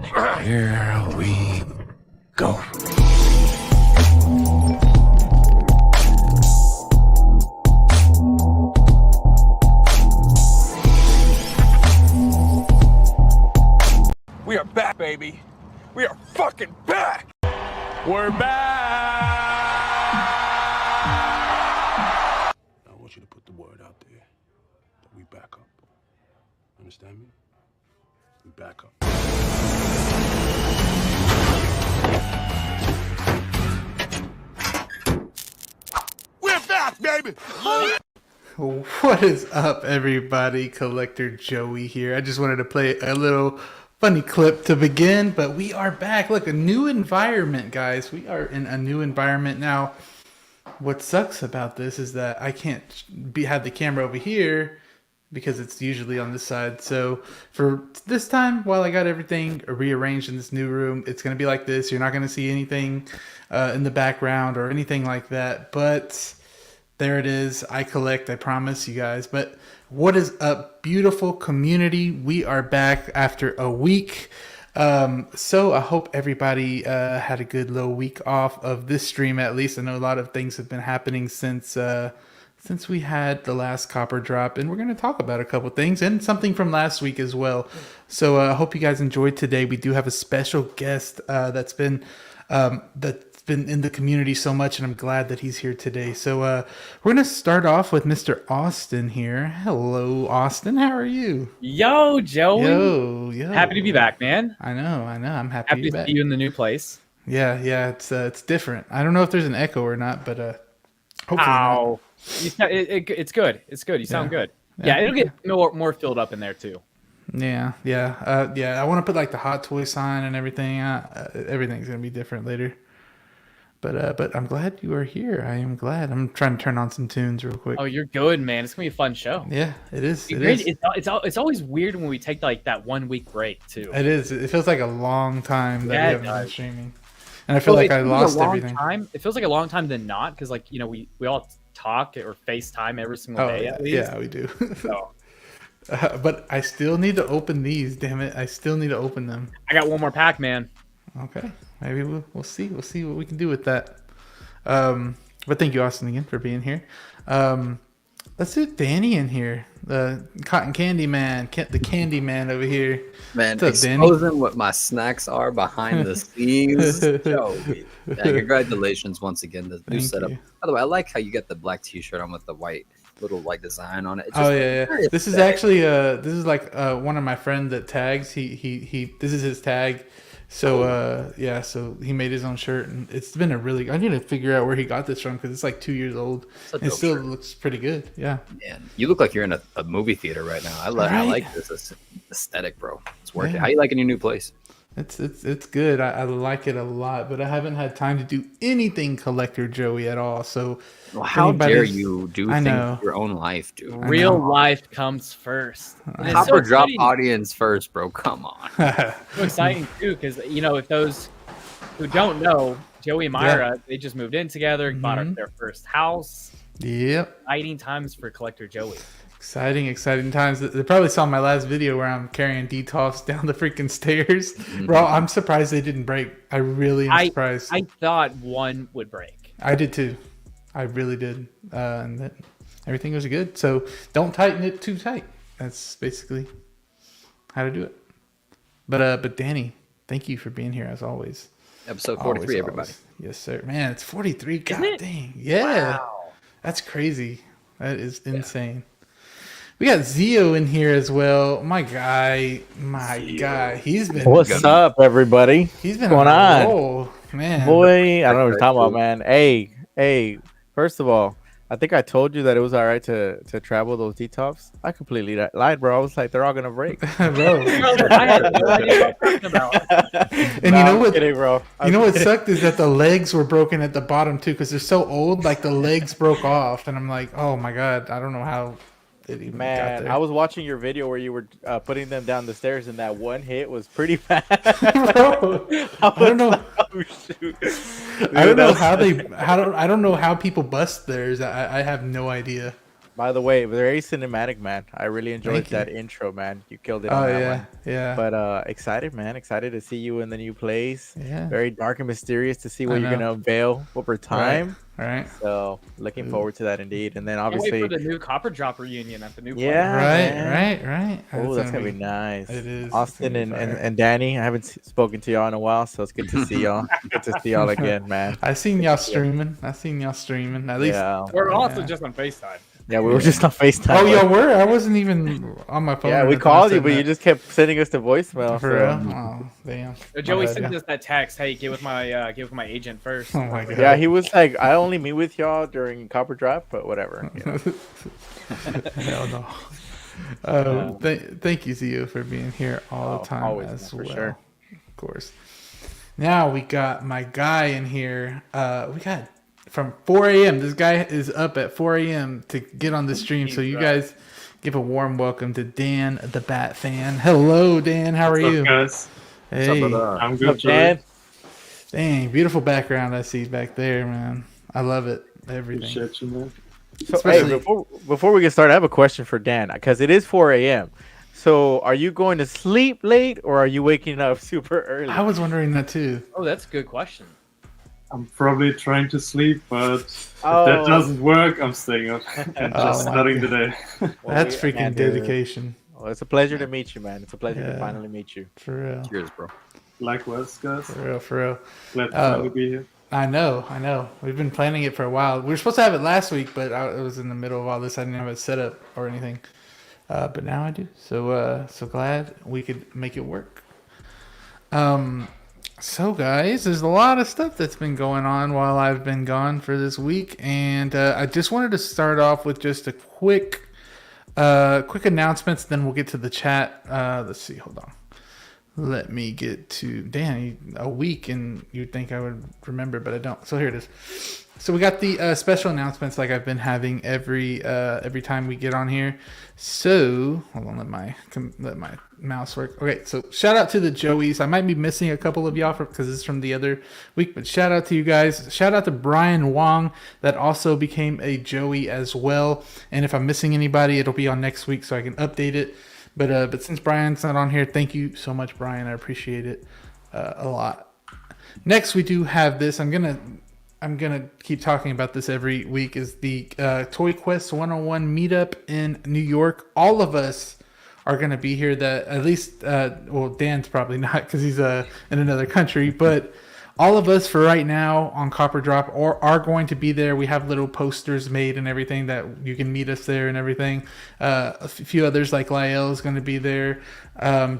Here we go. We are back, baby. We are fucking back. We're back. I want you to put the word out there that we back up. Understand me? We back up. We're back, baby. What is up, everybody? Collector Joey here. I just wanted to play a little funny clip to begin, but we are back. Look, a new environment, guys. We are in a new environment now. What sucks about this is that I can't have the camera over here because it's usually on this side. So for this time, while I got everything rearranged in this new room, it's going to be like this. You're not going to see anything in the background or anything like that, but there it is. I collect, I promise you guys. But what is up, beautiful community? We are back after a week. So I hope everybody had a good little week off of this stream, at least. I know a lot of things have been happening since we had the last copper drop, and we're going to talk about a couple things and something from last week as well. So I hope you guys enjoyed today. We do have a special guest that's been in the community so much, and I'm glad that he's here today. So we're going to start off with Mr. Austin here. Hello, Austin. How are you? Yo, Joey. Yo. Happy to be back, man. I know. I'm happy Happy to be to back. see you in the new place. Yeah. It's different. I don't know if there's an echo or not, but hopefully not. It's good. It's good. You sound good. Yeah, it'll get more filled up in there too. Yeah. I want to put like the hot toy sign and everything. Everything's gonna be different later. But I'm glad you are here. I am glad. I'm trying to turn on some tunes real quick. Oh, you're good, man. It's gonna be a fun show. Yeah, it is. It's always weird when we take like that 1 week break too. It is. It feels like a long time that we haven't been streaming, and I feel Well, like I lost a long everything. Time. It feels like a long time than not, because like we all talk or FaceTime every single day at least. Yeah, we do. So. But I still need to open these. Damn it! I still need to open them. I got one more pack, man. Okay, maybe we'll see. We'll see what we can do with that. But thank you, Austin, again for being here. Let's do Danny in here, the cotton candy man, the candy man over here. Man, what's up, exposing what my snacks are behind the scenes. Joey. Yeah, congratulations once again. The new setup. You. By the way, I like how you get the black T-shirt on with the white little like design on it. It's Oh just yeah. very This is aesthetic. actually this is like one of my friends that tags. He this is his tag. So so he made his own shirt, and it's been I need to figure out where he got this from because it's like 2 years old. It still looks pretty good. Yeah. Man, you look like you're in a movie theater right now. I like this aesthetic, bro. It's working. Yeah. How you liking your new place? It's good. I like it a lot, but I haven't had time to do anything Collector Joey at all. So Well, how dare you do things with your own life, dude? Real life comes first. Copper drop audience first, bro. Come on. So exciting too, because if those who don't know, Joey and Myra, they just moved in together, bought their first house. Yep. Exciting times for Collector Joey. Exciting times. They probably saw my last video where I'm carrying DTOFs down the freaking stairs. Bro, I'm surprised they didn't break. I really am surprised. I thought one would break. I did too. I really did. And everything was good. So don't tighten it too tight. That's basically how to do it. But Danny, thank you for being here as always. Episode 43, everybody. Yes, sir. Man, it's 43. God Isn't it? dang. Yeah. Wow. That's crazy. That is insane. We got Zio in here as well. My guy. He's been. What's up, everybody? He's been going on. Oh man, Boy, I don't know what you're talking about, man. Hey. First of all, I think I told you that it was all right to travel those detox. I completely lied, bro. I was like, they're all gonna break, bro. I had no idea what you're talking about. And you know what? Kidding, bro. You know what sucked is that the legs were broken at the bottom too, because they're so old. Like the legs broke off, and I'm like, oh my god, I don't know how it even got Man, there. I was watching your video where you were putting them down the stairs, and that one hit was pretty bad. Bro, I don't know. Oh, shoot. I don't know how I don't know how people bust theirs. I have no idea. By the way, very cinematic, man. I really enjoyed Thank you. that intro, man. You killed it Oh on that yeah, one. yeah, But excited, man. Excited to see you in the new place. yeah. Very dark and mysterious to see I what you're know. gonna unveil over time. Right. So looking forward to that indeed. And then Can't wait for obviously, the new Copper Drop reunion at the new place. yeah, man. Right. Oh, that's gonna be nice. It is. It's Austin gonna be and fire. Danny, I haven't spoken to y'all in a while, so it's good to see y'all. Good to see y'all again, man. I seen y'all streaming. At least. Yeah, We're also Yeah. just on FaceTime. yeah, we were just on FaceTime. Oh, y'all were? I wasn't even on my phone. Yeah, or we nothing. I called you, said but you that. just kept sending us the voicemail. For So. real? Oh, damn. Joey My bad, sent yeah. us that text. Hey, get with my agent first. Oh my god. Yeah, he was like, I only meet with y'all during Copper Drop, but whatever. You know. Hell no. Thank you, Zio, for being here all the time always, as man, for well. sure. Of course. Now we got my guy in here. We got from 4 a.m. This guy is up at 4 a.m. to get on the stream. So you guys give a warm welcome to Dan, the Bat Fan. Hello, Dan. How are What's you? up, guys? Hey, I'm What's good, up, Dan? dang, beautiful background I see back there, man. I love it. Everything. Appreciate you, man. So, Especially- hey, before we get started, I have a question for Dan because it is 4 a.m. So, are you going to sleep late or are you waking up super early? I was wondering that too. Oh, that's a good question. I'm probably trying to sleep, but if Oh. that doesn't work, I'm staying up and Oh just my studying God. today. That's freaking man, dedication. Well, it's a pleasure to meet you, man. It's a pleasure to Yeah. finally meet you. For real. Cheers, bro. Likewise, guys. For real. Glad to Oh. finally be here. I know. We've been planning it for a while. We were supposed to have it last week, but it was in the middle of all this. I didn't have it set up or anything. But now I do. So glad we could make it work. So guys, there's a lot of stuff that's been going on while I've been gone for this week, and I just wanted to start off with just a quick announcements. Then we'll get to the chat. Let's see. Hold on. Let me get to Danny. A week, and you'd think I would remember, but I don't. So here it is. So we got the special announcements, like I've been having every time we get on here. So hold on, let my mouse work. Okay, so shout out to the Joeys. I might be missing a couple of y'all because it's from the other week, but shout out to you guys. Shout out to Brian Wong that also became a Joey as well. And if I'm missing anybody, it'll be on next week so I can update it. But since Brian's not on here, thank you so much, Brian. I appreciate it a lot. Next, we do have this. I'm gonna keep talking about this every week. Is the Toy Quest 101 meetup in New York? All of us are gonna be here. That at least, well, Dan's probably not because he's in another country, but. All of us for right now on Copper Drop are going to be there. We have little posters made and everything that you can meet us there and everything. A few others like Lyell is going to be there.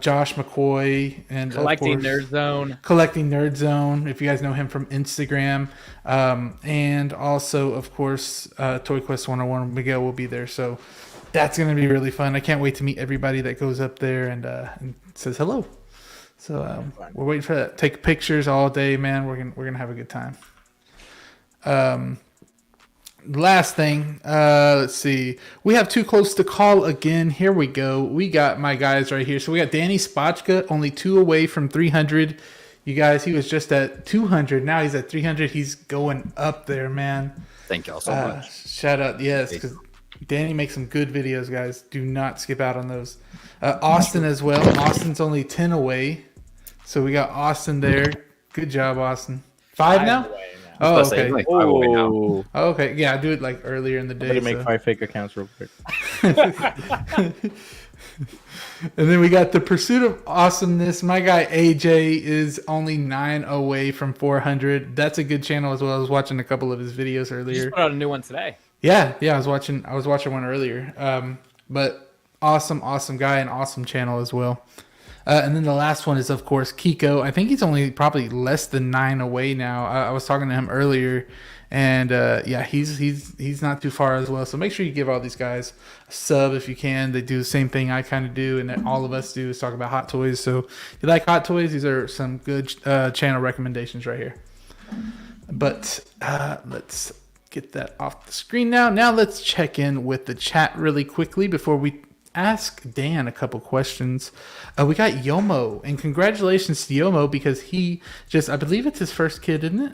Josh McCoy and Collecting of course, Nerd Zone. Collecting Nerd Zone, if you guys know him from Instagram. And also, of course, Toy Quest 101, Miguel will be there. So that's going to be really fun. I can't wait to meet everybody that goes up there and says hello. So we're waiting for that. Take pictures all day, man. We're gonna have a good time. Last thing, let's see. We have Too Close to Call again. Here we go. We got my guys right here. So we got Danny Spotchka, only 2 away from 300. You guys, he was just at 200. Now he's at 300. He's going up there, man. Thank y'all so much. Shout out, yes, because Danny makes some good videos, guys. Do not skip out on those. Austin as well. Austin's only 10 away. So we got Austin there. Good job, Austin. 5 now? Away now. Oh, Let's say, okay. like, 5 away now. Oh, Oh, okay. Yeah, I do it like earlier in the day. I'm gonna make so. 5 fake accounts real quick. And then we got the Pursuit of Awesomeness. My guy AJ is only 9 away from 400. That's a good channel as well. I was watching a couple of his videos You earlier. just put out a new one today. Yeah, I was watching one earlier. But awesome guy and awesome channel as well. And then the last one is, of course, Kiko. I think he's only probably less than 9 away now. I was talking to him earlier, and yeah, he's not too far as well. So make sure you give all these guys a sub if you can. They do the same thing I kind of do, and that all of us do is talk about hot toys. So if you like hot toys, these are some good channel recommendations right here. But let's get that off the screen now. Now let's check in with the chat really quickly before we ask Dan a couple questions. We got Yomo, and congratulations to Yomo because he just, I believe it's his first kid, isn't it?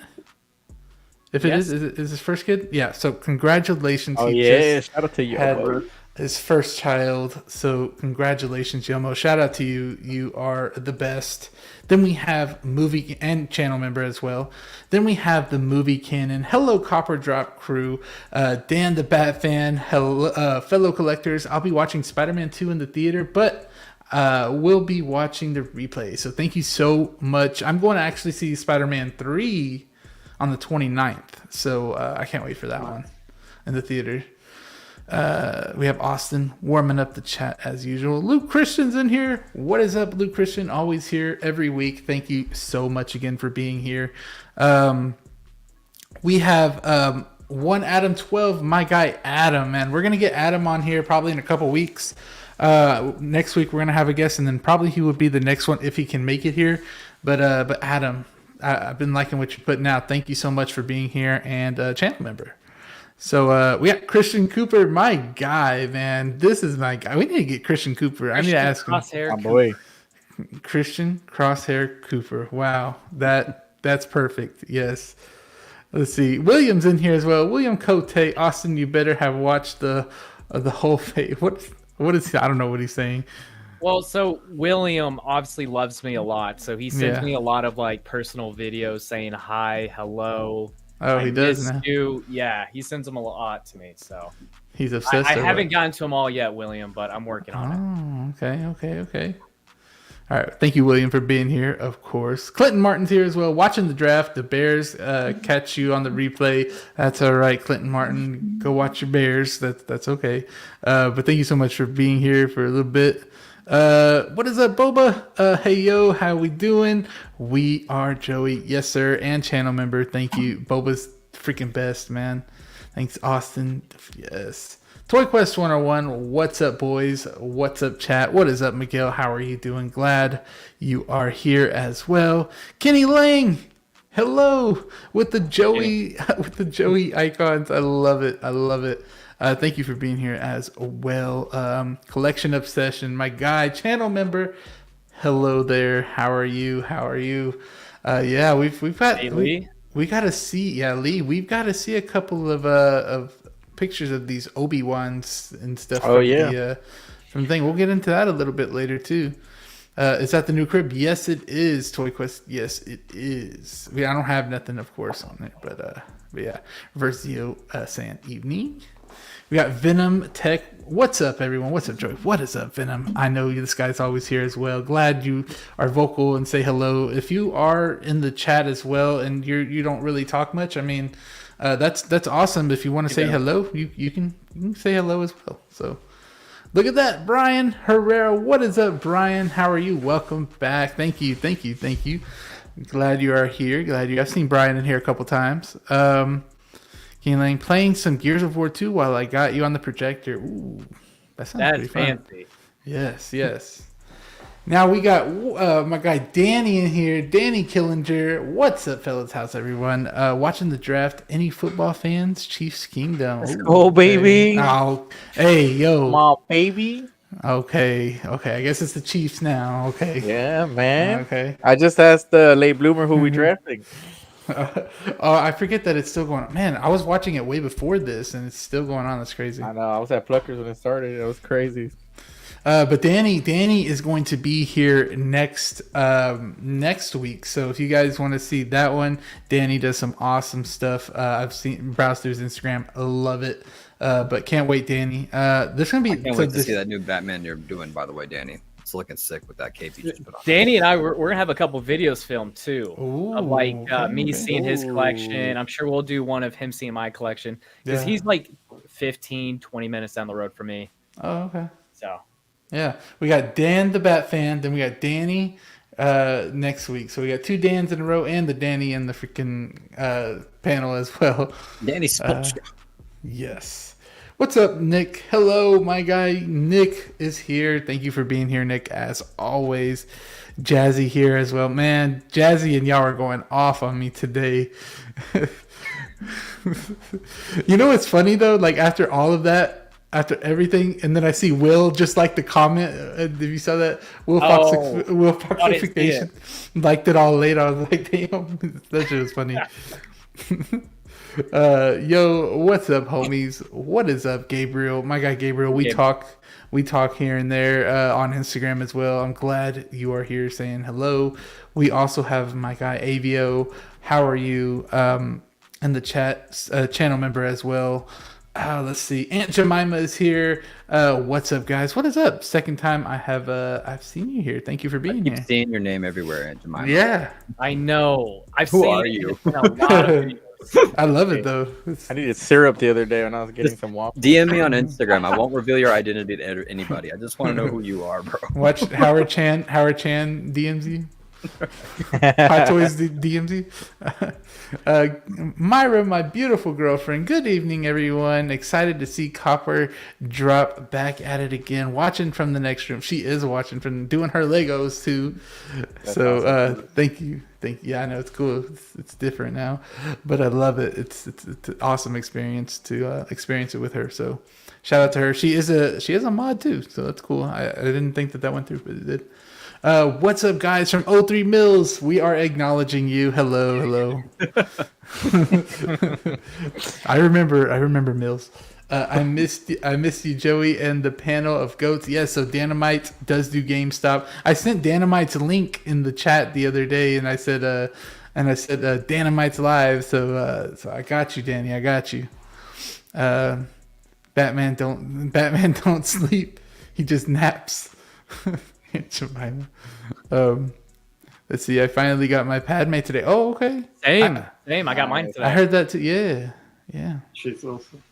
If it is his first kid? Yeah. So congratulations. Oh He yeah, just shout out to you. had his first child. So congratulations, Yomo. Shout out to you. You are the best. Then we have movie and channel member as well. Then we have the movie canon. Hello, Copper Drop crew. Dan the Bat fan. Hello, fellow collectors. I'll be watching Spider-Man 2 in the theater, but we'll be watching the replay. So thank you so much. I'm going to actually see Spider-Man 3 on the 29th. So I can't wait for that one in the theater. We have Austin warming up the chat as usual. Luke Christian's in here. What is up, Luke Christian? Always here every week. Thank you so much again for being here. We have one Adam 12, my guy Adam, man. We're gonna get Adam on here probably in a couple weeks. Next week we're gonna have a guest, and then probably he would be the next one if he can make it here. But Adam, I've been liking what you're putting out. Thank you so much for being here and channel member. So we got Christian Cooper, my guy, man. This is my guy. We need to get Christian Cooper. I need to ask him. My boy. Christian Crosshair Cooper. Wow, that's perfect. Yes. Let's see. William's in here as well. William Cote. Austin, you better have watched the whole thing. What is he? I don't know what he's saying. Well, so William obviously loves me a lot, so he sends me a lot of like personal videos saying hi, hello. Oh, he does now. Yeah, he sends them a lot to me. So he's obsessed. I haven't gotten to them all yet, William, but I'm working on it. Okay. All right. Thank you, William, for being here, of course. Clinton Martin's here as well, watching the draft. The Bears catch you on the replay. That's all right, Clinton Martin. Go watch your Bears. That's okay. But thank you so much for being here for a little bit. What is up, Boba? Hey, yo, how we doing? We are Joey, yes, sir, and channel member. Thank you. Boba's freaking best, man. Thanks, Austin. Yes. Toy Quest 101. What's up, boys? What's up, chat? What is up, Miguel? How are you doing? Glad you are here as well. Kenny Lang. Hello with the Joey icons. I love it. Thank you for being here as well. Collection Obsession, my guy, channel member. Hello there. How are you? Yeah, we've got we got to see. Yeah, Lee, we've got to see a couple of pictures of these Obi-Wans and stuff. Oh yeah. From the thing. We'll get into that a little bit later too. Is that the new crib? Yes, it is. Toy Quest. Yes, it is. I don't have nothing, of course, on it, but yeah. Versio saying evening. We got Venom Tech. What's up, everyone? What's up, Joy? What is up, Venom? I know this guy's always here as well. Glad you are vocal and say hello. If you are in the chat as well and you don't really talk much, I mean, that's awesome. If you want to say hello, you can say hello as well. So look at that, Brian Herrera. What is up, Brian? How are you? Welcome back. Thank you. Glad you are here. I've seen Brian in here a couple times. King Lang playing some Gears of War 2 while I got you on the projector. Ooh, that's pretty fun. Fancy. Yes. Now we got my guy Danny in here. Danny Killinger. What's up, fellas? How's everyone? Watching the draft. Any football fans? Chiefs Kingdom. Let's go, baby. Oh, hey, yo. Come on, baby. Okay. I guess it's the Chiefs now. Okay. Yeah, man. Okay. I just asked the late bloomer who we drafting. I forget that it's still going on. Man, I was watching it way before this, and it's still going on. That's crazy. I know. I was at Pluckers when it started. It was crazy. But Danny is going to be here next week. So if you guys want to see that one, Danny does some awesome stuff. I've browsed through his Instagram. I love it. But can't wait, Danny. There's gonna be. I can't wait to see that new Batman you're doing. By the way, Danny. It's looking sick with that cape you just put on. Danny and I, we're gonna have a couple videos filmed too, of like me okay. seeing his collection. I'm sure we'll do one of him seeing my collection because he's like 15-20 minutes down the road from me. Oh, okay. So yeah, we got Dan the Bat fan, then we got Danny next week. So we got two Dans in a row and the Danny in the freaking panel as well. Danny Spolstra. Yes. What's up, Nick? Hello, my guy. Nick is here. Thank you for being here, Nick, as always. Jazzy here as well. Man, Jazzy and y'all are going off on me today. You know what's funny, though? Like, after all of that, after everything, and then I see Will just like the comment. If you saw that, Will Foxification liked it all later. I was like, damn, that shit was funny. Yo, what's up, homies? What is up, Gabriel? My guy Gabriel. We talk here and there on Instagram as well. I'm glad you are here saying hello. We also have my guy Avio. How are you? In the chat, channel member as well. Let's see. Aunt Jemima is here. What's up, guys? What is up? Second time I've seen you here. Thank you for being here. Seeing your name everywhere, Aunt Jemima. Yeah, I know. Who are you? In a lot of videos. I love it though. I needed syrup the other day when I was getting some waffles. DM me on Instagram. I won't reveal your identity to anybody. I just want to know who you are, bro. Watch Howard Chan. Howard Chan DMs you. Hot Toys DMs you. Myra, my beautiful girlfriend. Good evening, everyone. Excited to see Copper drop back at it again. Watching from the next room. She is watching from doing her Legos too. That's so awesome. thank you. Yeah, I know it's cool. It's different now, but I love it. It's an awesome experience to experience it with her. So shout out to her. She is a mod too, so that's cool. I didn't think that went through, but it did. What's up, guys from O3 Mills? We are acknowledging you. Hello. I remember Mills. I missed you, Joey, and the panel of goats. Yes, so Dynamite does do GameStop. I sent Dynamite's link in the chat the other day, and I said Dynamite's live. So I got you, Danny. I got you. Batman don't sleep. He just naps. Jemima. Let's see. I finally got my Padme today. Oh, okay. Same. I got mine today. I heard that too. Yeah. She's awesome.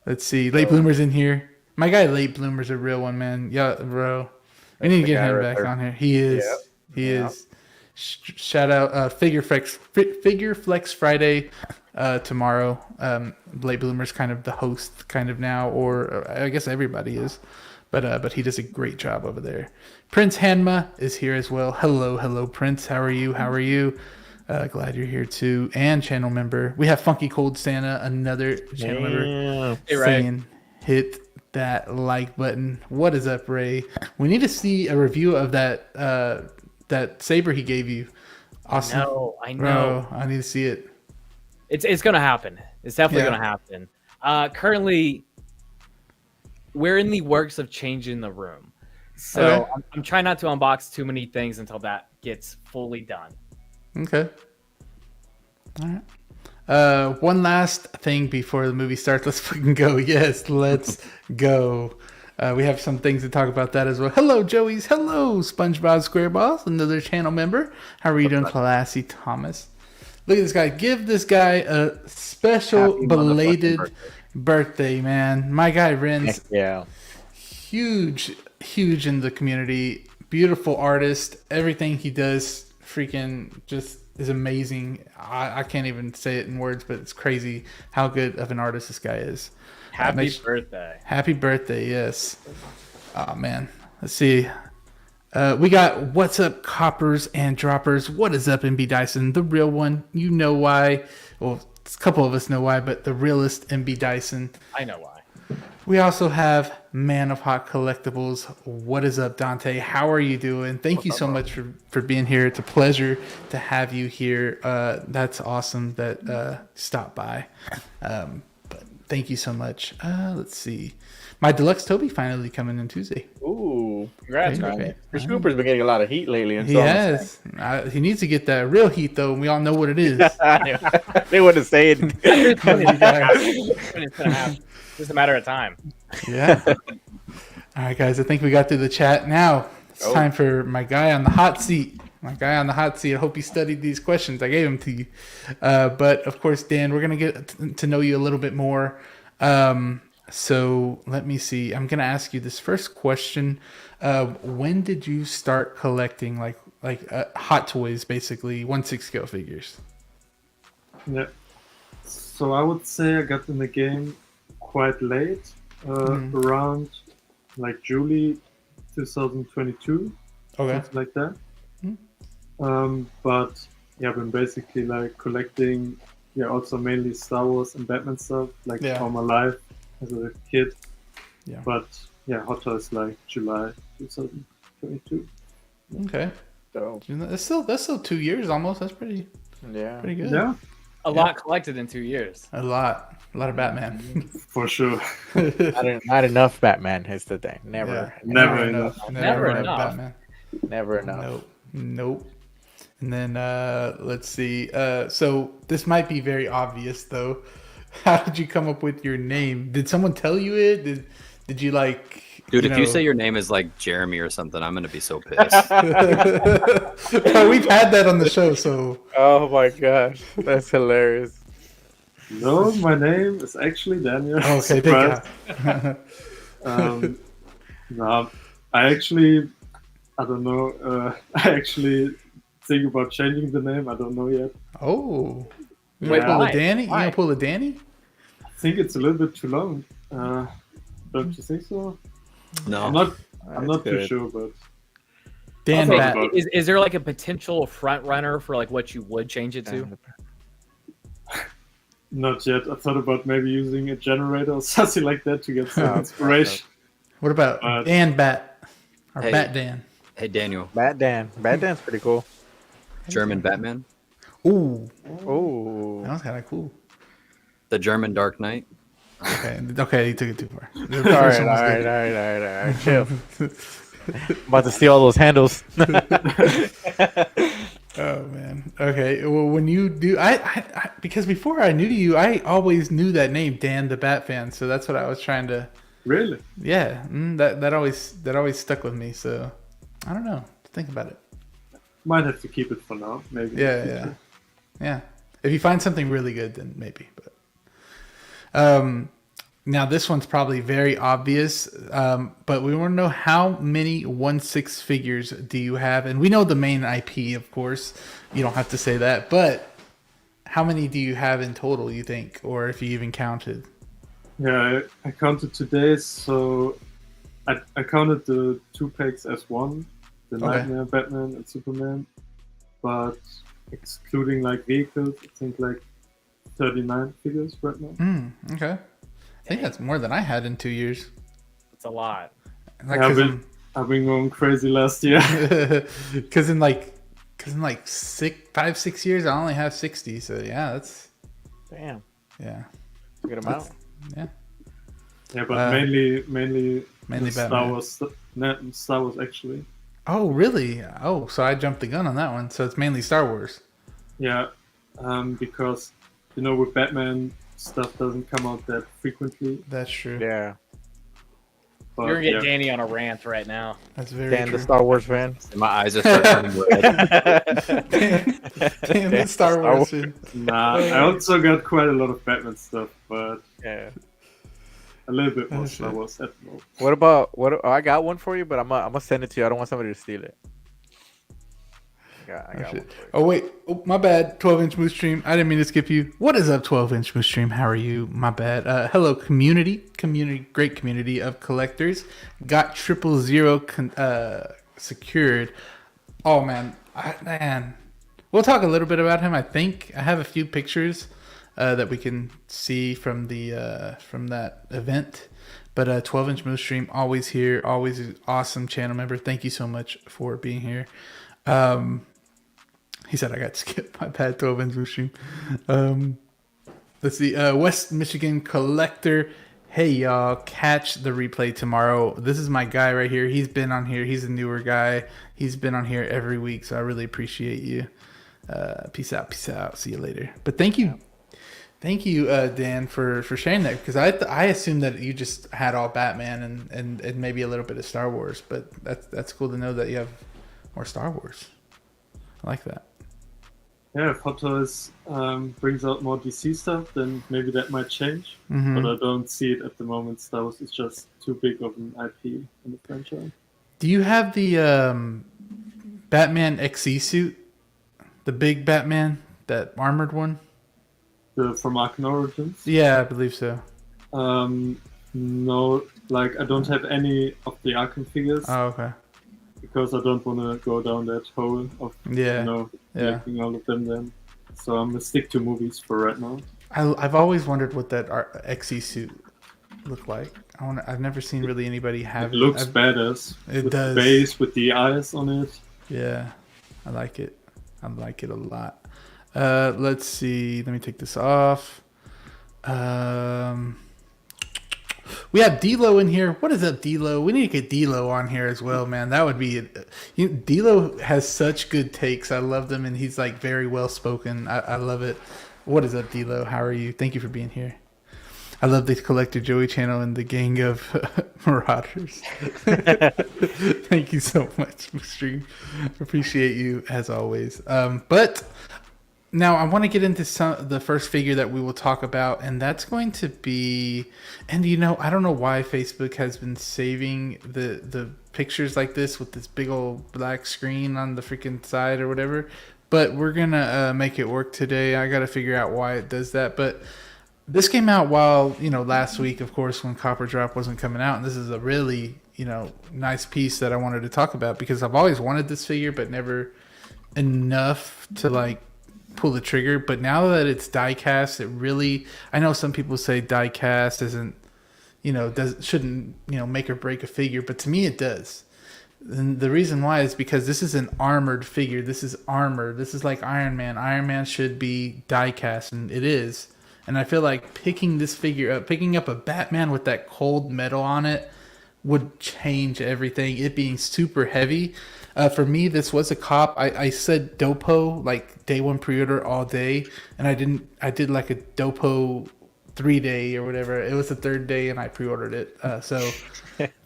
Let's see. Late Bloomer's in here. My guy Late Bloomer's a real one, man. Yeah, bro. We need to get him back on here. He is. Yep. He is. Shout out Figure Flex Friday tomorrow. Late Bloomer's kind of the host kind of now, or I guess everybody is. But he does a great job over there. Prince Hanma is here as well. Hello, Prince. How are you? Glad you're here too. And channel member. We have Funky Cold Santa, another channel member, saying hit that like button. What is up, Ray? We need to see a review of that saber he gave you. Awesome. I know. Bro, I need to see it. It's gonna happen. It's definitely gonna happen. Currently, we're in the works of changing the room, so Okay. I'm trying not to unbox too many things until that gets fully done. Okay. All right. One last thing before the movie starts. Let's fucking go. Yes, let's go. We have some things to talk about that as well. Hello, Joey's. Hello, SpongeBob SquareBalls, another channel member. How are you doing, Classy Thomas? Look at this guy. Give this guy a special Happy belated motherfucking birthday, man. My guy Ren's Yeah. huge in the community. Beautiful artist. Everything he does freaking just is amazing. I can't even say it in words, but it's crazy how good of an artist this guy is. Happy birthday. Happy birthday, yes. Oh, man. Let's see. We got What's Up, Coppers and Droppers. What is up, MB Dyson? The real one. You know why. Well, a couple of us know why, but the realest MB Dyson. I know why. We also have Man of Hot Collectibles. What is up, Dante? How are you doing? Thank you so much for being here. It's a pleasure to have you here. That's awesome that stopped by. But thank you so much. Let's see. My Deluxe Toby finally coming in Tuesday. Ooh. Congrats, man. Chris Cooper's been getting a lot of heat lately. And He has. He needs to get that real heat, though. And we all know what it is. They wouldn't say it. It's gonna happen. Just a matter of time. Yeah. All right, guys. I think we got through the chat. Now it's time for my guy on the hot seat. I hope you studied these questions. I gave them to you. But of course, Dan, we're gonna get to know you a little bit more. So let me see. I'm gonna ask you this first question. When did you start collecting like Hot Toys, basically 1/6 scale figures? Yeah. So I would say I got in the game quite late, around like July 2022, Okay. something like that. But yeah, I've been basically like collecting, also mainly Star Wars and Batman stuff, like all my life as a kid. Yeah. But yeah, Hot Toys like July 2022. Okay. So, That's still 2 years almost. That's pretty good. Yeah. A lot collected in 2 years. A lot of Batman. For sure. Not enough Batman is the thing. Never. Yeah. Never enough. Never enough enough. Batman. Never enough. Nope. And then let's see. So this might be very obvious though. How did you come up with your name? Did someone tell you it? Did you like? Dude, you if know... you say your name is like Jeremy or something, I'm gonna be so pissed. Well, we've had that on the show, so. Oh my gosh, that's hilarious. No, my name is actually Daniel. Okay, thank God. No, I don't know. I actually think about changing the name. I don't know yet. Oh. You Wait, gonna pull why? a Danny? You Why? gonna pull a Danny? I think it's a little bit too long. Don't you think so? No, I'm not That's too good. sure, but Dan I'll Bat. think about it. Is there like a potential front runner for like what you would change it to? not yet. I thought about maybe using a generator or something like that to get some inspiration. What about Dan Bat? Or Hey. Bat Dan? hey Daniel, Batman's pretty cool. German Batman, Ooh, Oh, that was kind of cool. the German Dark Knight. Okay, you took it too far. The all first right, one was all good. right. Chill. About to steal all those handles. Oh man. Okay. Well, when you do, I because before I knew you, I always knew that name, Dan the Bat Fan. So that's what I was trying to. Really? Yeah. That always stuck with me. So I don't know. Think about it. Might have to keep it for now. Maybe. Yeah. If you find something really good, then maybe. But now this one's probably very obvious. But we want to know how many 1/6 figures do you have? And we know the main IP, of course. You don't have to say that. But how many do you have in total? You think, or if you even counted? Yeah, I counted today, so I counted the 2 packs as one, the Okay. Nightmare Batman and Superman, but excluding like vehicles, I think like 39 figures right now. Okay. I think that's more than I had in 2 years. It's a lot. Like, Yeah, I've been going crazy last year. because in like 6 years, I only have 60. So yeah, that's Damn, yeah. good amount. Yeah. Yeah, but mainly Mainly Star Batman. Wars. No, Star Wars actually. Oh, really? Oh, so I jumped the gun on that one. So it's mainly Star Wars. Yeah, because with Batman stuff doesn't come out that frequently. That's true. Yeah, But, You're gonna get yeah. Danny on a rant right now. That's very Dan, true. the Star Wars fan. My eyes are starting to turn red. Dan, the Star Wars. Nah, I also got quite a lot of Batman stuff, but Yeah. a little bit more Oh, Star shit. Wars at the moment. What about oh, I got one for you, but I'm gonna send it to you. I don't want somebody to steal it. I got one. For you. Oh wait, my bad. 12-inch Moose Stream. I didn't mean to skip you. What is up, 12-inch Moose Stream? How are you? My bad. Hello, community, great community of collectors. Got 000 secured. Oh man, we'll talk a little bit about him. I think I have a few pictures that we can see from the from that event. But 12-inch Moose Stream, always here, always an awesome channel member. Thank you so much for being here. He said I got skipped. My bad, 12-inch Moose Stream. Let's see. West Michigan Collector. Hey, y'all. Catch the replay tomorrow. This is my guy right here. He's been on here. He's a newer guy. He's been on here every week, so I really appreciate you. Peace out. Peace out. See you later. But thank you. Thank you, Dan, for sharing that, because I assumed that you just had all Batman and maybe a little bit of Star Wars, but that's cool to know that you have more Star Wars. I like that. Yeah, if Hot Toys brings out more DC stuff, then maybe that might change. Mhm. But I don't see it at the moment. Star Wars is just too big of an IP in the franchise. Do you have the Batman XE suit? The big Batman, that armored one? From Arkham Origins? Yeah, I believe so. No, I don't have any of the Arkham figures Oh, okay. because I don't want to go down that hole of Yeah. Yeah. making all of them then. So I'm gonna stick to movies for right now. I've always wondered what that XE suit looked like. I've never seen really anybody have It looks I've- badass. It with does. the base with the eyes on it. Yeah, I like it. I like it a lot. Let's see. Let me take this off. We have D'Lo in here. What is up, D'Lo? We need to get D'Lo on here as well, man. That would be D'Lo has such good takes. I love them, and he's like very well spoken. I love it. What is up, D'Lo? How are you? Thank you for being here. I love the Collector Joey channel and the gang of marauders. Thank you so much, stream. Appreciate you as always. But now I want to get into the first figure that we will talk about, and that's going to be, and I don't know why Facebook has been saving the pictures like this with this big old black screen on the freaking side or whatever, but we're gonna make it work today. I got to figure out why it does that, but this came out while, last week, of course, when Copper Drop wasn't coming out, and this is a really, nice piece that I wanted to talk about because I've always wanted this figure, but never enough to like pull the trigger. But now that it's die cast, it really, I know some people say die cast isn't, shouldn't, make or break a figure, but to me it does. And the reason why is because this is an armored figure. This is armor. This is like Iron Man. Iron Man should be die cast, and it is. And I feel like picking this figure up, picking up a Batman with that cold metal on it would change everything. It being super heavy. For me, this was a cop. I said Dopo, like day one pre-order all day. And I did like a Dopo 3-day or whatever. It was the third day and I pre-ordered it. So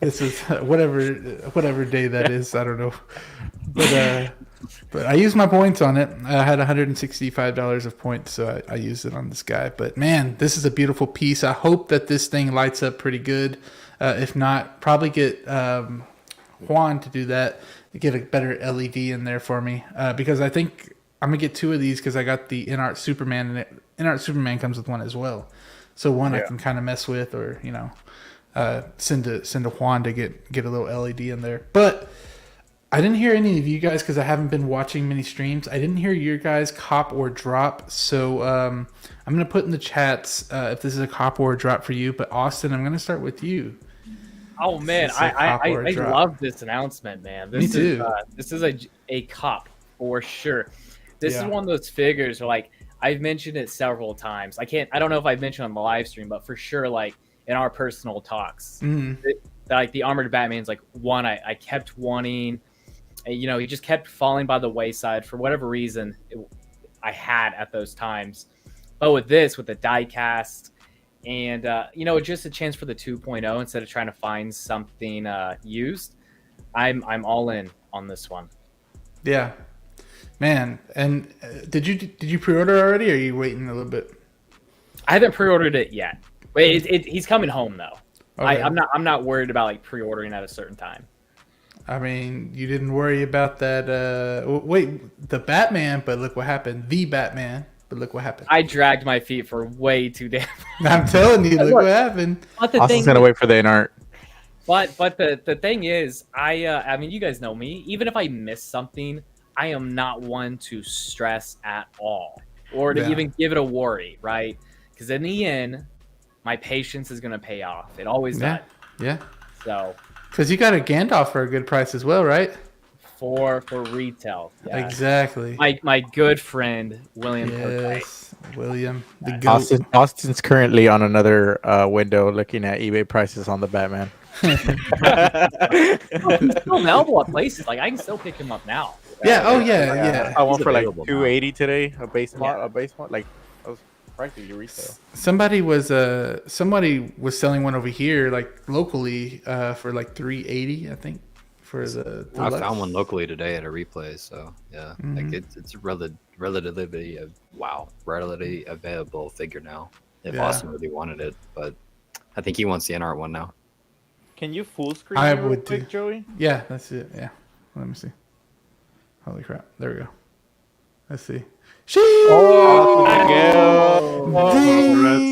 this is whatever day that is. I don't know. But I used my points on it. I had $165 of points, so I used it on this guy. But man, this is a beautiful piece. I hope that this thing lights up pretty good. If not, probably get Juan to do that, to get a better LED in there for me. Because I think I'm going to get 2 of these because I got the InArt Superman, and InArt Superman comes with one as well. So one I can kind of mess with, or, send to Juan to get a little LED in there. But I didn't hear any of you guys because I haven't been watching many streams. I didn't hear your guys cop or drop. So I'm going to put in the chats if this is a cop or a drop for you. But Austin, I'm going to start with you. Oh, man. I love this announcement, man. Me too. This is a cop for sure. This is one of those figures where, like, I've mentioned it several times. I don't know if I've mentioned on the live stream, but for sure, like, in our personal talks, like the Armored Batman's like one I kept wanting. He just kept falling by the wayside for whatever reason I had at those times. But with this, with the die cast, and just a chance for the 2.0 instead of trying to find something used, I'm all in on this one. Yeah, man. And did you pre-order already, or are you waiting a little bit? I haven't pre-ordered it yet. Wait, he's coming home though. Okay. I'm not worried about like pre-ordering at a certain time. I mean, you didn't worry about that. The Batman, but look what happened. The Batman, but look what happened. I dragged my feet for way too damn. I'm telling you, look what happened. Austin's gonna wait for the InArt. But the thing is, I mean, you guys know me. Even if I miss something, I am not one to stress at all, or to even give it a worry, right? Because in the end, my patience is gonna pay off. It always does. Yeah. So. Because you got a Gandalf for a good price as well, right? For retail. Yeah. Exactly. My good friend, William. Yes, William. The goat. Austin's currently on another window looking at eBay prices on the Batman. He's still available at places. Like, I can still pick him up now. Yeah, yeah. I went for like $280 today, a base mod, like that was pricey your retail. Somebody was selling one over here, like locally, for like $380, I think, for the I found one locally today at a replay, so yeah, like it's relatively available figure now. If Austin really wanted it, but I think he wants the InArt one now. Can you full screen? I would quick, Joey? Yeah, that's it. Yeah, let me see. Holy crap! There we go. Let's see. Oh,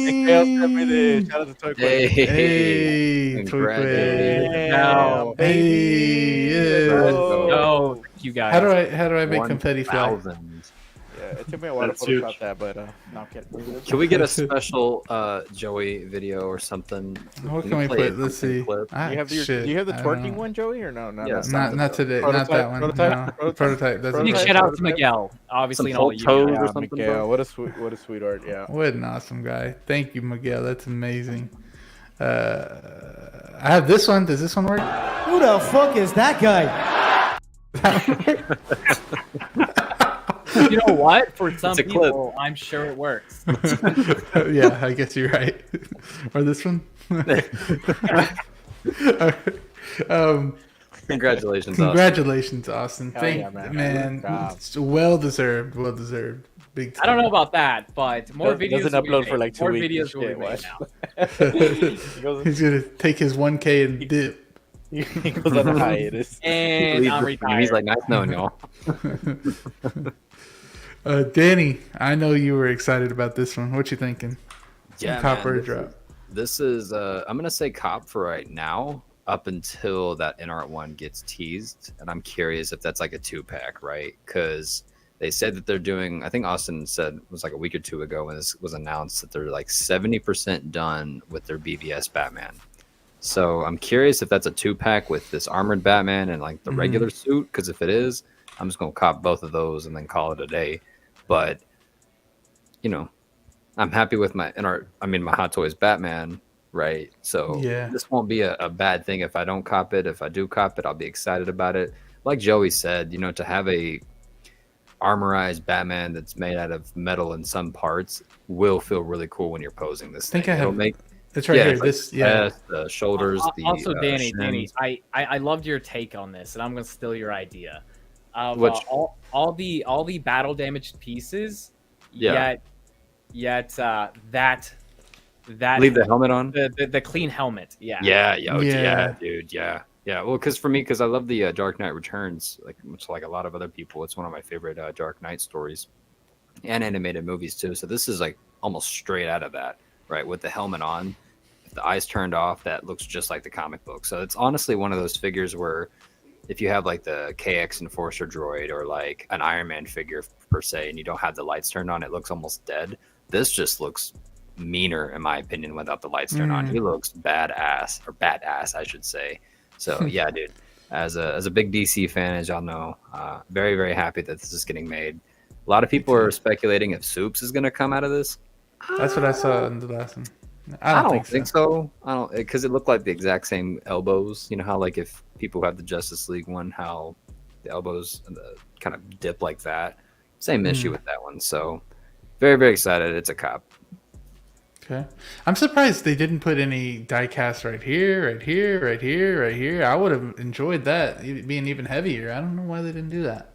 Miguel sent me this. Shout out to Toy Quest. Hey, Toy Quest. No. Hey, yeah. No, you guys. How do I make confetti fly? Yeah, took me a while to That's huge. Photoshop that, but no, I'm kidding. Can we get a special Joey video or something? What can we play put? a Let's quick see. clip? Ah, Do you have shit, do you have the I don't twerking know. one, Joey, or no? Yeah, Not today. Not Prototype, that one. prototype, No. Prototype doesn't. Big Prototype, shout out to prototype. Miguel, obviously, Some and all of you. photos guys. or Yeah, something, Miguel, bro? what a sweetheart. Yeah. What an awesome guy. Thank you, Miguel. That's amazing. I have this one. Does this one work? Who the fuck is that guy? You know what? For some It's a clip. people, I'm sure it works. Yeah, I guess you're right. Or this one? Congratulations, Austin. Congratulations, Austin. Hell Thank yeah, man. man. Good job. It's well deserved. Well deserved. Big time. I don't know about that, but more videos. Doesn't will be upload for made. like 2 more weeks. videos will be Shit, made what? now. He goes, He's gonna take his 1K and dip. he goes on a hiatus. And I'm retired. He's like, nice knowing y'all. Danny, I know you were excited about this one. What you thinking? Yeah, Copper man, drop. This is I'm gonna say cop for right now, up until that NR one gets teased, and I'm curious if that's like a 2-pack, right? Because they said that they're doing. I think Austin said it was like a week or two ago when this was announced that they're like 70% done with their BVS Batman. So I'm curious if that's a 2-pack with this armored Batman and like the regular suit. Because if it is, I'm just gonna cop both of those and then call it a day. But you know, I'm happy with my my Hot Toys Batman, right? So Yeah. this won't be a bad thing if I don't cop it. If I do cop it, I'll be excited about it. Like Joey said, you know, to have a armorized Batman that's made out of metal in some parts will feel really cool when you're posing this think thing. I have- It'll make It's right yeah, here. it's like This yeah. chest, the shoulders, the Also, Danny, shins. I loved your take on this, and I'm gonna steal your idea. Of, Which- all the battle damaged pieces, Yeah. yet that Leave the helmet on. the clean helmet, yeah. Yeah, Yeah. dude, yeah. Well, because I love the Dark Knight Returns, like much like a lot of other people. It's one of my favorite Dark Knight stories, and animated movies too. So this is like almost straight out of that, right? With the helmet on, if the eyes turned off, that looks just like the comic book. So it's honestly one of those figures where, if you have like the KX Enforcer droid or like an Iron Man figure per se, and you don't have the lights turned on, it looks almost dead. This just looks meaner, in my opinion, without the lights turned on. He looks badass, I should say. So yeah, dude, as a big DC fan, as y'all know, very, very happy that this is getting made. A lot of people are speculating if Soups is going to come out of this. That's what I saw in the last one. I don't think so. I don't, because it looked like the exact same elbows. You know how like if people have the Justice League one, how the elbows kind of dip like that. Same issue with that one. So very, very excited. It's a cop. Okay. I'm surprised they didn't put any die cast right here, right here, right here, right here. I would have enjoyed that being even heavier. I don't know why they didn't do that.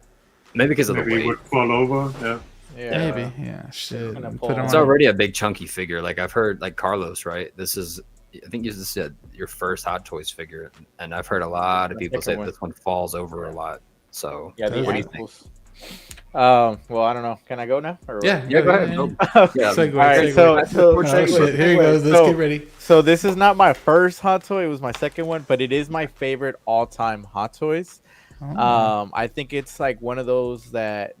Maybe because of the Maybe it weight. would fall over. Yeah. Yeah. Maybe. Yeah. Shit. Gonna Put pull- them It's on. already a big chunky figure. Like I've heard, like Carlos, right? This is, I think this is your first Hot Toys figure, and I've heard a lot of The people say second one. this one falls over a lot. So Yeah, the What do you think? ankles. Well, I don't know. Can I go now? Or Yeah. Yeah, go ahead. Yeah. Go. Yeah. Segue, All right, segue. so Oh, shit. Here he goes. Let's so, get ready. So this is not my first Hot Toy. It was my second one, but it is my favorite all-time Hot Toys. Oh. I think it's like one of those that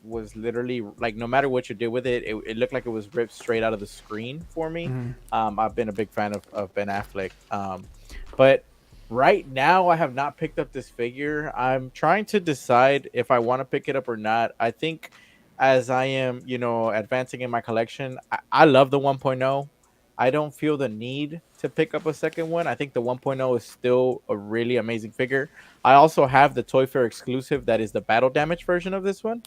was literally like no matter what you did with it, it looked like it was ripped straight out of the screen for me. I've been a big fan of Ben Affleck, but right now I have not picked up this figure. I'm trying to decide if I want to pick it up or not. I think as I am, advancing in my collection, I love the 1.0. I don't feel the need to pick up a second one. I think the 1.0 is still a really amazing figure. I also have the Toy Fair exclusive that is the battle damage version of this one.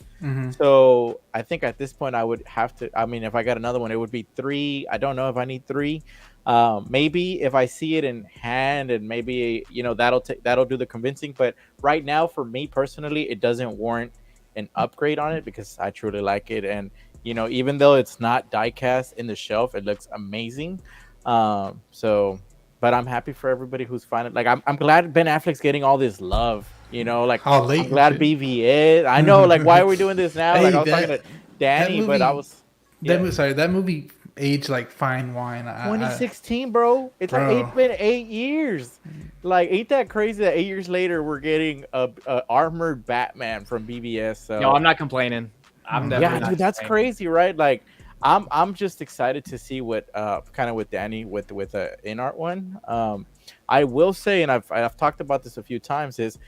So I think at this point I would have to, if I got another one, it would be 3. I don't know if I need 3. Maybe if I see it in hand and maybe, that'll do the convincing. But right now for me personally, it doesn't warrant an upgrade on it because I truly like it. And, even though it's not die cast in the shelf, it looks amazing. But I'm happy for everybody who's finding. Like, I'm glad Ben Affleck's getting all this love. Like, All late I'm glad and shit. BVS. I know, like, why are we doing this now? Hey, Like, I was that- talking to Danny, that but I movie- was That movie aged like fine wine. 2016, bro. It's like Bro. it's been 8 years. Like, ain't that crazy that 8 years later we're getting a armored Batman from BVS? So No, I'm not complaining. I'm Yeah, definitely not dude, that's saying- crazy, right? Like, I'm just excited to see what kind of with Danny with in art one. I will say, and I've talked about this a few times, is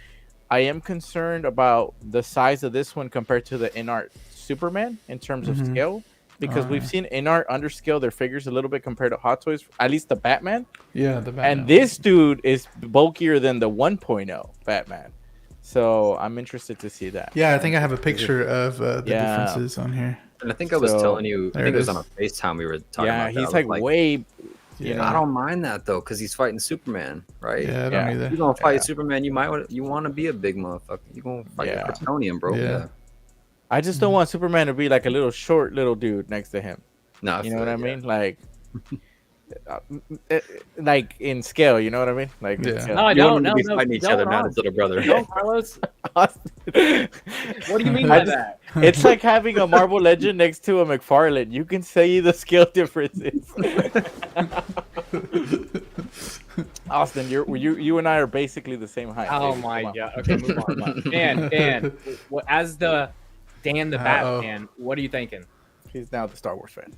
I am concerned about the size of this one compared to the in art Superman in terms of scale, because we've seen in art underscale their figures a little bit compared to Hot Toys, at least the Batman. Yeah, the Batman. And this dude is bulkier than the 1.0 Batman. So I'm interested to see that. Yeah, I think I have a picture of the Yeah. differences on here. And I think I was So, telling you, I there think it it was is. on a FaceTime we were talking Yeah, about. that. he's I was like way. You know, I don't mind that though, because he's fighting Superman, right? Yeah, I don't Yeah. either. You're gonna fight Yeah. Superman. You want to be a big motherfucker. You're gonna fight Yeah. a Kryptonian, bro. Yeah. Yeah. I just don't want Superman to be like a little short little dude next to him. No, I You know feel what I it, yeah. mean? Like in scale. You know what I mean? Like in Yeah. scale. No, I You want don't. them No, to be no, fighting each no, other, no. not his little brother. No, Carlos. What do you mean I by just- that? It's like having a Marvel Legend next to a McFarlane. You can see the scale differences. Austin, you and I are basically the same height. Oh baby. my Come on. god. Okay, move on. Dan, as the Dan the Uh-oh. Batman, what are you thinking? He's now the Star Wars fan.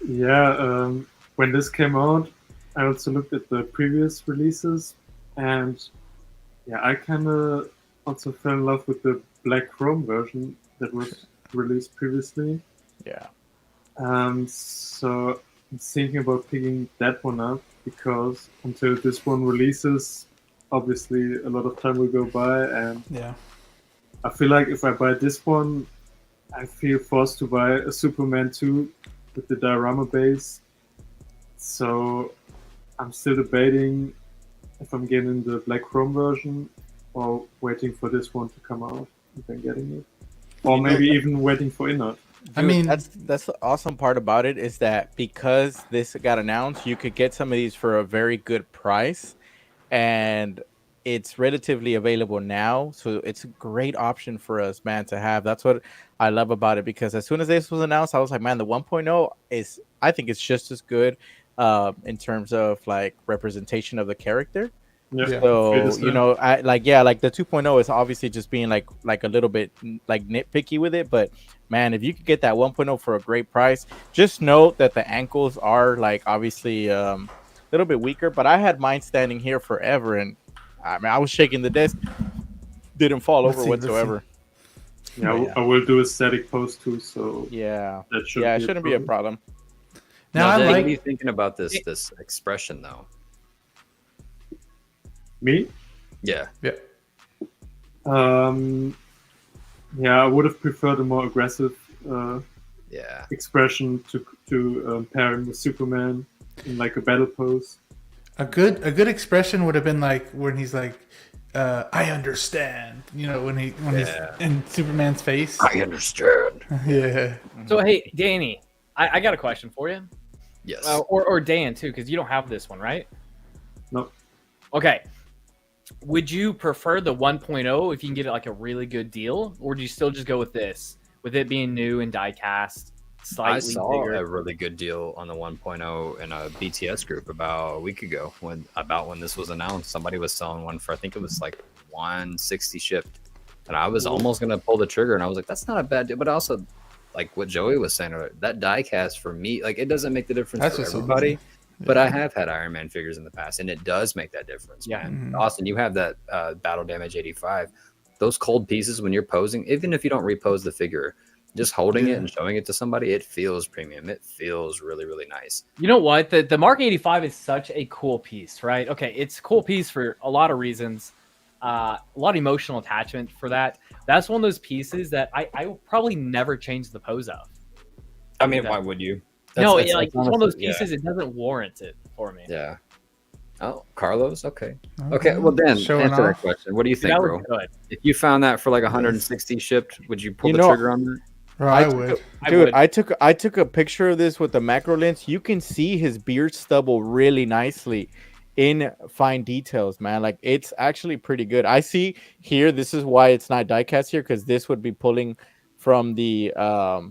Yeah, when this came out, I also looked at the previous releases, and yeah, I kind of also fell in love with the black chrome version that was released previously. Yeah. So I'm thinking about picking that one up, because until this one releases, obviously a lot of time will go by, and Yeah. I feel like if I buy this one, I feel forced to buy a Superman 2 with the diorama base. So I'm still debating if I'm getting the black chrome version or waiting for this one to come out and then getting it. Or maybe even waiting for Inert. I mean, that's the awesome part about it, is that because this got announced, you could get some of these for a very good price, and it's relatively available now. So it's a great option for us, man, to have. That's what I love about it, because as soon as this was announced, I was like, man, the 1.0 is, I think it's just as good in terms of like representation of the character. Yeah. So you know, I like the 2.0 is obviously just being like a little bit like nitpicky with it, but man, if you could get that 1.0 for a great price, just note that the ankles are like obviously a little bit weaker, but I had mine standing here forever, and I mean I was shaking the desk, didn't fall Let's over see, whatsoever. Yeah, I will do a static post too, so Yeah, that it shouldn't be a problem. now I Dave, what are like. you thinking about this expression though? Me? Yeah. Yeah. Yeah, I would have preferred a more aggressive Yeah. expression to pair him with Superman in like a battle pose. A good expression would have been like when he's like, "I understand." You know, when he's in Superman's face. I understand. Yeah. So hey, Danny, I got a question for you. Yes. Or Dan too, because you don't have this one, right? No. Okay. Would you prefer the 1.0 if you can get it like a really good deal, or do you still just go with this, with it being new and die-cast, slightly I saw bigger? a really good deal on the 1.0 in a BTS group about a week ago when this was announced. Somebody was selling one for, I think it was like 160 shipped, and I was almost gonna pull the trigger, and I was like, that's not a bad deal. But also, like what Joey was saying, that die cast for me, like it doesn't make the difference That's for just everybody. amazing. But I have had Iron Man figures in the past, and it does make that difference. Yeah. Man. Austin, you have that Battle Damage 85. Those cold pieces when you're posing, even if you don't repose the figure, just holding it and showing it to somebody, it feels premium. It feels really, really nice. You know what? The Mark 85 is such a cool piece, right? Okay, it's a cool piece for a lot of reasons. A lot of emotional attachment for that. That's one of those pieces that I will probably never change the pose of. I mean, why would you? It's one of those pieces. It doesn't warrant it for me. Yeah. Oh, Carlos. Okay. Okay. Well, then Showing answer that off. question. What do you Dude, think, that bro? was good. If you found that for like 160 shipped, would you pull You the know, trigger on that? Bro, I would. Dude, I took a picture of this with the macro lens. You can see his beard stubble really nicely in fine details, man. Like it's actually pretty good. I see here, this is why it's not diecast here, because this would be pulling from the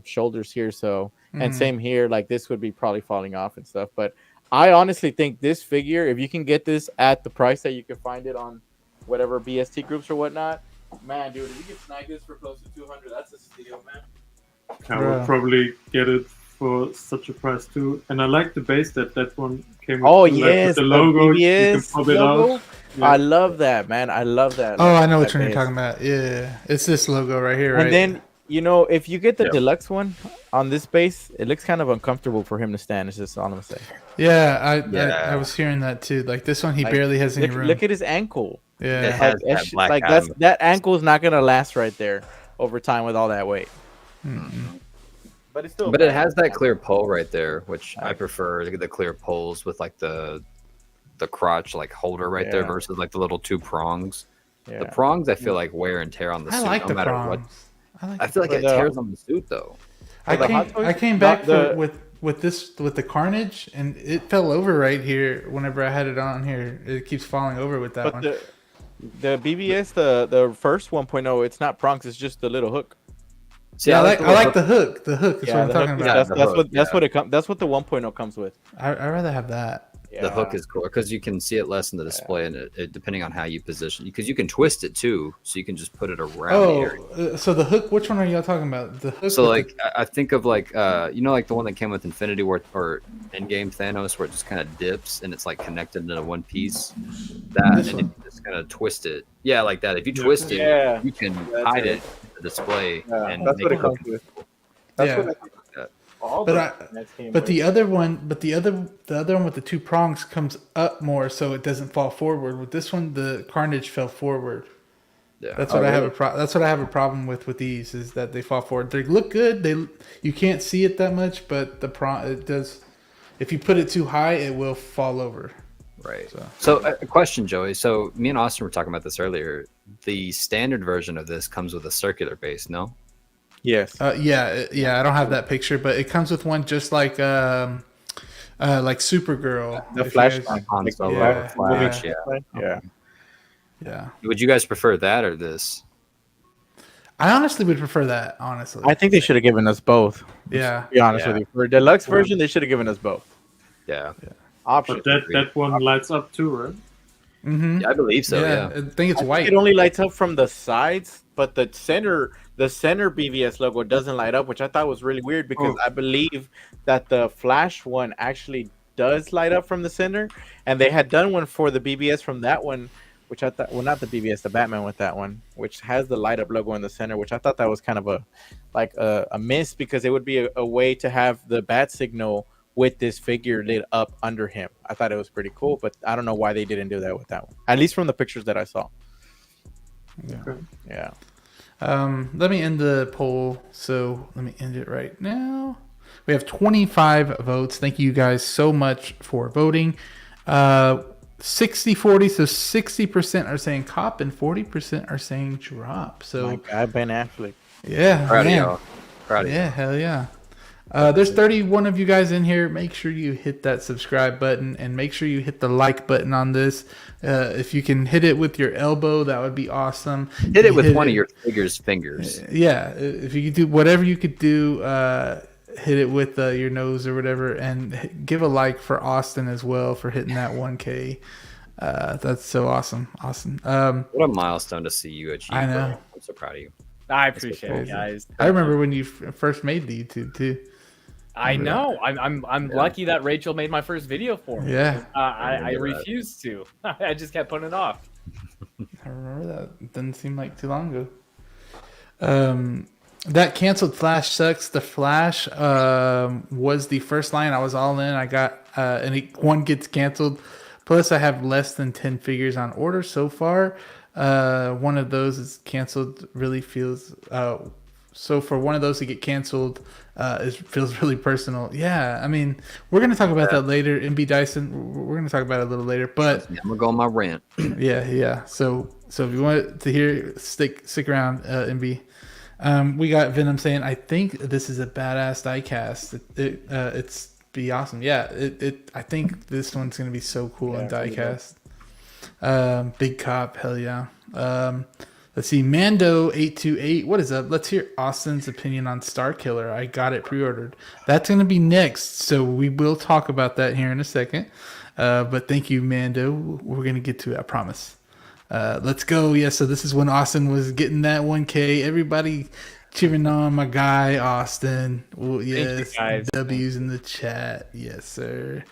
shoulders here. So and same here, like this would be probably falling off and stuff. But I honestly think this figure, if you can get this at the price that you can find it on whatever BST groups or whatnot, Man, dude, if you get snag this for close to 200, that's a steal, man. I Bro. would probably get it for such a price too. And I like the base that one came with. Oh too, like, yes, with the logo. You can BBS pop it logo. out. Yeah. I love that, man. I love that. Oh, I know that which one you're base. talking about. Yeah, it's this logo right here, right? And then if you get the Yep. deluxe one on this base, it looks kind of uncomfortable for him to stand. It's just all I'm gonna say. yeah, Yeah. I was hearing that too. Like this one, he Like, barely has any room. Look at his ankle. It Yeah, has Like, that black like Adam. that ankle is not gonna last right there over time with all that weight. But it's still. But it has that clear pole right there, which I prefer the clear poles with like the crotch like holder right there Yeah. versus like the little two prongs. Yeah. The prongs I feel like wear and tear on the I suit like no the matter prongs. what. I like. I feel like But it tears on the suit though. I the came, Hot Toys, I came back the- with the Carnage, and it fell over right here. Whenever I had it on here, it keeps falling over with that But one. the BBS, the first 1.0, it's not prongs. It's just the little hook. See, yeah, I like the the hook. The hook is what I'm the talking hook, about. that's, the that's hook, what that's yeah. what it comes. That's what the 1.0 comes with. I'd rather have that. The hook is cool because you can see it less in the display, and it depending on how you position, because you can twist it too, so you can just put it around the area. So the hook. Which one are y'all talking about? The hook. So with like I think of like like the one that came with Infinity War or Endgame Thanos, where it just kind of dips and it's like connected into one piece. That This and one? if you just kind of twist it, yeah, like that. If you twist it, Yeah. you can That's hide it. it in the display Yeah, and that's make what it it comes look with. cool. That's Yeah. what I think. All But the I- Nets came But with. the other one, the other one with the two prongs comes up more, so it doesn't fall forward. With this one, the Carnage fell forward. Yeah, That's what I have that's what I have a problem with these is that they fall forward. They look good. You can't see it that much, but it does. If you put it too high, it will fall over. right. So a question, Joey. So me and Austin were talking about this earlier. The standard version of this comes with a circular base, no? Yes. Yeah. I don't have that picture, but it comes with one just like Supergirl. The If you Flash guys- one. Han Like, Solo, yeah, Flash, yeah. Yeah. Yeah, Would you guys prefer that or this? I honestly would prefer that. Honestly, I think they should have given us both. yeah. To be honest Yeah. with you, for a deluxe version, they should have given us both Yeah, options. But that one lights up too, right? Mm-hmm. yeah I believe so. Yeah. I think it's white. It only lights up from the sides, but the center BVS logo doesn't light up, which I thought was really weird because I believe that the Flash one actually does light up from the center, and they had done one for the BBS from that one, which I thought, well, not the BBS, the Batman with that one, which has the light up logo in the center, which I thought that was kind of a miss because it would be a way to have the bat signal with this figure lit up under him. I thought it was pretty cool, but I don't know why they didn't do that with that one. At least from the pictures that I saw. Yeah. Let me end the poll. So let me end it right now. We have 25 votes. Thank you guys so much for voting. 60-40, so 60% are saying cop and 40% are saying drop. So My guy Ben Affleck. yeah, Proud of man. y'all. Proud of you. Yeah, hell yeah. There's 31 of you guys in here. Make sure you hit that subscribe button and make sure you hit the like button on this. If you can hit it with your elbow, that would be awesome. Hit it with one of your fingers. Yeah, if you could do whatever you could do, hit it with your nose or whatever, and give a like for Austin as well for hitting that 1K. That's so awesome. What a milestone to see you achieve. I know. Bro. I'm so proud of you. I appreciate it, crazy. guys. I remember when you first made the YouTube too. I know. I'm lucky that Rachel made my first video for me. Yeah. I remember that. refused to. I just kept putting it off. I remember that. It doesn't seem like too long ago. That canceled Flash sucks. The Flash was the first line. I was all in. I got one gets canceled. Plus, I have less than 10 figures on order so far. One of those is canceled. Really feels so for one of those to get canceled, it feels really personal. Yeah, I mean, we're gonna talk about that later. MB Dyson, we're gonna talk about it a little later. But Yeah, I'm gonna go on my rant. yeah. So if you want to hear, stick around, MB. We got Venom saying, "I think this is a badass diecast. It's be awesome. Yeah, I think this one's gonna be so cool in diecast. Big Cop, hell yeah. Let's see, Mando828. What is up? Let's hear Austin's opinion on Star Killer. I got it pre-ordered. That's gonna be next, so we will talk about that here in a second. But thank you, Mando. We're gonna get to it, I promise. Let's go. Yeah, so this is when Austin was getting that 1K. Everybody cheering on my guy, Austin. Well, yes, guys. W's in the chat. Yes, sir.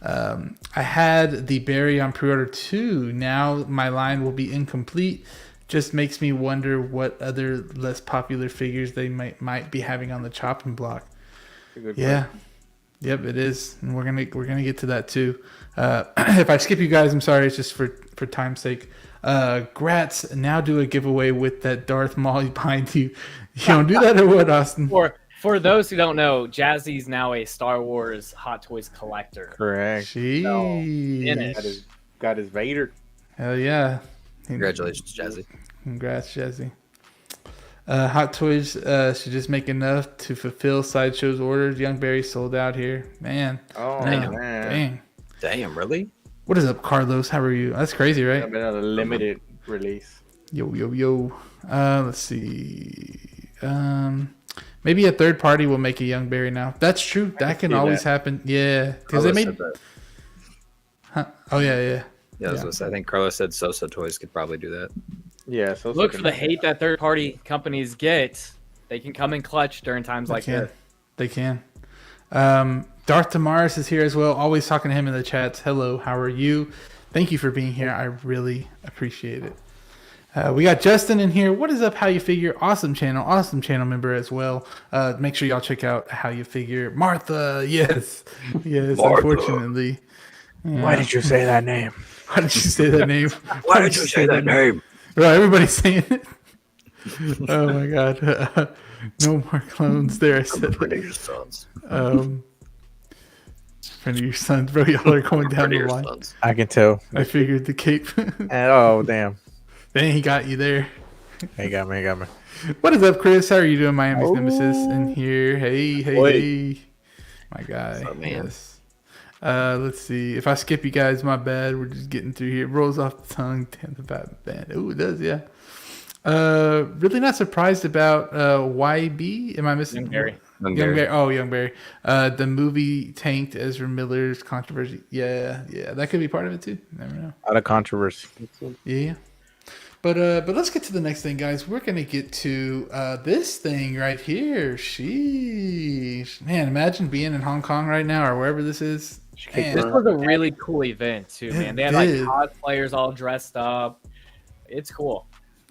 I had the Barry on pre-order too. Now my line will be incomplete. Just makes me wonder what other less popular figures they might be having on the chopping block. Yeah. Yep, it is, and we're gonna get to that too. If I skip you guys, I'm sorry. It's just for time's sake. Gratz, now do a giveaway with that Darth Maul behind you. You don't do that or what, Austin? For those who don't know, Jazzy's now a Star Wars Hot Toys collector. Correct. Sheesh. So, in it. Got his Vader. Hell yeah! Congratulations, Jazzy. Congrats, Jazzy. Hot Toys should just make enough to fulfill Sideshow's orders. Young Barry sold out here. Man. Oh, man. man. Damn, really? What is up, Carlos? How are you? That's crazy, right? I've been on a limited release. Yo. Let's see. Maybe a third party will make a Young Barry now. That's true. That can always happen. Yeah. Because they made... Huh? Oh, yeah. Yeah, I think Carlos said Sosa Toys could probably do that. Yeah, so look for the hate that third party companies get. They can come in clutch during times like this. They can. Darth Damaris is here as well. Always talking to him in the chats. Hello, how are you? Thank you for being here. I really appreciate it. We got Justin in here. What is up, How You Figure? Awesome channel member as well. Make sure y'all check out How You Figure. Martha, yes. Martha. Unfortunately. Yeah. Why did you say that name? Why did you say that name? Why did you say that name? Bro, everybody's saying it. Oh my god. No more clones there. I said Friend of your sons. Friend of your sons, bro. Y'all are going down the line. Sons. I can tell. I figured the cape. Oh, damn. Then he got you there. He got me. What is up, Chris? How are you doing? Miami's Nemesis in here. Hey. My guy. What's up, man? Yes. Let's see. If I skip you guys, my bad. We're just getting through here. It rolls off the tongue. Damn, the Batman. Oh, it does, yeah. Really not surprised about YB. Am I missing? Young Barry. Young Barry. The movie tanked Ezra Miller's controversy. Yeah. That could be part of it too. Never know. Out of controversy. Yeah. But let's get to the next thing, guys. We're gonna get to this thing right here. Sheesh, man! Imagine being in Hong Kong right now or wherever this is. Man. This was a really cool event too, man. They had like cosplayers all dressed up. It's cool.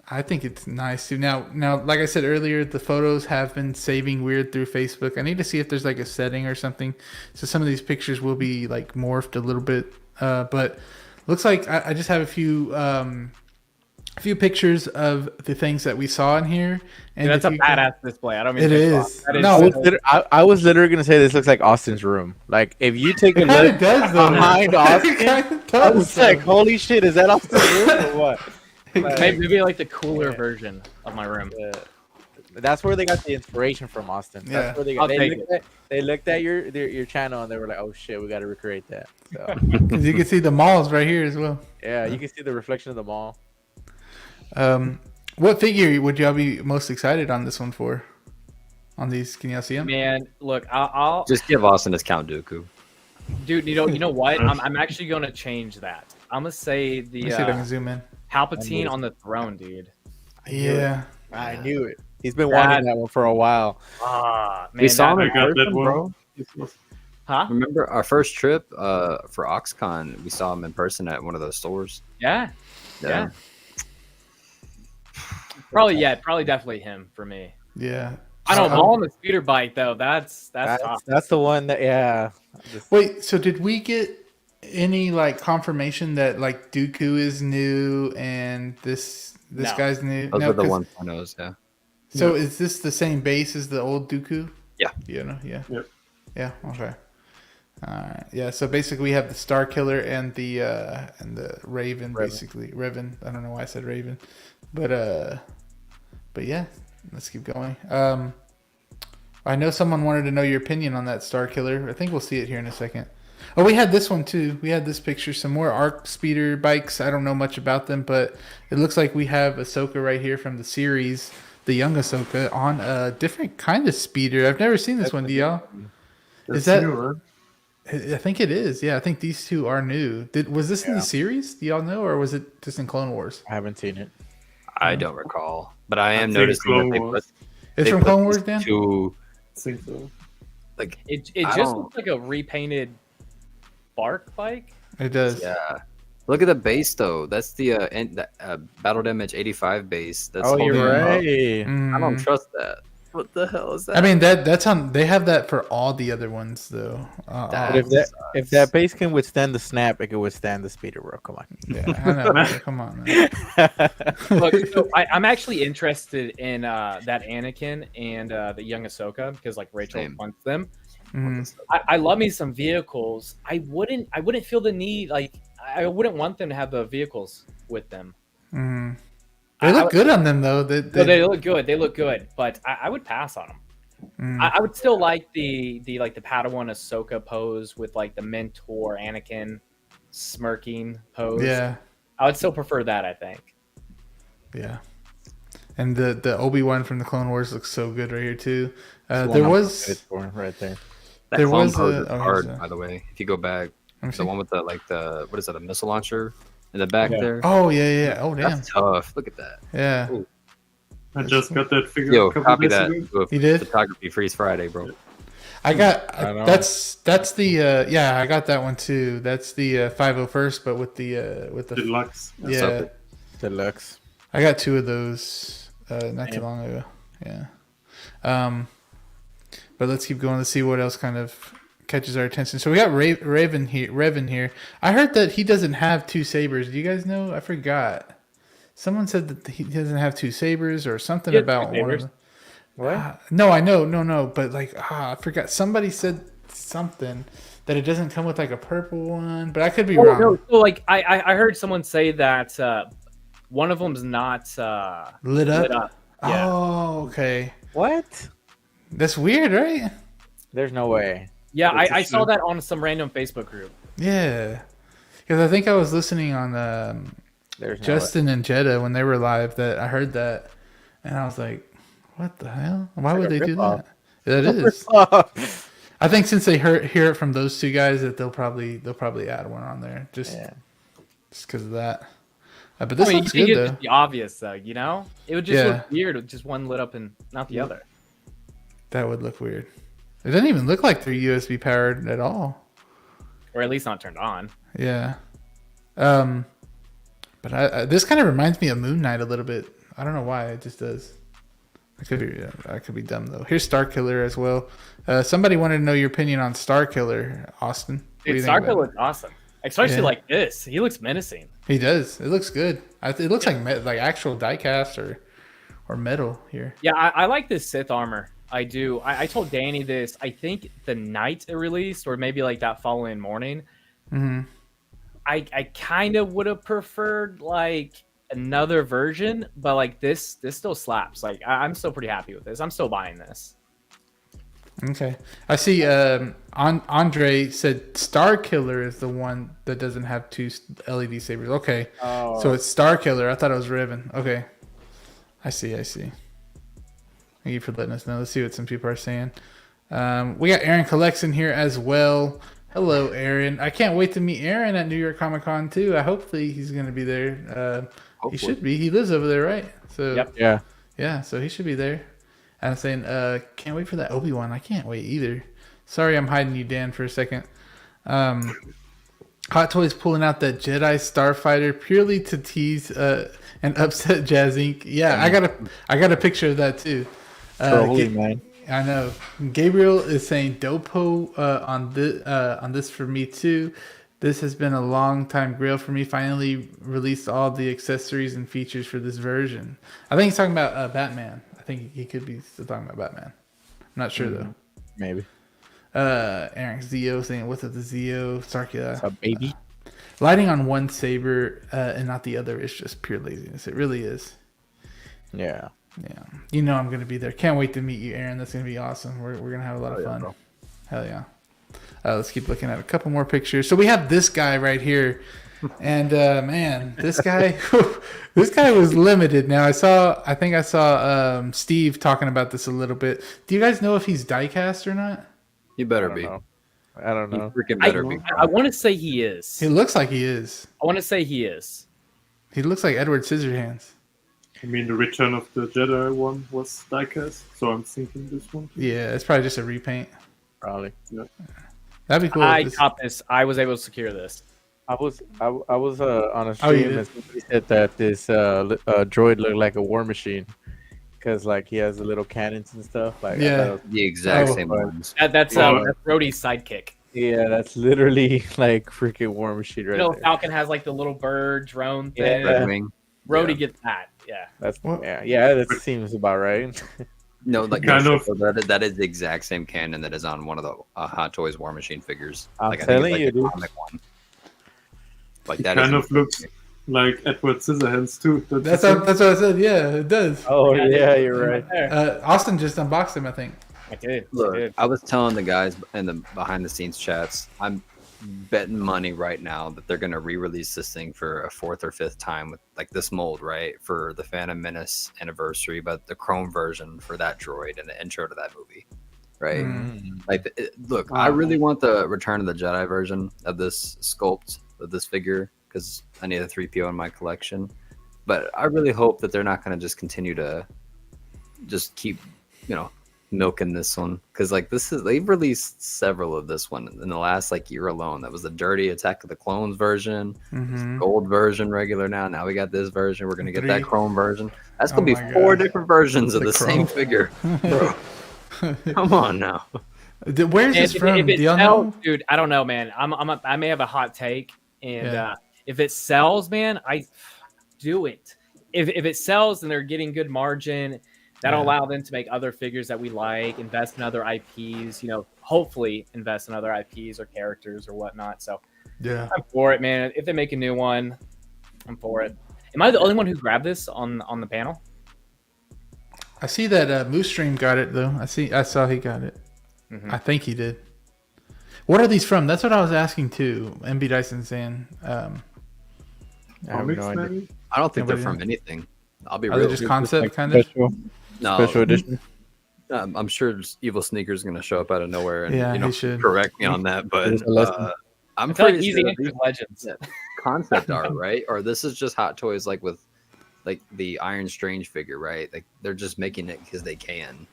I think it's nice too. Now, like I said earlier, the photos have been saving weird through Facebook. I need to see if there's like a setting or something, so some of these pictures will be like morphed a little bit. But looks like I just have a few pictures of the things that we saw in here. And that's a badass display. I don't mean it is. I was literally gonna say this looks like Austin's room. Like if you take a look behind Austin, I was like, holy shit, is that Austin's room or what? Maybe like the cooler version of my room. That's where they got the inspiration from, Austin. That's where they looked at your channel and they were like, oh shit, we got to recreate that. So. Because you can see the malls right here as well. Yeah, you can see the reflection of the mall. What figure would y'all be most excited on this one for? On these, can y'all see them? Man, look, I'll just give Austin his Count Dooku. Dude, you know what? I'm actually gonna change that. I'm gonna say Let me see if I can zoom in. Palpatine on the throne, dude. Yeah, I knew it. He's been wanting that one for a while. Man, we saw him in person, bro. Huh? Remember our first trip for OxCon? We saw him in person at one of those stores. Yeah. Probably definitely him for me. Yeah. I don't know, on the speeder bike though. That's tough. That's the one that Wait, so did we get any like confirmation that like Dooku is new and this guy's new? Those are the 1.0s, yeah. So is this the same base as the old Dooku? Yeah. Yeah. Yep. Yeah. Okay. All right. Yeah. So basically, we have the Star Killer and the Raven. Basically, Revan. I don't know why I said Raven, but yeah. Let's keep going. I know someone wanted to know your opinion on that Star Killer. I think we'll see it here in a second. Oh, we had this one too. We had this picture. Some more ARC speeder bikes. I don't know much about them, but it looks like we have Ahsoka right here from the series, the young Ahsoka, on a different kind of speeder. I've never seen this one. Do y'all? Is that new, right? I think it is. Yeah, I think these two are new. Was this in the series? Do y'all know, or was it just in Clone Wars? I haven't seen it. I don't recall, but I am think noticing Clone that Wars. It's they from put Clone these Wars, Dan. two, I think so. like It I just don't- looks like a repainted bark bike. It does. yeah. Look at the base though. That's the battle damage 85 base. That's Oh, you're holding them up. right. Mm. I don't trust that. What the hell is that? I mean that's on. They have that for all the other ones though. But if that base can withstand the snap, it can withstand the speeder, bro. Come on. Yeah, I know. Man. Come on, man. Look, so I'm actually interested in that Anakin and the young Ahsoka because like Rachel Same. wants them. Mm. I love me some vehicles. I wouldn't feel the need like I wouldn't want them to have the vehicles with them. Mm. They look good on them though. They look good. They look good, but I would pass on them. Mm. I would still like the Padawan Ahsoka pose with like the mentor Anakin smirking pose. Yeah, I would still prefer that. I think. yeah. And the Obi-Wan from the Clone Wars looks so good right here too. That's There one I'm was excited for right there. That there clone was pose a- is oh, hard, here's a- by the way. If you go back, Let me the see. one with the what is that? A missile launcher in the back there. Oh yeah. Oh damn. That's tough. Look at that. Yeah. Ooh. I just got that figure Yo, a couple copy days that. ago. Do a You did? Photography Freeze Friday, bro. I got I know. that's the yeah, I got that one too. That's the 501st, but with the Deluxe. yeah. Deluxe. I got two of those not too long ago. Yeah. But let's keep going. Let's see what else kind of catches our attention. So we got Revan here. I heard that he doesn't have two sabers. Do you guys know? I forgot. Someone said that he doesn't have two sabers or something He has about two one of sabers. them. What? No, I know, no, but like I forgot. Somebody said something that it doesn't come with like a purple one, but I could be wrong. No, so like I heard someone say that one of them's not Lit up. lit up. Yeah. Oh, okay. What? That's weird, right? There's no way. Yeah, That's I a saw shame. that on some random Facebook group. Yeah, because I think I was listening on There's no Justin and Jeddah when they were live. That I heard that, and I was like, "What the hell? Why would they do that?" That is. way. I think since they hear it from those two guys, that they'll probably add one on there just because of that. But this I mean, looks you good think it'd though. just be obvious though, you know? It would just Yeah. look weird with just one lit up and not the other. That would look weird. It doesn't even look like they're USB powered at all. Or at least not turned on. Yeah. But I this kind of reminds me of Moon Knight a little bit. I don't know why. It just does. I could be dumb though. Here's Star Killer as well. Somebody wanted to know your opinion on Star Killer, Austin. What do you Dude, think Starkiller about looks awesome. Especially Yeah. like this. He looks menacing. it? He does. It looks good. It looks like like actual diecast or metal here. Yeah, I like this Sith armor. I do. I told Danny this, I think the night it released, or maybe like that following morning. Hmm. I kind of would have preferred like another version, but like this still slaps. Like I'm still pretty happy with this. I'm still buying this. Okay. I see Andre said Star Killer is the one that doesn't have two LED sabers. Okay. Oh. So it's Star Killer. I thought it was Riven. Okay. I see. Thank you for letting us know. Let's see what some people are saying. We got Aaron Collects in here as well. Hello, Aaron. I can't wait to meet Aaron at New York Comic Con too. Hopefully he's going to be there. He should be. He lives over there, right? So Yep. Yeah. yeah, so he should be there. And I'm saying, can't wait for that Obi-Wan. I can't wait either. Sorry, I'm hiding you, Dan, for a second. Hot Toys pulling out that Jedi Starfighter purely to tease and upset Jazz Inc. Yeah, I got a picture of that too. Totally, man. I know. Gabriel is saying Dopo on this for me too. This has been a long time grail for me. Finally released all the accessories and features for this version. I think he's talking about Batman. I think he could be still talking about Batman. I'm not sure though. Maybe. Aaron Zio saying, "What's up, the Zio?" Sarkia. What's up, baby? Lighting on one saber and not the other is just pure laziness. It really is. Yeah. Yeah, you know I'm gonna be there. Can't wait to meet you, Aaron. That's gonna be awesome. We're gonna have a lot of fun. bro. Hell yeah. Let's keep looking at a couple more pictures. So we have this guy right here, and man, this guy was limited. Now I think I saw Steve talking about this a little bit. Do you guys know if he's diecast or not? You better I be. don't know. I don't He know. freaking better be. I want to say he is. He looks like he is. I want to say he is. He looks like Edward Scissorhands. I mean, the Return of the Jedi one was diecast, so I'm thinking this one. Yeah, it's probably just a repaint. Probably. That'd be cool. I caught this. I was able to secure this. I was on a Oh, you stream did? and somebody said that this droid looked like a war machine because like he has the little cannons and stuff. Like I Yeah. thought it was- The exact Oh. same ones. That's Oh. Rhodey's sidekick. yeah, that's literally like freaking war machine right You know, there. Falcon has like the little bird drone thing. Yeah. Red Wing. Rhodey Yeah. gets that. Yeah. That's Well- yeah, that seems about right. No, like Kind no, of. so that is the exact same cannon that is on one of the Hot Toys War Machine figures. I'm like, I telling think you, it's like dude. the comic one. Like It that kind is of looks like Edward Scissorhands too. That's what I said. Yeah, it does. Oh yeah, you're right. There. Austin just unboxed him, I think. I did. I Look, did. I was telling the guys in the behind the scenes chats, I'm betting money right now that they're gonna re-release this thing for a 4th or 5th time with like this mold, right? For the Phantom Menace anniversary, but the chrome version for that droid and the intro to that movie. Right? Like look, I really want the Return of the Jedi version of this sculpt of this figure because I need a 3PO in my collection. But I really hope that they're not gonna just continue to just keep, milking this one, because like they've released several of this one in the last like year alone. That was the dirty Attack of the Clones version, gold version, regular now we got this version. We're gonna get that 3. chrome version. That's gonna be my 4 God. different versions of The the same chrome. figure, bro. Come on now. Where's this If from? it Do y'all sells, know? dude, I don't know, man. I may have a hot take, and Yeah. if it sells, man, I do it. If it sells and they're getting good margin, that'll Yeah. allow them to make other figures that we like, invest in other IPs. Hopefully invest in other IPs or characters or whatnot. So Yeah. I'm for it, man. If they make a new one, I'm for it. Am I the only one who grabbed this on the panel? I see that Moose Stream got it though. I saw he got it. I think he did. What are these from? That's what I was asking too. MB Dyson saying. I have Comics, no idea. maybe? I don't think they're Nobody from anything. I'll be Are they real. just concept kind of? No, Special edition. I'm sure Evil Sneaker's going to show up out of nowhere and Yeah, he should. correct me on that, but There's a lesson. I'm It's like pretty easy sure answers these legends. concept art, right? Or this is just Hot Toys like with like the Iron Strange figure, right? Like they're just making it because they can.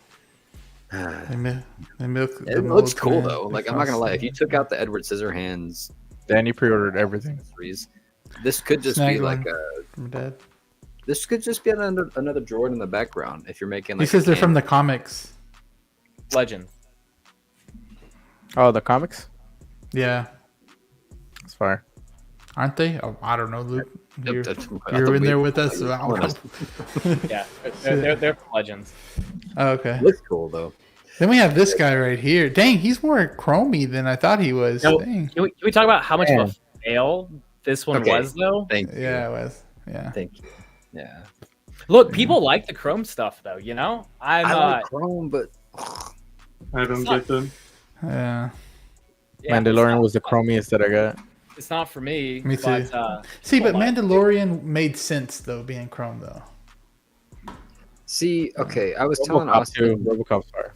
They milk the It looks mold, cool man. though. They Like I'm not gonna lie, if frosted. you took out the Edward Scissorhands Danny pre-ordered everything. accessories, this could just Snag be like one. a. From Dad. This could just be another droid in the background if you're making. Like, He says a they're from the cannon. comics. Legend. Oh, the comics. Yeah, That's fire. aren't they? Oh, I don't know, Luke. You're, I thought you're in we- there with us. So I don't telling know. us. Yeah, they're legends. Oh, okay. Looks cool though. Then we have this guy right here. Dang, he's more chromy than I thought he was. No, Dang. Can we talk about how much of Man. a fail this one Okay. was, though? Thank you. Yeah, it was. Yeah. Thank you. Yeah. Look, people like the chrome stuff, though. I'm I like Chrome, but I don't Suck. get them. Yeah. yeah, Mandalorian was the chromiest that I got. It's not for me. Me too. But, See, but Come on. Mandalorian made sense though, being chrome though. see, okay, I was telling RoboCop too. Austin, RoboCop's fire.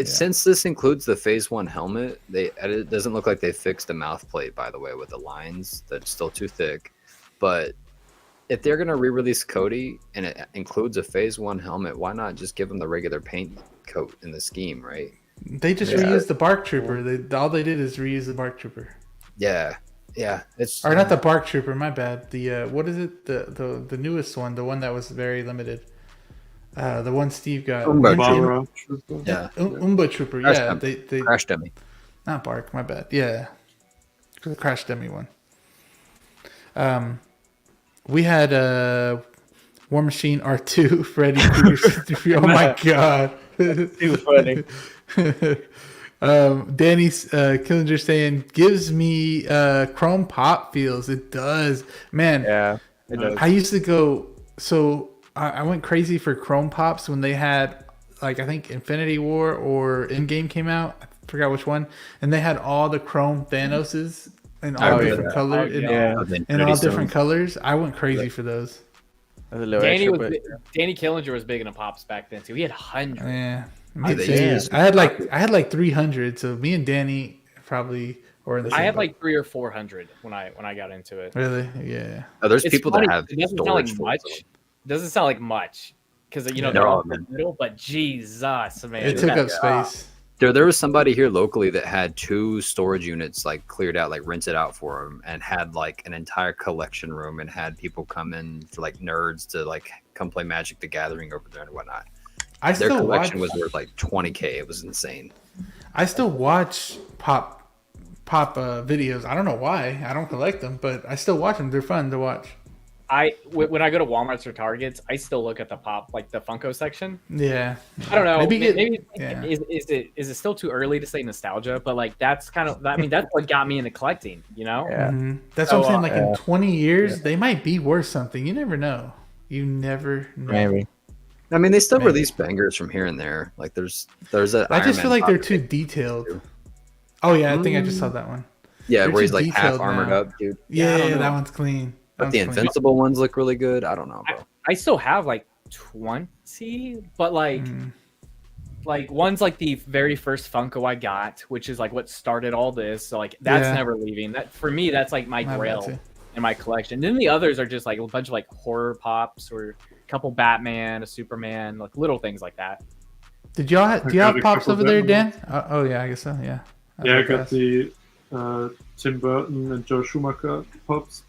since this includes the Phase 1 helmet, it doesn't look like they fixed the mouth plate, by the way, with the lines. That's still too thick. But if they're going to re-release Cody and it includes a Phase 1 helmet, why not just give him the regular paint coat in the scheme, right? They just Yeah. reused the Bark Trooper. All they did is reuse the Bark Trooper. Yeah. Yeah. It's Or not the Bark Trooper, my bad. The what is it? The newest one, the one that was very limited. The one Steve got. Umba Bara Trooper. Yeah. Umba Trooper. Crash Yeah, Dummy. they Crash Dummy. not Bark, my bad. Yeah. The Crash Dummy one. We had War Machine R2, Freddy Krueger. Oh my god. Too funny. Danny Killinger saying gives me chrome pop feels. It does, man. Yeah. It does. I used to go. So I went crazy for chrome pops when they had, like, I think Infinity War or Endgame came out. I forgot which one, and they had all the chrome Thanoses in all Oh, yeah. different colors. Oh, Yeah. In all different colors. I went crazy for those. That's a little Danny extra, was but Danny Killinger was big into pops back then too. He had hundreds. Yeah. They Me too. use- I had like 300. So me and Danny, probably, or in the I same had boat. like 300 or 400 when I got into it. Really, yeah. Oh, there's It's people funny, that have it doesn't sound storage like for much. it, It doesn't sound like much because Yeah. they're No, all in man. the middle. But Jesus, man, It took up that- space. There was somebody here locally that had 2 storage units like cleared out, like rented out for him, and had like an entire collection room, and had people come in for like nerds to like come play Magic the Gathering over there and whatnot. I Their still collection watch. was worth like 20K. It was insane. I still watch pop videos. I don't know why. I don't collect them, but I still watch them. They're fun to watch. when I go to Walmart's or Targets, I still look at the pop, like the Funko section. Yeah. I don't know. Maybe Maybe is it still too early to say nostalgia? But like that's kind of, I mean, that's what got me into collecting. You know? Yeah. That's So, what I'm saying. Like yeah. in 20 years, they might be worth something. You never know. You never know. Maybe. I mean, they still Maybe. release bangers from here and there. Like there's a. I Iron just Man feel like they're pop- too detailed. Oh yeah, I think I just saw that one. Yeah, they're where he's too like half detailed armored now. up, dude. Yeah, I don't know. that one's clean. But the That one's clean. invincible ones look really good. I don't know, bro. I still have like 20, but like Mm. like one's like the very first Funko I got, which is like what started all this. So like that's Yeah. never leaving. That for me, that's like my I have grail that too. in my collection. Then the others are just like a bunch of like horror pops or a couple Batman, a Superman, like little things like that. Do y'all have got a pops couple over there, Dan? Batman. Oh yeah, I guess so. Yeah. Yeah, I thought got that's- the Tim Burton and Joe Schumacher pops.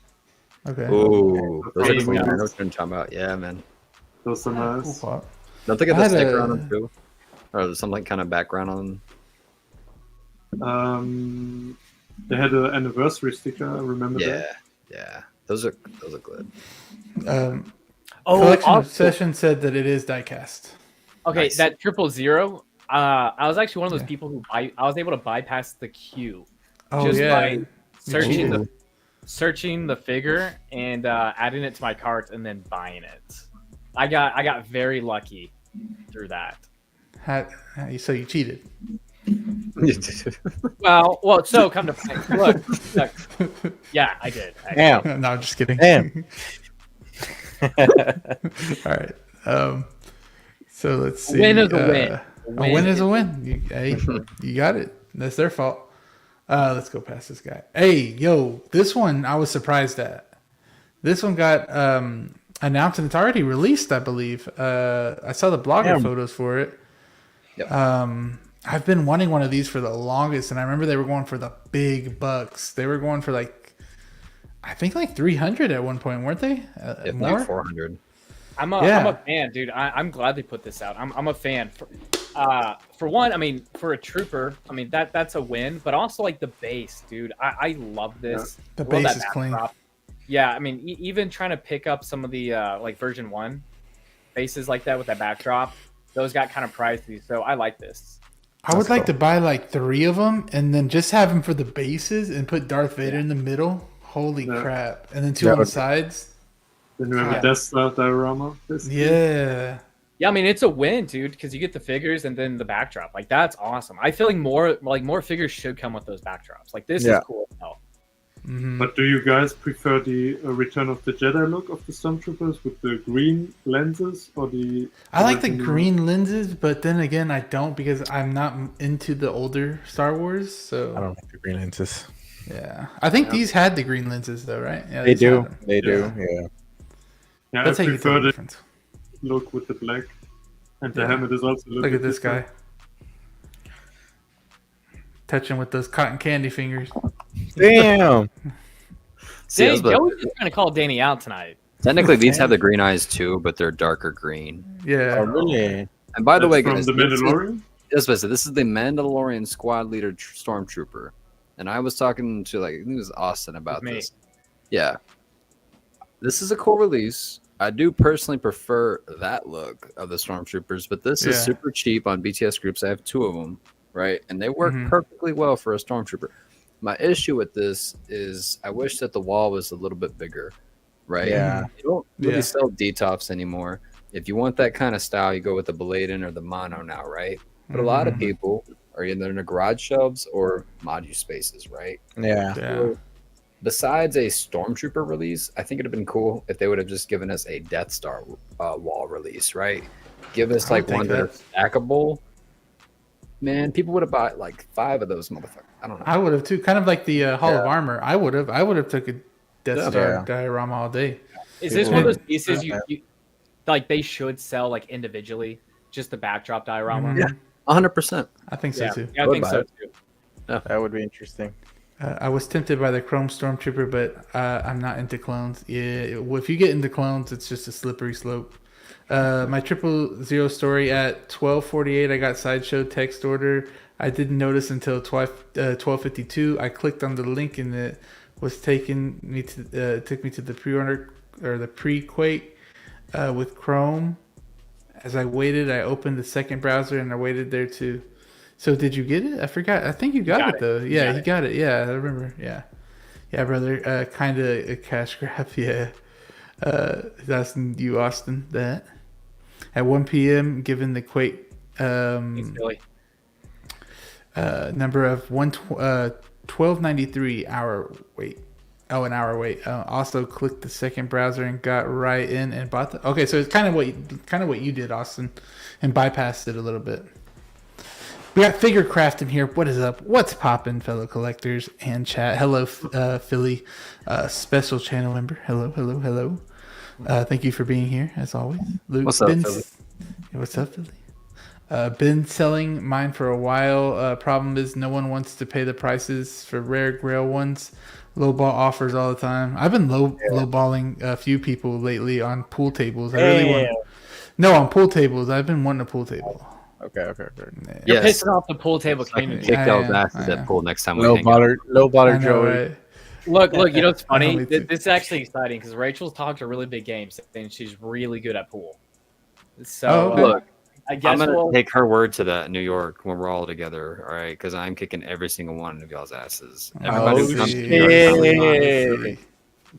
Okay. Oh, those are Those clean. I ones. know what you're talking about. Yeah, man. Those are Cool nice. pop. Don't they get I the had sticker a- on them too? Or some like kind of background on them? They had an anniversary sticker. I remember Yeah, that. yeah. Those are good. Collection also- Obsession said that it is diecast. Okay, Nice. that 000. I was actually one of those Yeah. people who I was able to bypass the queue Oh just yeah. by searching cheated. the figure and adding it to my cart and then buying it. I got very lucky through that. So you cheated. Well, so come to find, look, yeah, I did. Damn. No, I'm just kidding. Damn. All right. So let's see. Win is a win. A win is a win. Hey, you got it. That's their fault. Let's go past this guy. Hey, yo, this one I was surprised at. This one got announced and it's already released, I believe. I saw the blogger Damn. photos for it. Yep. I've been wanting one of these for the longest, and I remember they were going for the big bucks. They were going for I think 300 at one point, weren't they? Yeah, More? like 400. I'm Yeah. a fan, dude. I'm glad they put this out. I'm a fan. For one, I mean, for a trooper, I mean that's a win. But also like the base, dude. I love this. The I love base that is clean. backdrop. Yeah, I mean, even trying to pick up some of the like version 1 bases like that with that backdrop, those got kind of pricey. So I like this. I would like to buy 3 of them and then just have them for the bases and put Darth Vader in the middle. Holy Yeah. crap. And then 2 That on the would- sides. Then we have Yeah. a Death Star diorama. basically. Yeah. Yeah, I mean it's a win, dude, because you get the figures and then the backdrop. Like that's awesome. I feel like more figures should come with those backdrops. Like this Yeah. is cool as hell. Mhm. But do you guys prefer the Return of the Jedi look of the Stormtroopers with the green lenses or the? I like the original- green lenses, but then again, I don't because I'm not into the older Star Wars. So I don't like the green lenses. yeah, I think these had the green lenses though, right? Yeah, They these do. had them. They do. Yeah. Yeah, That's I how you can tell prefer the the difference. look with the black, and the Yeah. helmet is also. a little Look at bit this guy different. touching with those cotton candy fingers. Damn. See, I was Dang, about- Joey's just gonna call Danny out tonight. technically, these have the green eyes too, but they're darker green. Yeah. Oh, really? And by the That's way, from guys, the this is- Mandalorian. this is the Mandalorian squad leader stormtrooper, and I was talking to I think it was Austin about Me. this. Yeah, this is a cool release. I do personally prefer that look of the stormtroopers, but this is Yeah. super cheap on BTS groups. I have 2 of them, right, and they work Mhm. perfectly well for a stormtrooper. My issue with this is I wish that the wall was a little bit bigger, right? Yeah. You don't really Yeah. sell detops anymore. If you want that kind of style, you go with the Beladen or the Mono now, right? But a lot of Mhm. people are either in the garage shelves or module spaces, right? Yeah. Yeah. Besides a Stormtrooper release, I think it'd have been cool if they would have just given us a Death Star wall release, right? Give us I would like one think that's stackable, Man, people would have bought like 5 of those motherfuckers. I don't know. I would have too. Kind of like the Hall of Armor. I would have took a Death Star diorama all day. Is this one of those pieces you like? They should sell like individually, just the backdrop diorama. Yeah, 100%. I think so too. Yeah, I think so too. That would be interesting. I was tempted by the Chrome Stormtrooper, but I'm not into clones. Yeah, if you get into clones, it's just a slippery slope. My 000 story at 12:48, I got Sideshow text order. I didn't notice until 12:52. I clicked on the link and it was took me to the pre-order or the pre-quake with Chrome. As I waited, I opened the second browser and I waited there too. So did you get it? I forgot. I think you got it though. Yeah, he got it. Yeah, I remember. Yeah, brother. Kind of a cash grab. Yeah. That's you, Austin. That at 1 p.m. given the Quake number of 1293 hour wait. Oh, an hour wait. Also clicked the second browser and got right in and bought the. Okay, so it's kind of what you did, Austin, and bypassed it a little bit. We got Figure Craft in here. What is up? What's poppin', fellow collectors and chat? Hello, Philly, special channel member. Hello. Thank you for being here, as always. Luke, what's up, Philly? What's up, Philly? Been selling mine for a while. Problem is no one wants to pay the prices for rare grail ones. Lowball offers all the time. I've been lowballing a few people lately on pool tables. I really want. No, on pool tables. I've been wanting a pool table. Okay. You're pissing off the pool table community. Kick those asses at pool next time we low hang out. baller Joey. Right? Look, you know what's funny? This is actually exciting because Rachel's talked a really big game and she's really good at pool. So look, I guess I'm gonna take her word to that in New York when we're all together, all right? Because I'm kicking every single one of y'all's asses. Everybody who comes to New York,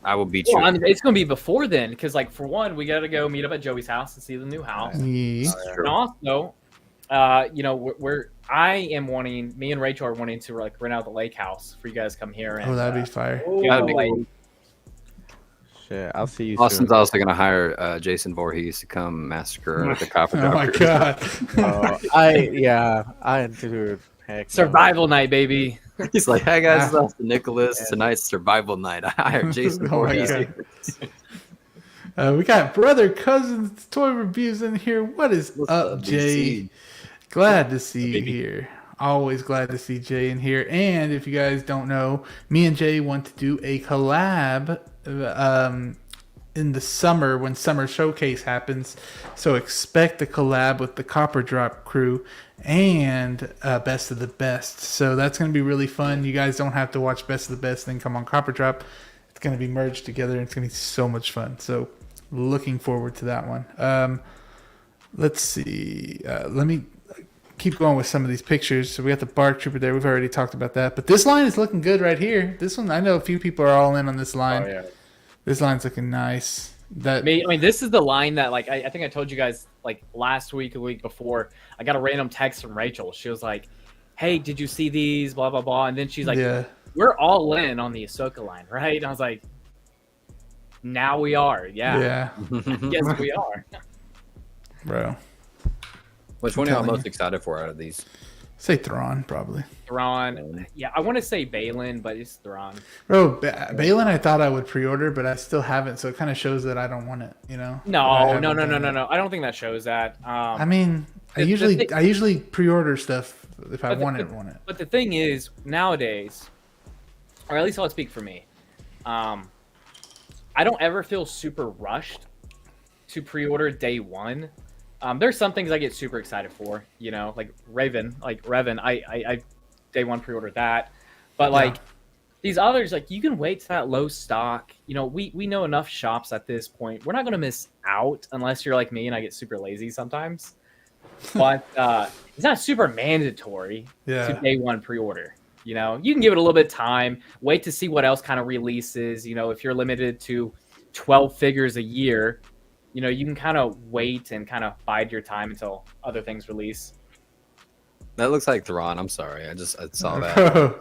I will beat you. I mean, it's gonna be before then because, like, for one, we gotta go meet up at Joey's house and see the new house. Yeah. And also, you know, me and Rachel are wanting to like rent out the lake house for you guys to come here. And, that'd be fire. That'd be cool. Shit, I'll see you Austin's soon. also gonna hire Jason Voorhees to come massacre the copper. Oh my god. Dude, heck. survival night, baby. He's like, hey guys, it's Austin Nicholas. Tonight's survival night. I hired Jason Oh my Voorhees. we got brother cousins toy reviews in here. What is What's up, up, Jay? BC? Glad to see you here. Always glad to see Jay in here. And if you guys don't know, me and Jay want to do a collab in the summer when Summer Showcase happens. So expect a collab with the Copper Drop crew and Best of the Best. So that's going to be really fun. You guys don't have to watch Best of the Best then come on Copper Drop. It's going to be merged together and it's going to be so much fun. So looking forward to that one. Let's see. Let me keep going with some of these pictures. So we got the Bark Trooper there. We've already talked about that. But this line is looking good right here. This one, I know a few people are all in on this line. Oh, yeah. This line's looking nice. I mean, this is the line that, like, I think I told you guys, like, last week, a week before, I got a random text from Rachel. She was like, hey, did you see these, blah, blah, blah. And then she's like, we're all in on the Ahsoka line, right? And I was like, now we are. Yeah. Yes, we are. Bro. Which one are you most excited for out of these? Say Thrawn, probably. Thrawn. Yeah, I want to say Balin, but it's Thrawn. Bro, Balin I thought I would pre-order, but I still haven't, so it kind of shows that I don't want it, you know? No. I don't think that shows that. I mean, I usually pre-order stuff if I want it. But the thing is, nowadays, or at least I'll speak for me, I don't ever feel super rushed to pre-order day one. There's some things I get super excited for, you know, like Revan. I day one pre-ordered that, but like these others, like you can wait to that low stock. You know, we know enough shops at this point. We're not gonna miss out unless you're like me and I get super lazy sometimes. But it's not super mandatory to day one pre-order. You know, you can give it a little bit of time, wait to see what else kind of releases. You know, if you're limited to 12 figures a year, you know, you can kind of wait and kind of bide your time until other things release. That looks like Thrawn. I'm sorry. I saw that.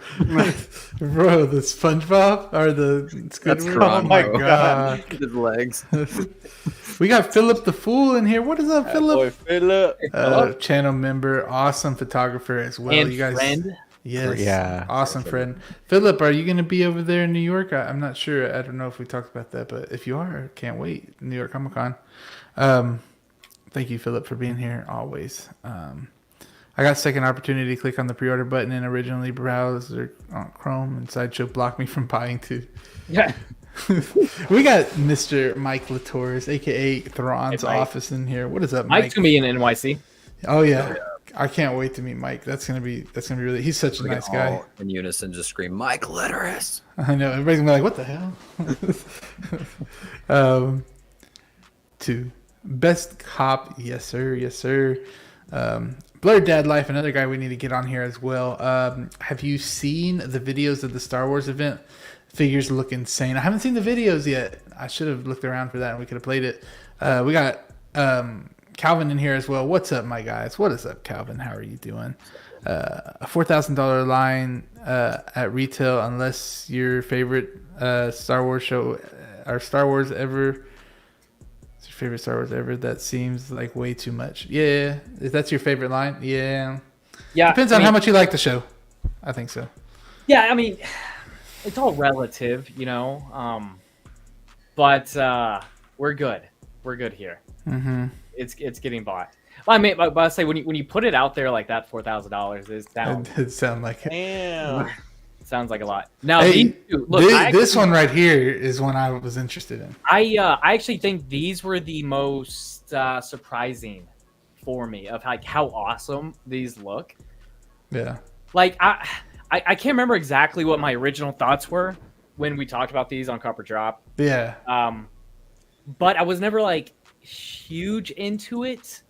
Bro, the SpongeBob or the Squidward? Thrawn, oh my god. His legs. We got Philip the Fool in here. What is up, Philip? Boy, Philip. Channel member, awesome photographer as well. And you guys, friend. yes, Yeah. awesome friend. Philip, are you going to be over there in New York? I'm not sure. I don't know if we talked about that, but if you are, can't wait. New York Comic Con. Thank you, Philip, for being here always. I got second opportunity to click on the pre-order button and originally browser on Chrome, and Sideshow blocked me from buying too. Yeah. We got Mr. Mike Latours, aka Thrawn's Hey, Mike. office in here. What is up, Mike? Mike's gonna be in NYC. Oh yeah. I can't wait to meet Mike. That's gonna be really. He's such a We nice can guy. all in unison just scream, Mike Litteris. I know everybody's gonna be like, "What the hell?" Two best cop, yes sir, yes sir. Blurred Dad Life, another guy we need to get on here as well. Have you seen the videos of the Star Wars event? Figures look insane. I haven't seen the videos yet. I should have looked around for that and we could have played it. We got Calvin in here as well. What's up, my guys? What is up, Calvin? How are you doing? A $4,000 line at retail, unless your favorite Star Wars show or Star Wars ever. It's your favorite Star Wars ever. That seems like way too much. Yeah, if that's your favorite line, yeah. Yeah. Depends on how much you like the show. I think so. Yeah, I mean, it's all relative, you know. But we're good. We're good here. Mm-hmm. It's getting bought. Well, I mean, but I say when you put it out there like that, $4,000 is down. It did sound like it. Damn. Sounds like a lot. Now, Hey, these two, look, this one right here is one I was interested in. I actually think these were the most surprising for me of like how awesome these look. Yeah. Like I can't remember exactly what my original thoughts were when we talked about these on Copper Drop. Yeah. But I was never like huge into it.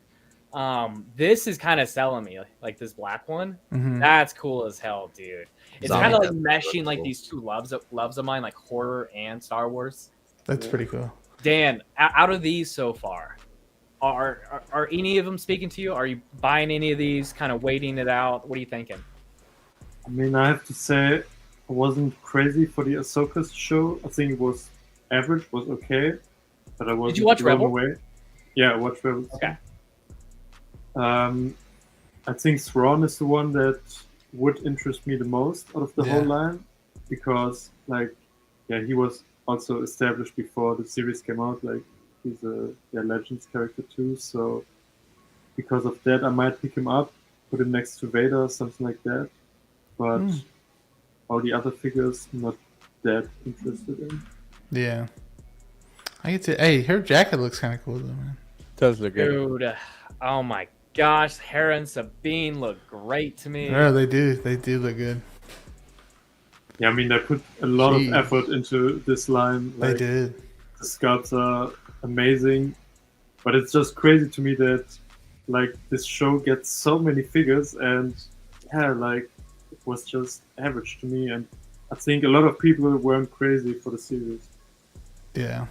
This is kind of selling me, like this black one. Mhm. That's cool as hell, dude. It's Zombie kind of like Death meshing really like cool. these two loves of mine, like horror and Star Wars. That's pretty cool. Dan, out of these so far, are any of them speaking to you? Are you buying any of these? Kind of waiting it out? What are you thinking? I mean, I have to say, I wasn't crazy for the Ahsoka show. I think it was average, was okay, but I wasn't Did you watch blown Rebel? away. Yeah, I watched Rebel. Okay. I think Thrawn is the one that would interest me the most out of the whole line, because, like, yeah, he was also established before the series came out. Like, he's a Legends character too. So, because of that, I might pick him up, put him next to Vader, or something like that. But all the other figures, not that interested in. Yeah. I get to. Hey, her jacket looks kind of cool though, man. Does look good. Dude, oh my gosh, Hera and Sabine look great to me. Oh, they do. They do look good. Yeah, I mean, they put a lot Jeez. of effort into this line. They Like, did. the sculpts are amazing, but it's just crazy to me that, like, this show gets so many figures, and yeah, like, it was just average to me. And I think a lot of people weren't crazy for the series. Yeah.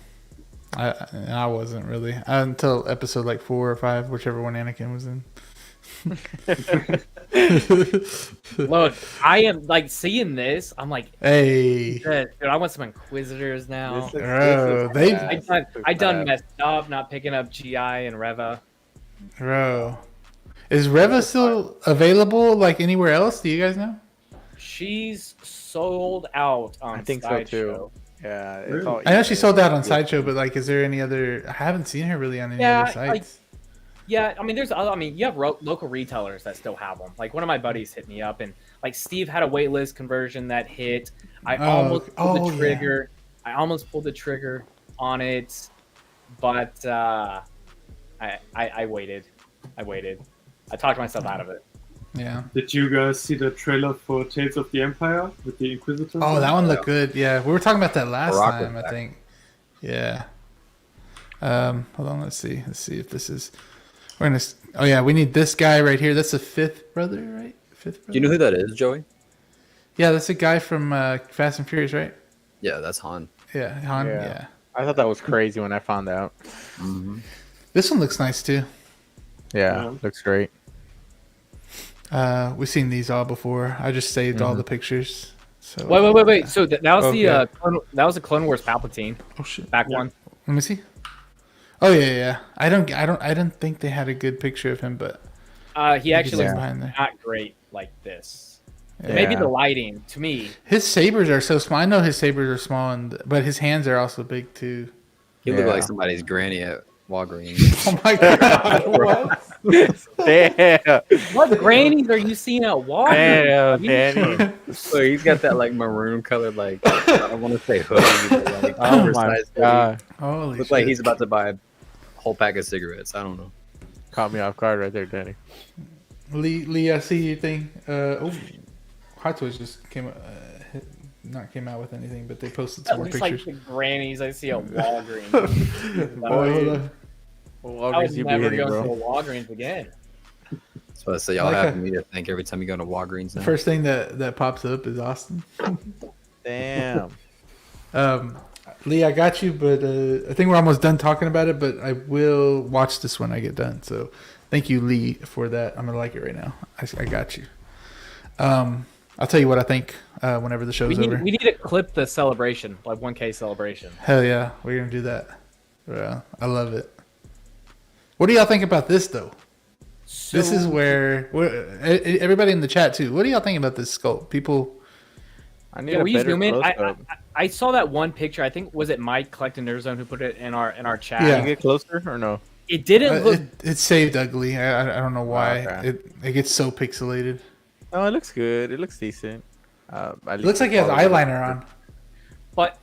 I wasn't really until episode like 4 or 5, whichever one Anakin was in. Look, I am like seeing this. I'm like, Hey, dude, I want some Inquisitors now. bro, I done messed up not picking up GI and Reva. bro, is Reva still available like anywhere else? Do you guys know? She's sold out on I think so Sideshow. too. Yeah, it's Really? all I know she eBay. sold out on Sideshow, but like, is there any other? I haven't seen her really on any Yeah, other sites. Yeah, I mean, you have local retailers that still have them. Like one of my buddies hit me up, and like Steve had a waitlist conversion that hit. I almost pulled the trigger. I almost pulled the trigger on it, but I waited. I talked myself out of it. Yeah. Did you guys see the trailer for Tales of the Empire with the Inquisitors? Oh, that one looked good. Yeah, we were talking about that last Barack time, was I back. think. Yeah. Hold on. Let's see. Let's see if this is. We're gonna. Oh yeah, we need this guy right here. That's the fifth brother, right? Fifth brother. Do you know who that is, Joey? Yeah, that's a guy from Fast and Furious, right? Yeah, that's Han. Yeah, Han. Yeah. Yeah. I thought that was crazy when I found out. This one looks nice too. Yeah, looks great. We've seen these all before. I just saved all the pictures. So. Wait. So that was Okay. that was the Clone Wars Palpatine Oh shit. back one. Let me see. Oh yeah. I didn't think they had a good picture of him, but He actually see him looks behind there. not great like this. Yeah. Maybe the lighting to me. His sabers are so small. I know his sabers are small, but his hands are also big too. He looked like Yeah. somebody's granny at Walgreens. Oh my god! What? Damn. What grannies are you seeing at Walmart? Damn, Danny. So he's got that like maroon colored, like I don't want to say hoodie, but like Oh my oversized hoodie. god. Holy Looks shit! like he's about to buy a whole pack of cigarettes. I don't know. Caught me off guard right there, Danny. Lee, I see your thing. Hot Toys just came out with anything, but they posted some That more looks like pictures. the grannies I see at Walgreens. Oh, hold on. Well, I would you be never hitting, go to bro. a Walgreens again. So I say y'all Like have a- me to thank every time you go to Walgreens now. First thing that pops up is Austin. Damn. Lee, I got you, but I think we're almost done talking about it. But I will watch this when I get done. So thank you, Lee, for that. I'm gonna like it right now. I got you. I'll tell you what I think whenever the show's over. We need to clip the celebration, like 1K celebration. Hell yeah, we're gonna do that. Yeah, I love it. What do y'all think about this though? This is where everybody in the chat too. What do y'all think about this sculpt? People, I need Can a we better zoom in? close-up. I saw that one picture. I think was it Mike Collecting Nerd Zone who put it in our chat. Yeah. Can you get closer or no? It didn't look. it's saved ugly. I don't know why Okay. it gets so pixelated. No, it looks good. It looks decent. It looks like he has eyeliner on. But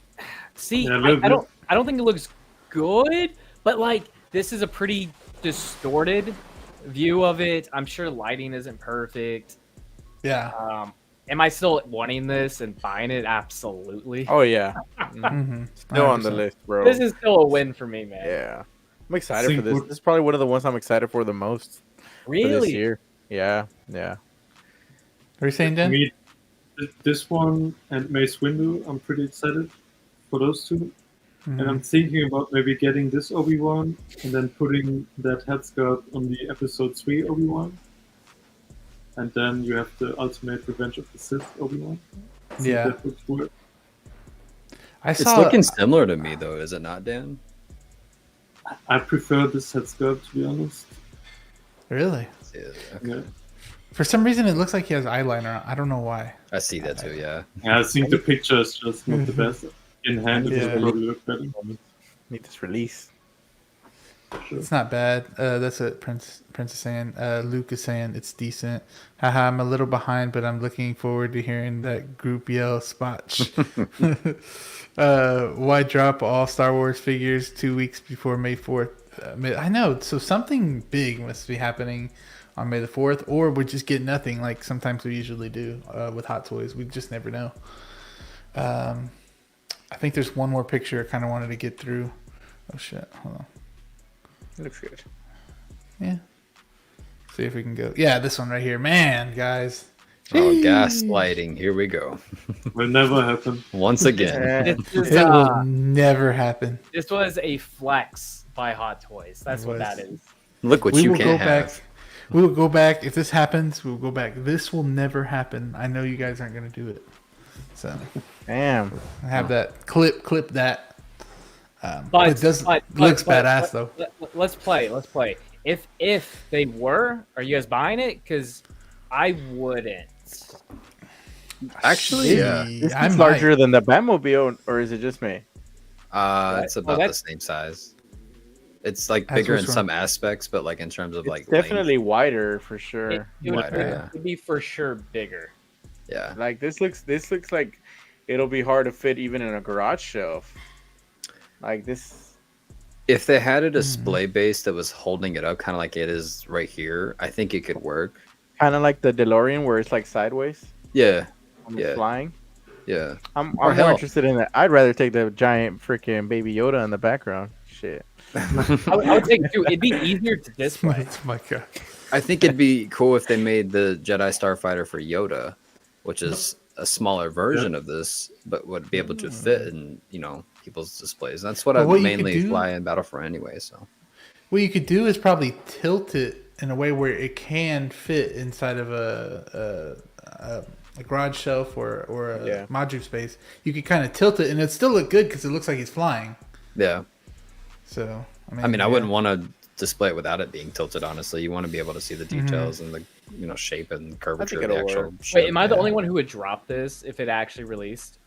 see, Yeah, a little bit. I don't think it looks good. But like this is a pretty distorted view of it. I'm sure lighting isn't perfect. Yeah. Am I still wanting this and buying it? Absolutely. Oh yeah, Mm-hmm. still on the list, bro. This is still a win for me, man. Yeah, I'm excited Think for this. what- This is probably one of the ones I'm excited for the most for this Really? year. Yeah, yeah. Are you saying, I Dan? mean, this one and Mace Windu, I'm pretty excited for those two. Mm-hmm. And I'm thinking about maybe getting this Obi-Wan and then putting that headscarf on the Episode 3 Obi-Wan. And then you have the Ultimate Revenge of the Sith Obi-Wan. I think Yeah. that would work. I It's saw. looking similar to me though, is it not, Dan? I prefer this headscarf, to be honest. Really? Yeah, okay. Yeah. For some reason, it looks like he has eyeliner on. I don't know why. I see that too. Yeah. Yeah, I think the picture is just not the best. In hand, it Yeah. would probably look better. Need this release. It's not bad. That's what Prince is saying. Luke is saying it's decent. Haha, I'm a little behind, but I'm looking forward to hearing that group yell spot. Why drop all Star Wars figures 2 weeks before May 4th? I know. So something big must be happening on May the 4th, or we just get nothing like sometimes we usually do with Hot Toys. We just never know. I think there's one more picture I kind of wanted to get through. Oh shit, hold on. It looks good. Yeah. See if we can go. Yeah, this one right here. Man, guys. Oh, gaslighting. Here we go. Will never happen. Once again. This, is, It will never happen. this was a flex by Hot Toys. That's It what was. that is. Look what We you will can go have. back. We will go back. If this happens, we will go back. This will never happen. I know you guys aren't going to do it. So Damn. I have that. Clip that. But it does but- looks but- badass but- though. Let's play. Let's play. If they were, are you guys buying it? Because I wouldn't. Actually, yeah. This I is might. larger than the Batmobile, or is it just me? It's about the that's- same size. It's like That's bigger in what's wrong. some aspects, but like in terms of It's like definitely wider for sure. It would Wider, yeah. it'd be for sure bigger. length. Yeah. Like this looks like it'll be hard to fit even in a garage shelf. Like this. If they had a Hmm. display base that was holding it up, kind of like it is right here, I think it could work. Kind of like the DeLorean where it's like sideways Yeah. when Yeah. it's flying. Yeah. I'm Or more hell. interested in that. I'd rather take the giant freaking Baby Yoda in the background. Shit. I would take two. It'd be easier to display. Oh my god. I think it'd be cool if they made the Jedi Starfighter for Yoda, which is a smaller version of this, but would be able to fit in, people's displays. That's what But I what you mainly could do- fly in Battlefront anyway. So What you could do is probably tilt it in a way where it can fit inside of a garage shelf or a Yeah. module space. You could kind of tilt it, and it still look good because it looks like he's flying. yeah, So I mean, I wouldn't want to display it without it being tilted. Honestly, you want to be able to see the details and the shape and curvature of the actual ship. Wait, am I the only one who would drop this if it actually released?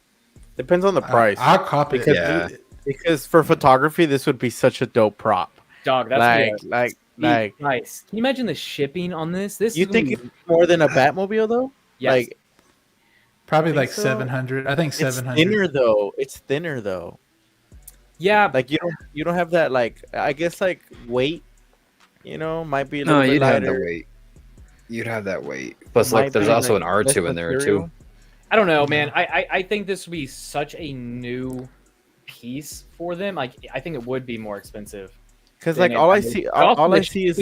Depends on the price. I'll copy it. Because for photography, this would be such a dope prop. Dog, that's like nice. Can you imagine the shipping on this? You think it's more than a Batmobile though? Yes. Like probably like 700. I think 700. It's thinner though. Yeah, like you don't have that I guess weight. Might be a little bit you'd lighter. have the weight. You'd have that weight. Plus, there's also an R2 in there too. I don't know, man. I think this would be such a new piece for them. I think it would be more expensive. Because all I see is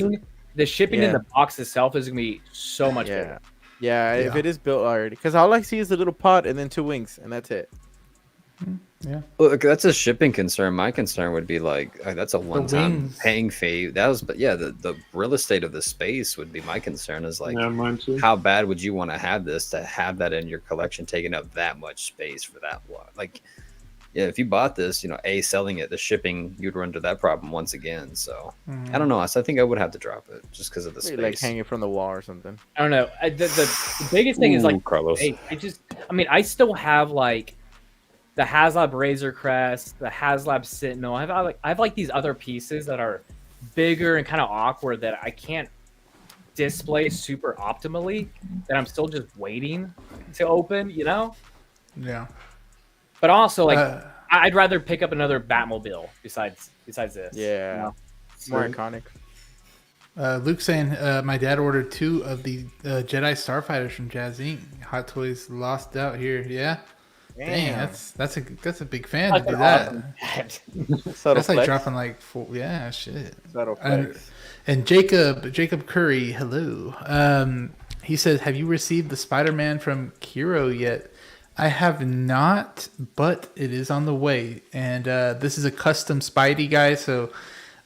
the shipping in the box itself is gonna be so much better. Yeah, if it is built already. Because all I see is a little pod and then 2 wings, and that's it. Yeah. Look, that's a shipping concern. My concern would be that's a one-time paying fee. The real estate of the space would be my concern. Is mine too. How bad would you want to have this to have that in your collection, taking up that much space for that lot? If you bought this, selling it, the shipping, you'd run into that problem once again. So I don't know. So I think I would have to drop it just because of the space. Like hang it from the wall or something. I don't know. The biggest thing is Carlos. I still have the HasLab Razor Crest, the HasLab Sentinel. I have these other pieces that are bigger and kind of awkward that I can't display super optimally. That I'm still just waiting to open. Yeah. But also, I'd rather pick up another Batmobile besides this. Yeah, more iconic. Luke saying, my dad ordered 2 of the Jedi Starfighters from Jazz Inc. Hot Toys lost out here. Yeah. Dang, that's a big fan to do that. That's like dropping 4. Yeah, shit. And Jacob Curry, hello. He said, have you received the Spider-Man from Kiro yet? I have not, but it is on the way. And this is a custom Spidey, guys. So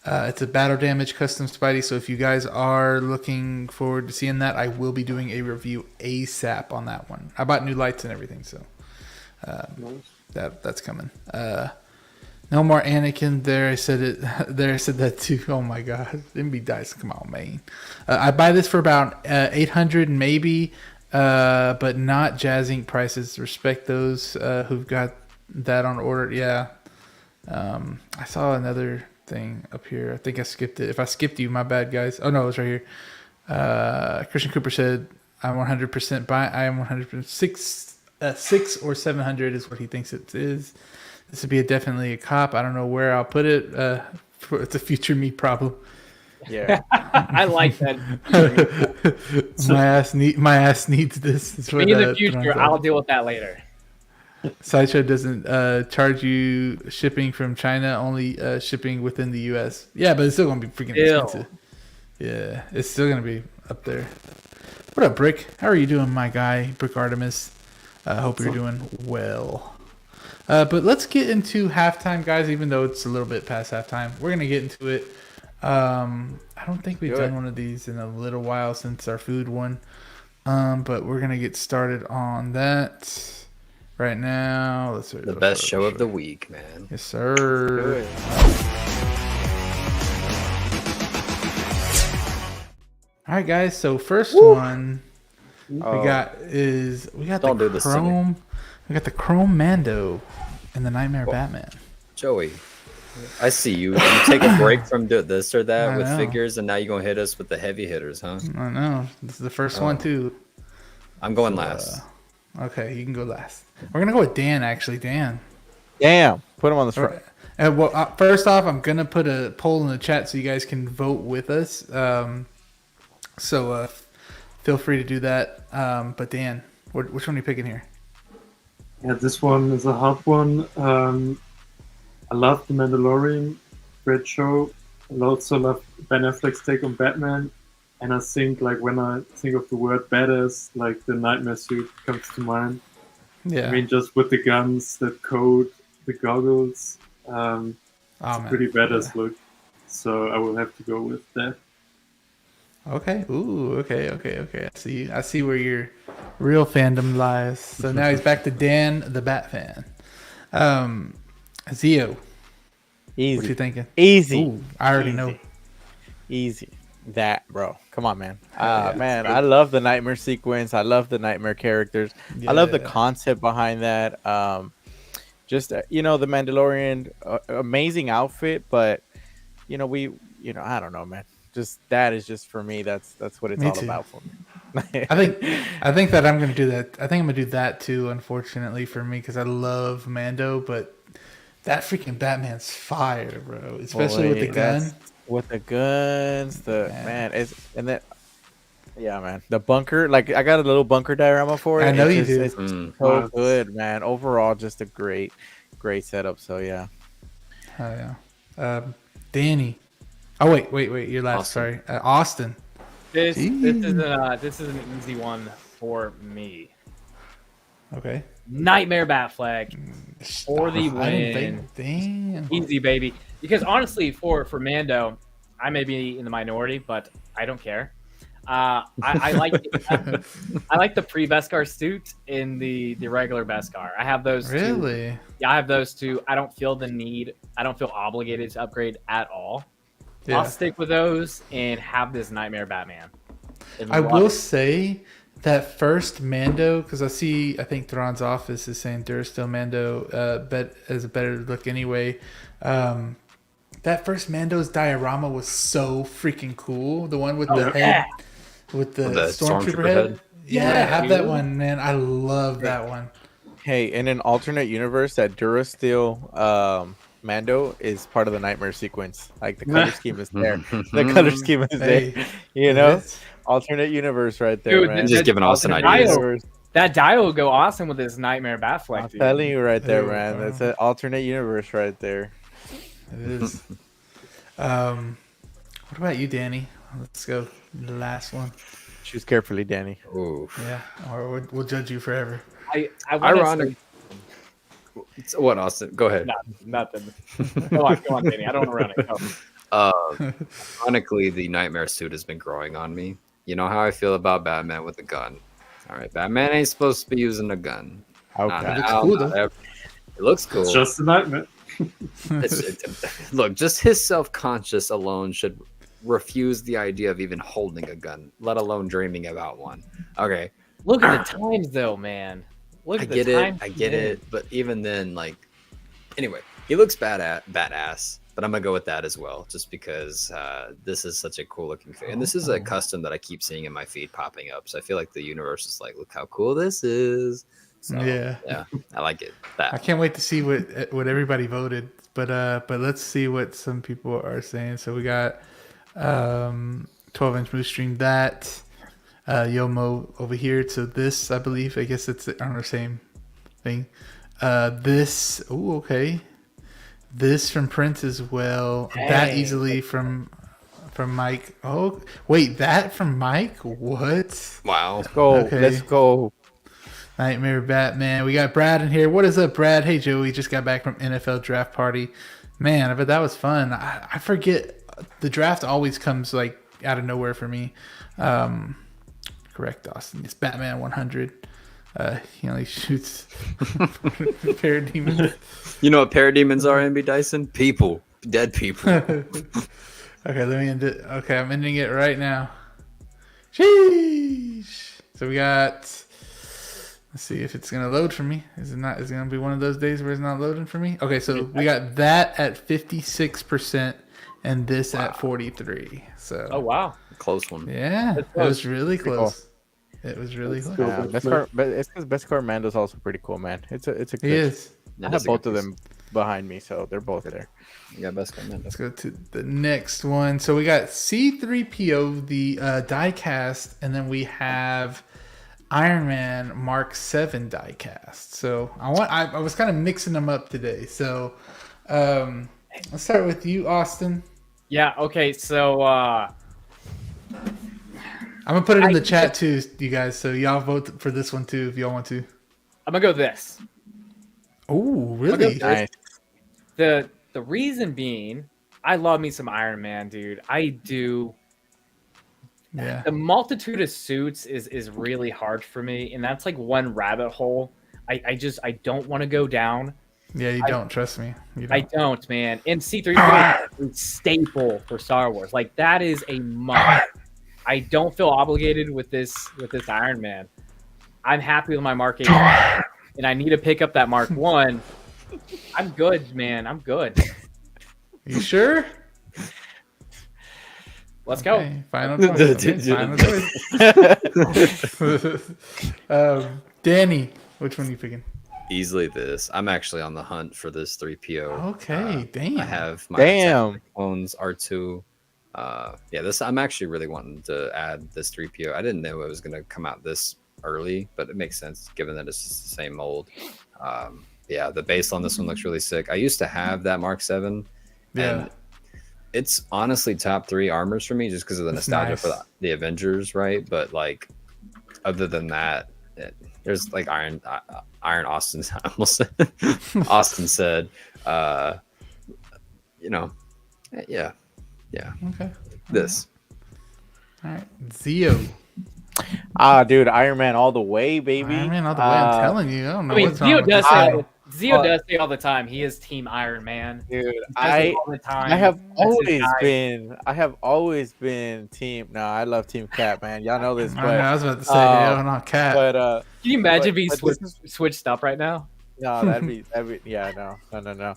it's a battle damage custom Spidey. So if you guys are looking forward to seeing that, I will be doing a review ASAP on that one. I bought new lights and everything, so that's coming. No more Anakin. There, I said it. There, I said that too. Oh my God, MB dice. Come on, man. I buy this for about 800 maybe. But not Jazz Inc. prices. Respect those who've got that on order. Yeah. I saw another thing up here. I think I skipped it. If I skipped you, my bad, guys. Oh no, it's right here. Christian Cooper said, "I'm 100% buy. I am 100% 6 or 700 is what he thinks it is. This would be definitely a cop. I don't know where I'll put it. It's a future me problem." Yeah, I like that. my ass needs this. Me in the future, I'll deal with that later. Sideshow doesn't charge you shipping from China, only shipping within the U.S. Yeah, but it's still gonna be freaking expensive. Yeah, it's still gonna be up there. What up, Brick? How are you doing, my guy, Brick Artemis? Hope you're doing well. But let's get into halftime, guys. Even though it's a little bit past halftime, we're gonna get into it. I don't think we've done one of these in a little while since our food one. But we're gonna get started on that right now. Let's the best show of the week, man. Yes, sir. All right, guys. So first one we got the Chrome. We got the Chrome Mando and the Nightmare Batman. Joey, I see you. You take a break from this or that with figures, and now you're going to hit us with the heavy hitters, huh? I know. This is the first one, too. I'm going last. Okay, you can go last. We're going to go with Dan, actually. Dan. Damn. Put him on the front. Well, first off, I'm going to put a poll in the chat so you guys can vote with us. So feel free to do that. But Dan, which one are you picking here? Yeah, this one is a hard one. I love The Mandalorian, great show. I also love Ben Affleck's take on Batman. And I think, when I think of the word badass, the Nightmare suit comes to mind. Yeah. I mean, just with the guns, the coat, the goggles. It's a pretty badass look. So I will have to go with that. Okay. Ooh, okay. I see where your real fandom lies. So now he's back to Dan, the Bat fan. Zio. Easy. What you thinking? Easy. Ooh, I already know. Easy. That, bro. Come on, man. yeah. Man, I love the nightmare sequence. I love the nightmare characters. I love the concept behind that. Just the Mandalorian, amazing outfit, but I don't know, man. Just that is just for me. That's what it's Me all too. about for me. I think that I'm gonna do that. I think I'm gonna do that too. Unfortunately for me, because I love Mando, but that freaking Batman's fire, bro. Especially with the gun. With the guns, yeah, man. The bunker, like I got a little bunker diorama for it. I know you do. It's so good, man. Overall, just a great setup. So yeah. Oh yeah. Danny. Oh wait. You're last. Austin. Sorry, Austin. This is an easy one for me. Okay. Nightmare Bat Flag for the win. Damn. Easy, baby. Because honestly, for Mando, I may be in the minority, but I don't care. I like I like the pre-Beskar suit in the regular Beskar. I have those. Really? Two. Yeah, I have those two. I don't feel the need. I don't feel obligated to upgrade at all. Yeah. I'll stick with those and have this Nightmare Batman. I will say that first Mando, because I think Thrawn's office is saying Durstill Mando as a better look anyway. That first Mando's diorama was so freaking cool. The one with the head, with the stormtrooper head. Yeah, I have that one, man. I love that one. Hey, in an alternate universe, that Durasteel Mando is part of the nightmare sequence. Like the color scheme is there. The color scheme is there. Alternate universe right there, Dude, man. Just giving Austin ideas. That Dio will go awesome with his Nightmare Bat Flag. I'm telling you right there, man. That's an alternate universe right there. It is. What about you, Danny? Let's go. The last one. Choose carefully, Danny. Ooh. Yeah, or we'll judge you forever. Ironic. What, Austin? Go ahead. Nothing. Go on, Danny. I don't want to run it. Ironically, the nightmare suit has been growing on me. You know how I feel about Batman with a gun. All right, Batman ain't supposed to be using a gun. Okay. It looks cool, though. It looks cool. It's just a nightmare. Look, just his self-conscious alone should refuse the idea of even holding a gun, let alone dreaming about one. Okay. Look at the times, though, man. I get it. But even then, anyway, he looks badass. But I'm gonna go with that as well, just because this is such a cool looking thing, and this is a custom that I keep seeing in my feed popping up. So I feel like the universe is like, look how cool this is. So, yeah, I like it. I can't wait to see what everybody voted, but let's see what some people are saying. So we got 12-inch moose string, that Yomo over here. So this, I believe, I guess it's on the same thing. This, okay. This from Prince as well. Hey. That easily from Mike. Oh, wait, that from Mike? What? Wow. Let's go. Okay. Let's go. Nightmare Batman. We got Brad in here. What is up, Brad? Hey, Joey. Just got back from NFL draft party. Man, I bet that was fun. I forget. The draft always comes out of nowhere for me. Correct, Austin. It's Batman 100. He only shoots parademons. You know what parademons are, MB Dyson? People. Dead people. Okay, let me end it. Okay, I'm ending it right now. Sheesh. So we got... Let's see if it's going to load for me. Is it not? Is it going to be one of those days where it's not loading for me? Okay, so we got that at 56% and this at 43%. So. Oh, wow. Close one. Yeah, it was really close. It was really close. But it's because Beskar Mando's also pretty cool, man. It's a good. He is. I have both of them behind me, so they're both there. Yeah, Beskar Mando. Let's go to the next one. So we got C-3PO, the diecast, and then we have Iron Man Mark 7 diecast. So I was kind of mixing them up today. So let's start with you, Austin. Yeah. Okay. So. I'm going to put it in the chat too, you guys, so y'all vote for this one too if y'all want to. I'm going to go this. Oh, really? Nice. The reason being, I love me some Iron Man, dude. I do. Yeah. The multitude of suits is really hard for me, and that's like one rabbit hole I don't want to go down. Yeah, you don't trust me. You I don't, man. And C-3PO is a staple for Star Wars. Like that is a must. I don't feel obligated with this Iron Man. I'm happy with my Mark 8, and I need to pick up that Mark 1. I'm good, man. I'm good. You sure? Let's go. Final choice. Final choice. Danny, which one are you picking? Easily this. I'm actually on the hunt for this 3PO. Okay, damn. I have my Damn. Attack of the Clones R2. Yeah, this I'm actually really wanting to add this 3PO. I didn't know it was gonna come out this early, but it makes sense given that it's just the same mold. Yeah, the base on this one looks really sick. I used to have that Mark 7, and it's honestly top 3 armors for me just because of the nostalgia for the Avengers, right? But like, other than that, there's like Iron Austin. I almost said Austin said, you know, yeah. Okay. This. All right, Zio. Dude, Iron Man all the way, baby. Iron Man all the way. I'm telling you, I don't know. I mean, what's wrong with this guy. Zio does say all the time he is Team Iron Man. Dude, I have always been team. No, I love Team Cap, man. Y'all know this, but I was about to say, not Cap. But can you imagine being but switched up right now? no, that'd be yeah, no.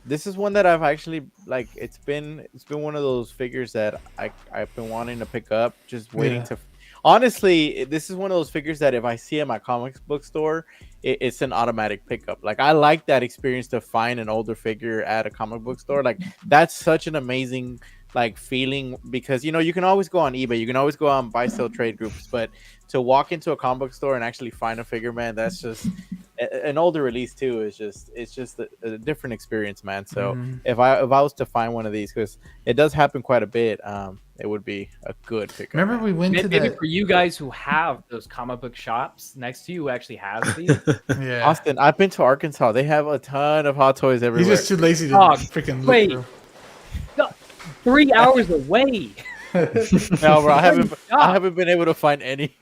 This is one that I've actually like. It's been one of those figures that I've been wanting to pick up, just waiting to. Honestly, this is one of those figures that if I see at my comics book store, it's an automatic pickup. Like I like that experience to find an older figure at a comic book store. Like that's such an amazing like feeling because you can always go on eBay, you can always go on buy sell trade groups, but to walk into a comic book store and actually find a figure, man, that's just an older release too. It's just a different experience, man. So if I was to find one of these, because it does happen quite a bit, it would be a good pickup. Remember we went to maybe for you guys who have those comic book shops next to you who actually has these. Yeah, Austin, I've been to Arkansas. They have a ton of Hot Toys everywhere. He's just too lazy to freaking look. Wait, 3 hours away. No, bro, I haven't been able to find any.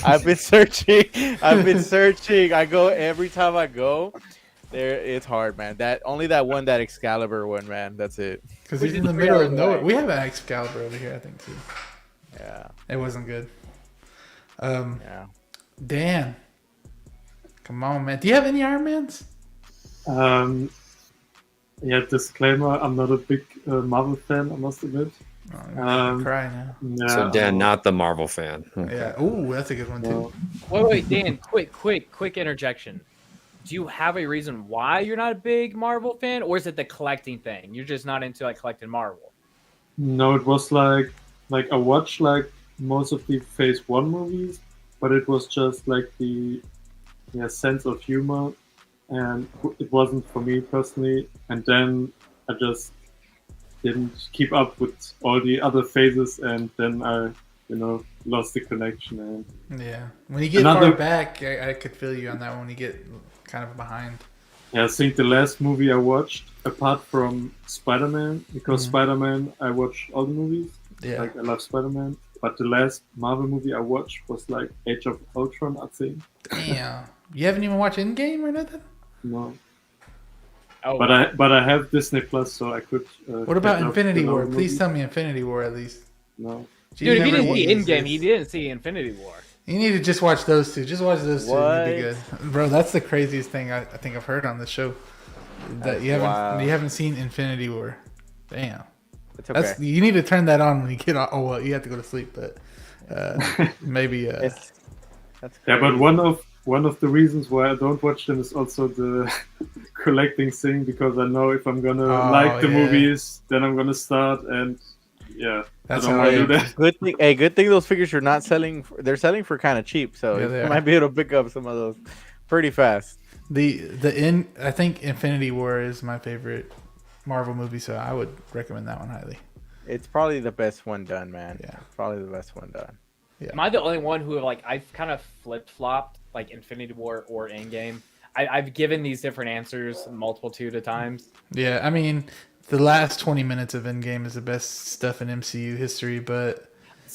I've been searching. I go every time I go. There, it's hard, man. That one, that Excalibur one, man. That's it. Because he's in the middle of nowhere. We have an Excalibur over here, I think, too. Yeah, it wasn't good. Yeah. Dan, come on, man. Do you have any Iron Mans? Yeah, disclaimer, I'm not a big Marvel fan, I must admit. I'm cry now. Yeah, So Dan, not the Marvel fan. Okay. Yeah. Ooh, that's a good one too. Wait, Dan, quick interjection. Do you have a reason why you're not a big Marvel fan, or is it the collecting thing? You're just not into like collecting Marvel. No, it was like I watched like most of the Phase 1 movies, but it was just like the sense of humor, and it wasn't for me personally. And then I just didn't keep up with all the other phases, and then I lost the connection. And yeah, when you get far back, I could feel you on that one. When you get kind of behind. Yeah, I think the last movie I watched, apart from Spider-Man, because Spider-Man, I watched all the movies. Yeah. Like, I love Spider-Man. But the last Marvel movie I watched was like Age of Ultron, I think. Damn. You haven't even watched Endgame or nothing? No. Oh, but I have Disney Plus, so I could. What about Infinity War? Please tell me Infinity War at least. No. Dude, if he didn't see Endgame, he didn't see Infinity War. You need to just watch those two. Just watch those two. It'd be good, bro. That's the craziest thing I think I've heard on this show. That you haven't seen Infinity War. Damn. It's okay. You need to turn that on when you get on. Oh well, you have to go to sleep, but maybe. That's yeah, but one of the reasons why I don't watch them is also the collecting thing, because I know if I'm gonna like the movies, then I'm gonna start, and yeah, that's I don't want to do that. Good thing those figures are not selling. They're selling for kind of cheap, so you might be able to pick up some of those pretty fast. I think Infinity War is my favorite Marvel movie, so I would recommend that one highly. It's probably the best one done, man. Yeah, probably the best one done. Yeah. Am I the only one who I've kind of flip-flopped like Infinity War or Endgame? I've given these different answers multitude of times. Yeah, I mean, the last 20 minutes of Endgame is the best stuff in MCU history, but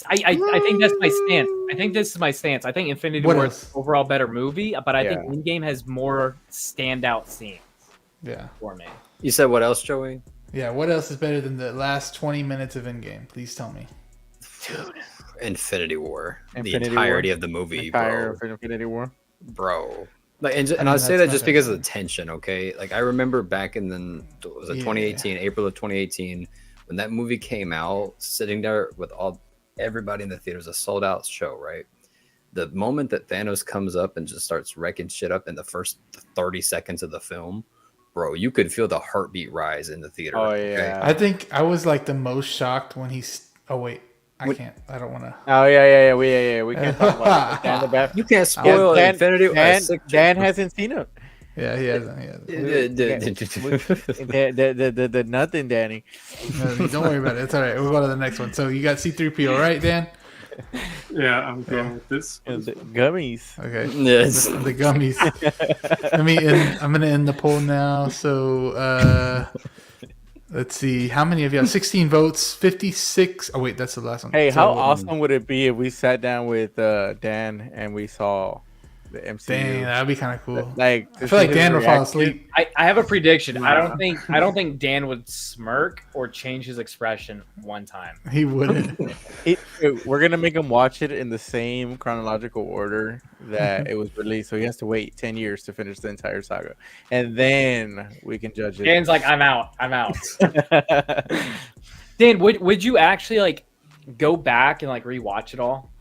I think that's my stance. I think this is my stance. I think Infinity What War else? is overall better movie, but I think Yeah. Endgame has more standout scenes Yeah. for me. You said what else, Joey? Yeah. What else is better than the last 20 minutes of Endgame? Please tell me. Infinity War. Infinity The entirety War. of the movie, Entire bro. Infinity War. Bro. Like, and I I'll mean, say that's that just not because of bad. the tension, okay? Like, I remember back in the, was it Yeah. 2018, April of 2018, when that movie came out, sitting there with everybody in the theater, it was a sold out show, right? The moment that Thanos comes up and just starts wrecking shit up in the first 30 seconds of the film, bro, you could feel the heartbeat rise in the theater. Oh okay? yeah. I think I was like the most shocked when he's. Oh wait, I What- can't. I don't want to. Oh yeah. We can't talk about it. Dan the Bat. You can't spoil Dan, Infinity Dan, War. Dan hasn't seen it. Yeah, he hasn't. He hasn't. The nothing, Danny. No, don't worry about it. It's all right. We'll go to the next one. So you got C-3PO, right, Dan? Yeah, I'm going with this. The gummies. Okay. Yes. The gummies. I'm gonna end the poll now. So let's see. How many of you have 16 votes? 56. Oh wait, that's the last one. Hey, So, how awesome would it be if we sat down with Dan and we saw the MCU? Dang, that'd be kind of cool. Like, I feel like Dan would fall asleep. I have a prediction. I don't think Dan would smirk or change his expression one time. He wouldn't. We're gonna make him watch it in the same chronological order that it was released, so he has to wait 10 years to finish the entire saga, and then we can judge it. Dan's like, I'm out. Dan, would you actually like go back and like rewatch it all?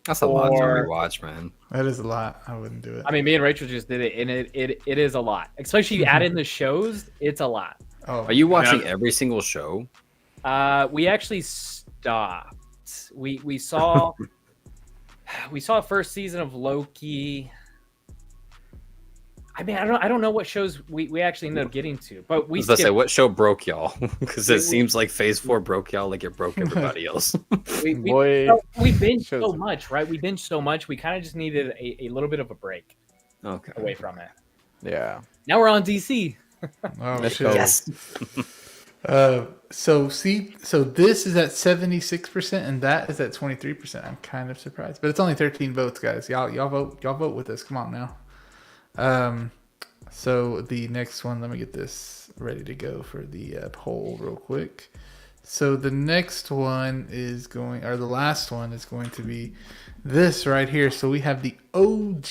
That's a lot to Or- rewatch, man. That is a lot. I wouldn't do it. I mean, me and Rachel just did it, and it is a lot. Especially you add in the shows, it's a lot. Oh, Are you watching every single show? We actually stopped. We saw a first season of Loki. I mean, I don't know what shows we actually ended up getting to, but we I was about to say, skipped. what show broke y'all? Because it seems like Phase 4 broke y'all like it broke everybody else. We Boy, binged shows so are- much, right? We binged so much. We kind of just needed a little bit of a break Okay. away from it. yeah. Now we're on DC. oh Let's shit. go. Yes. So this is at 76% and that is at 23%. I'm kind of surprised, but it's only 13 votes, guys. Y'all vote with us. Come on now. So the next one, let me get this ready to go for the poll real quick. So the next one is the last one is going to be this right here. So we have the OG,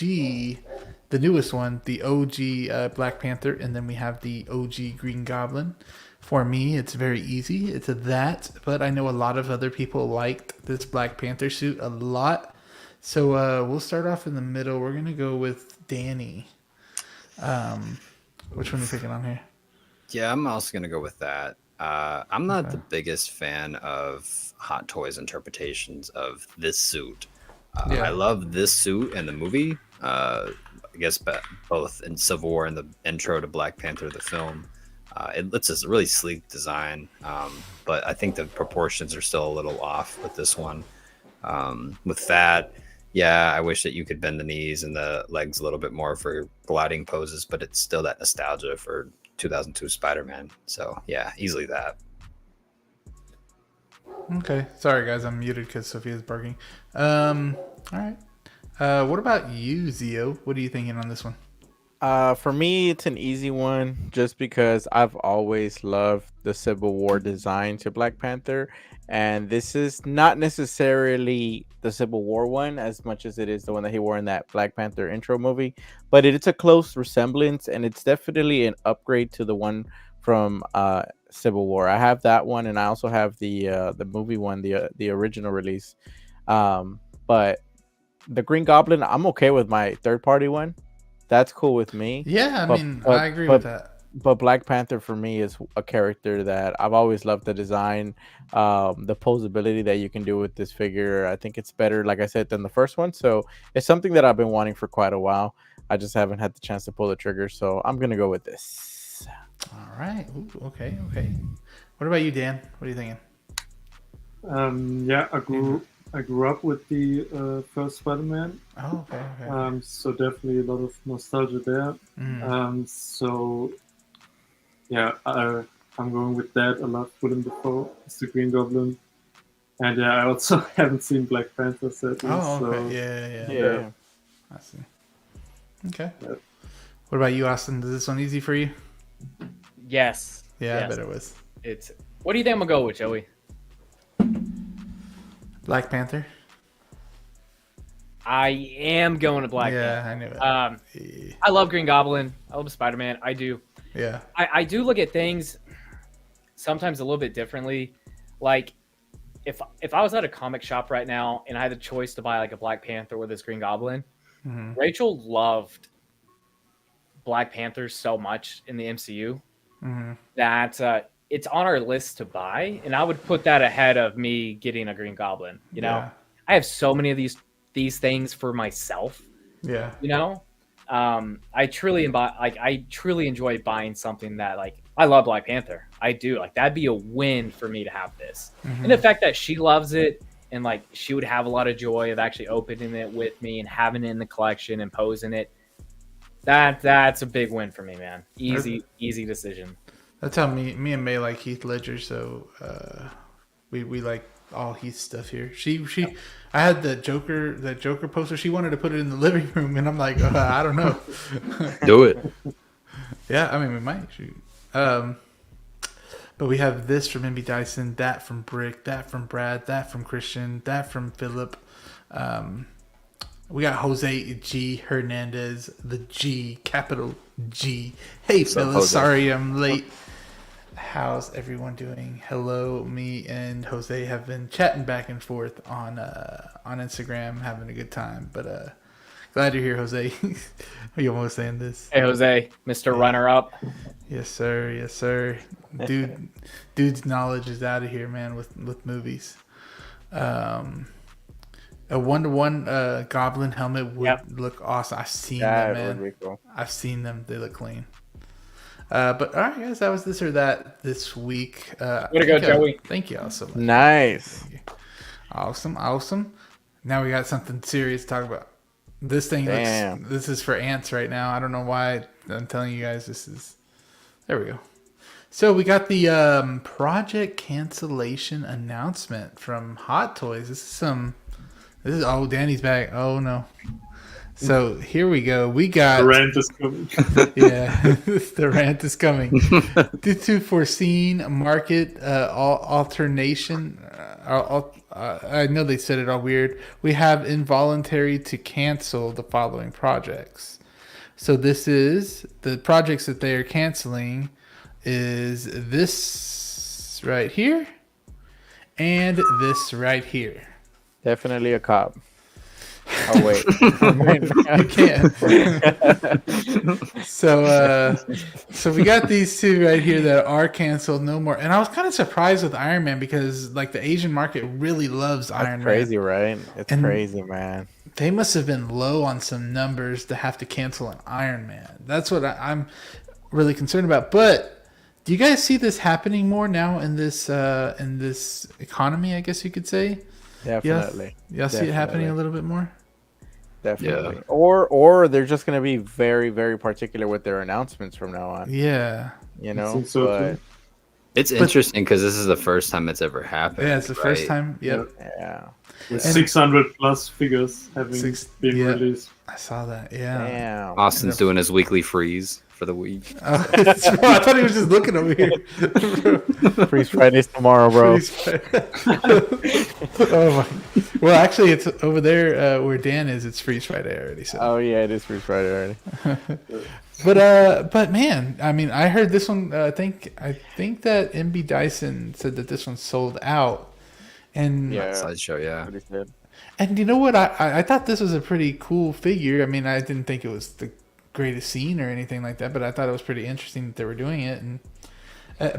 the newest one, the OG Black Panther, and then we have the OG Green Goblin. For me, it's very easy. It's that, but I know a lot of other people liked this Black Panther suit a lot. So we'll start off in the middle. We're gonna go with Danny. Which one are you picking on here? Yeah, I'm also going to go with that. I'm not the biggest fan of Hot Toys interpretations of this suit. Yeah. I love this suit in the movie. I guess both in Civil War and the intro to Black Panther, the film. It's a really sleek design, but I think the proportions are still a little off with this one. With that, yeah, I wish that you could bend the knees and the legs a little bit more for gliding poses, but it's still that nostalgia for 2002 Spider-Man. So yeah, easily that. Okay. Sorry, guys. I'm muted because Sophia's barking. All right. What about you, Zio? What are you thinking on this one? For me, it's an easy one just because I've always loved the Civil War design to Black Panther. And this is not necessarily the Civil War one as much as it is the one that he wore in that Black Panther intro movie. But it's a close resemblance, and it's definitely an upgrade to the one from Civil War. I have that one, and I also have the movie one, the original release. But the Green Goblin, I'm okay with my third party one. That's cool with me. Yeah, But- I agree with that. But Black Panther for me is a character that I've always loved the design, the posability that you can do with this figure. I think it's better, like I said, than the first one. So it's something that I've been wanting for quite a while. I just haven't had the chance to pull the trigger. So I'm going to go with this. All right. Ooh, okay. What about you, Dan? What are you thinking? Yeah, I grew up with the first Spider-Man, Oh, okay. so definitely a lot of nostalgia there. So yeah, I'm going with that. I love Willem Dafoe as the Green Goblin. And yeah, I also haven't seen Black Panther sadly. Oh, okay. So Yeah. I see. Okay. Yeah. What about you, Austin? Is this one easy for you? Yes. Yeah, I Yes. bet it was. It's. What do you think I'm gonna go with, Joey? Black Panther? I am going to Black Yeah, Panther. I knew it. I love Green Goblin. I love Spider-Man. I do. Yeah. I do look at things sometimes a little bit differently. Like if I was at a comic shop right now and I had the choice to buy like a Black Panther or this Green Goblin, Rachel loved Black Panther so much in the MCU that it's on our list to buy, and I would put that ahead of me getting a Green Goblin. You know, Yeah. I have so many of these things for myself. Yeah. You know, I truly enjoy buying something that like I love Black Panther. I do. Like that'd be a win for me to have this. And the fact that she loves it and like she would have a lot of joy of actually opening it with me and having it in the collection and posing it. That's a big win for me, man. Easy decision. That's how me and May like Heath Ledger, so we like all Heath stuff here. She I had that Joker poster. She wanted to put it in the living room, and I'm like, I don't know. Do it. Yeah, I mean we might shoot. But we have this from MB Dyson, that from Brick, that from Brad, that from Christian, that from Philip. We got Jose G Hernandez, the G, capital G. Hey fellas, Jose? sorry I'm late. How's everyone doing? Hello, me and Jose have been chatting back and forth on Instagram, having a good time. But glad you're here, Jose. Are you almost saying this? Hey Jose, Mr. Runner Up. Yes, sir. Yes, sir. Dude's knowledge is out of here, man. With movies, a 1-to-1 Goblin helmet would look awesome. I've seen them, man. Would be cool. I've seen them. They look clean. But all right, guys, that was this or that this week. Way to go, Joey. Thank you all so much. Nice. Awesome. Now we got something serious to talk about. This thing this is for ants right now. I don't know why I'm telling you guys this is. There we go. So we got the project cancellation announcement from Hot Toys. This is Danny's back. Oh no. So here we go. We got the rant is coming. Yeah, the rant is coming. Due to foreseen market alternation, I know they said it all weird. We have involuntary to cancel the following projects. So this is the projects that they are canceling is this right here and this right here. Definitely a cop. Oh wait, You can't. So we got these two right here that are canceled, no more. And I was kind of surprised with Iron Man because like the Asian market really loves Iron Man. Crazy, right? It's crazy, man. They must have been low on some numbers to have to cancel an Iron Man. That's what I'm really concerned about. But do you guys see this happening more now in this economy? I guess you could say. Definitely. Y'all see it happening a little bit more? Definitely. Yeah. Or they're just gonna be very, very particular with their announcements from now on. Yeah. You know. think so, too. It's interesting because this is the first time it's ever happened. Yeah, it's the first time. Yep. Yeah. With 600 plus figures having been released. I saw that. Yeah. Damn. Austin's doing his weekly freeze for the week. Oh, I thought he was just looking over here. Freeze Fridays tomorrow, bro. Oh my. Well, actually, it's over there where Dan is. It's Freeze Friday already. So. Oh yeah, it is Freeze Friday already. But man, I mean, I heard this one. I think that MB Dyson said that this one sold out, and Sideshow, yeah. What he said. And you know what? I thought this was a pretty cool figure. I mean, I didn't think it was the greatest scene or anything like that, but I thought it was pretty interesting that they were doing it. And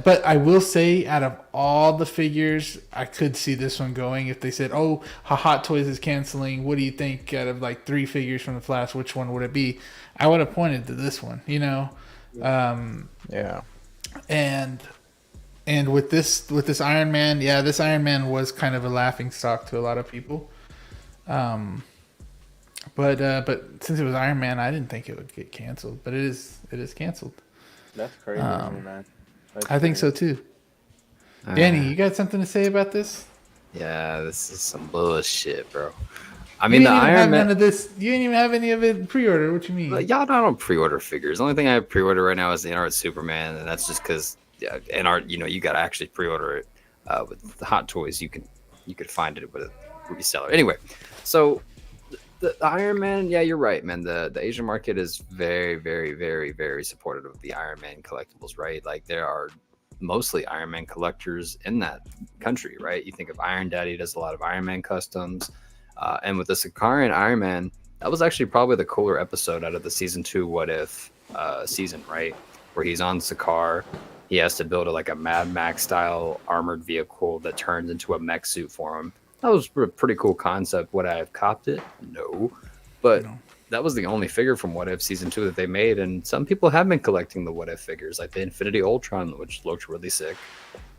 but I will say, out of all the figures, I could see this one going. If they said, "Oh, Hot Toys is canceling. What do you think? Out of like 3 figures from the Flash, which one would it be?" I would have pointed to this one. You know. Yeah. And with this Iron Man, yeah, this Iron Man was kind of a laughing stock to a lot of people. But since it was Iron Man, I didn't think it would get canceled. But it is canceled. That's crazy, man. I think so too. Danny, you got something to say about this? Yeah, this is some bullshit, bro. I You mean, ain't the even have Iron none Man. of this. You ain't even have any of it pre-order. What you mean? Y'all don't pre-order figures. The only thing I pre-order right now is the Art Superman, and that's just because art. You got to actually pre-order it. With the Hot Toys, you could find it with a reseller. Anyway, so the Iron Man, yeah, you're right, man. The Asian market is very, very, very, very supportive of the Iron Man collectibles, right? Like there are mostly Iron Man collectors in that country, right? You think of Iron Daddy does a lot of Iron Man customs, and with the Sakaran Iron Man, that was actually probably the cooler episode out of the season 2 What If season, right? Where he's on Sakaar, he has to build like a Mad Max style armored vehicle that turns into a mech suit for him. That was a pretty cool concept. Would I have copped it? No. But that was the only figure from What If Season 2 that they made. And some people have been collecting the What If figures, like the Infinity Ultron, which looked really sick.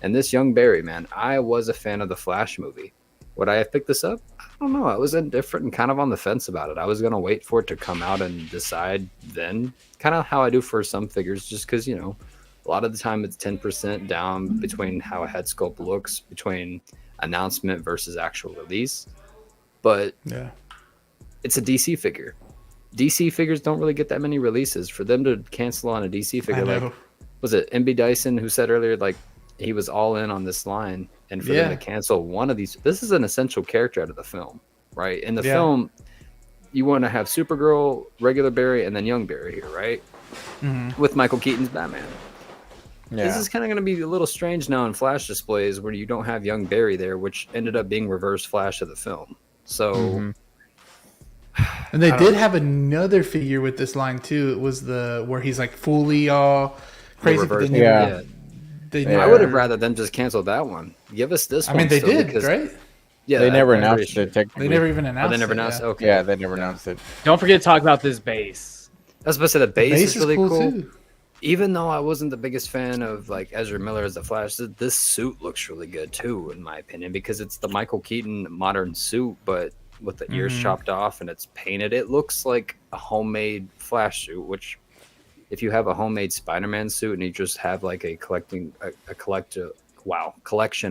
And this young Barry, man, I was a fan of the Flash movie. Would I have picked this up? I don't know. I was indifferent and kind of on the fence about it. I was going to wait for it to come out and decide then. Kind of how I do for some figures, just because, a lot of the time it's 10% down between how a head sculpt looks, between announcement versus actual release. But Yeah. it's a DC figure. DC figures don't really get that many releases. For them to cancel on a DC figure, like, was it MB Dyson who said earlier, like, he was all in on this line, and for them to cancel one of these, this is an essential character out of the film, right? In the film, you want to have Supergirl, regular Barry, and then young Barry here, right? With Michael Keaton's Batman. Yeah. This is kind of going to be a little strange now in Flash displays where you don't have young Barry there, which ended up being reverse Flash of the film. So, and they did have another figure with this line too. It was where he's like fully all crazy. But I would have rather them just canceled that one. Give us this one. I mean, they did, right? Yeah, they never announced it. Technically, they never even announced. They never announced. Okay. Yeah, they never announced it. Don't forget to talk about this base. I was supposed to say the base is really cool. Too. Even though I wasn't the biggest fan of like Ezra Miller as the Flash, this suit looks really good too, in my opinion, because it's the Michael Keaton modern suit, but with the ears chopped off and it's painted. It looks like a homemade Flash suit, which if you have a homemade Spider-Man suit and you just have like a collection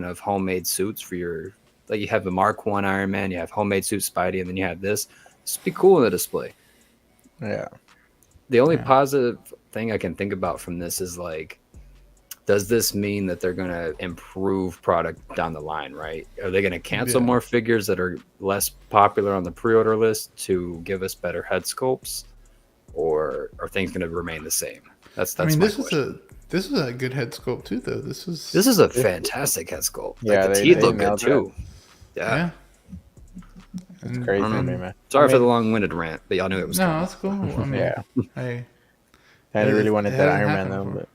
of homemade suits for your, like you have the Mark 1 Iron Man, you have homemade suit Spidey, and then you have this would be cool in the display. Yeah. The only positive thing I can think about from this is like, does this mean that they're going to improve product down the line, right? Are they going to cancel more figures that are less popular on the pre-order list to give us better head sculpts, or are things going to remain the same? That's I mean, this is a good head sculpt too, though. This is a fantastic head sculpt. Yeah, like, the teeth look good too. Yeah. It's crazy to me, man. Sorry for the long-winded rant, but y'all knew it was coming. No, that's cool. I mean, hey, I really wanted that Iron Man though, but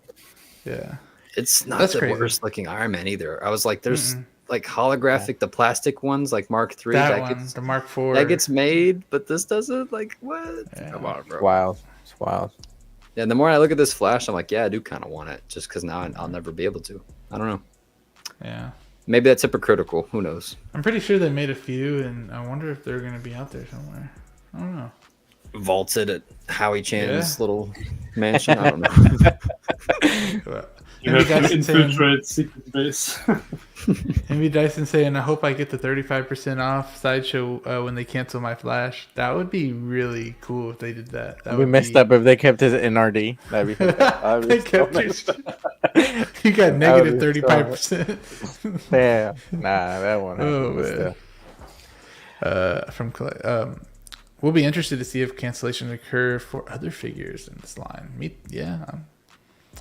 yeah, it's not the worst looking Iron Man either. I was like, there's like holographic, the plastic ones, like Mark III. The Mark IV that gets made, but this doesn't. Like what? Yeah. Come on, bro. It's wild. Yeah, and the more I look at this Flash, I'm like, yeah, I do kind of want it, just because now I'll never be able to. I don't know. Yeah. Maybe that's hypocritical. Who knows? I'm pretty sure they made a few, and I wonder if they're going to be out there somewhere. I don't know. Vaulted at Howie Chan's little mansion. I don't know. You have to infiltrate secret base. MB Dyson saying, I hope I get the 35% off Sideshow when they cancel my Flash. That would be really cool if they did that. That would be messed up if they kept it in RD. That'd be they kept you got negative 35%. Yeah, nah, that one. Oh, man. We'll be interested to see if cancellations occur for other figures in this line.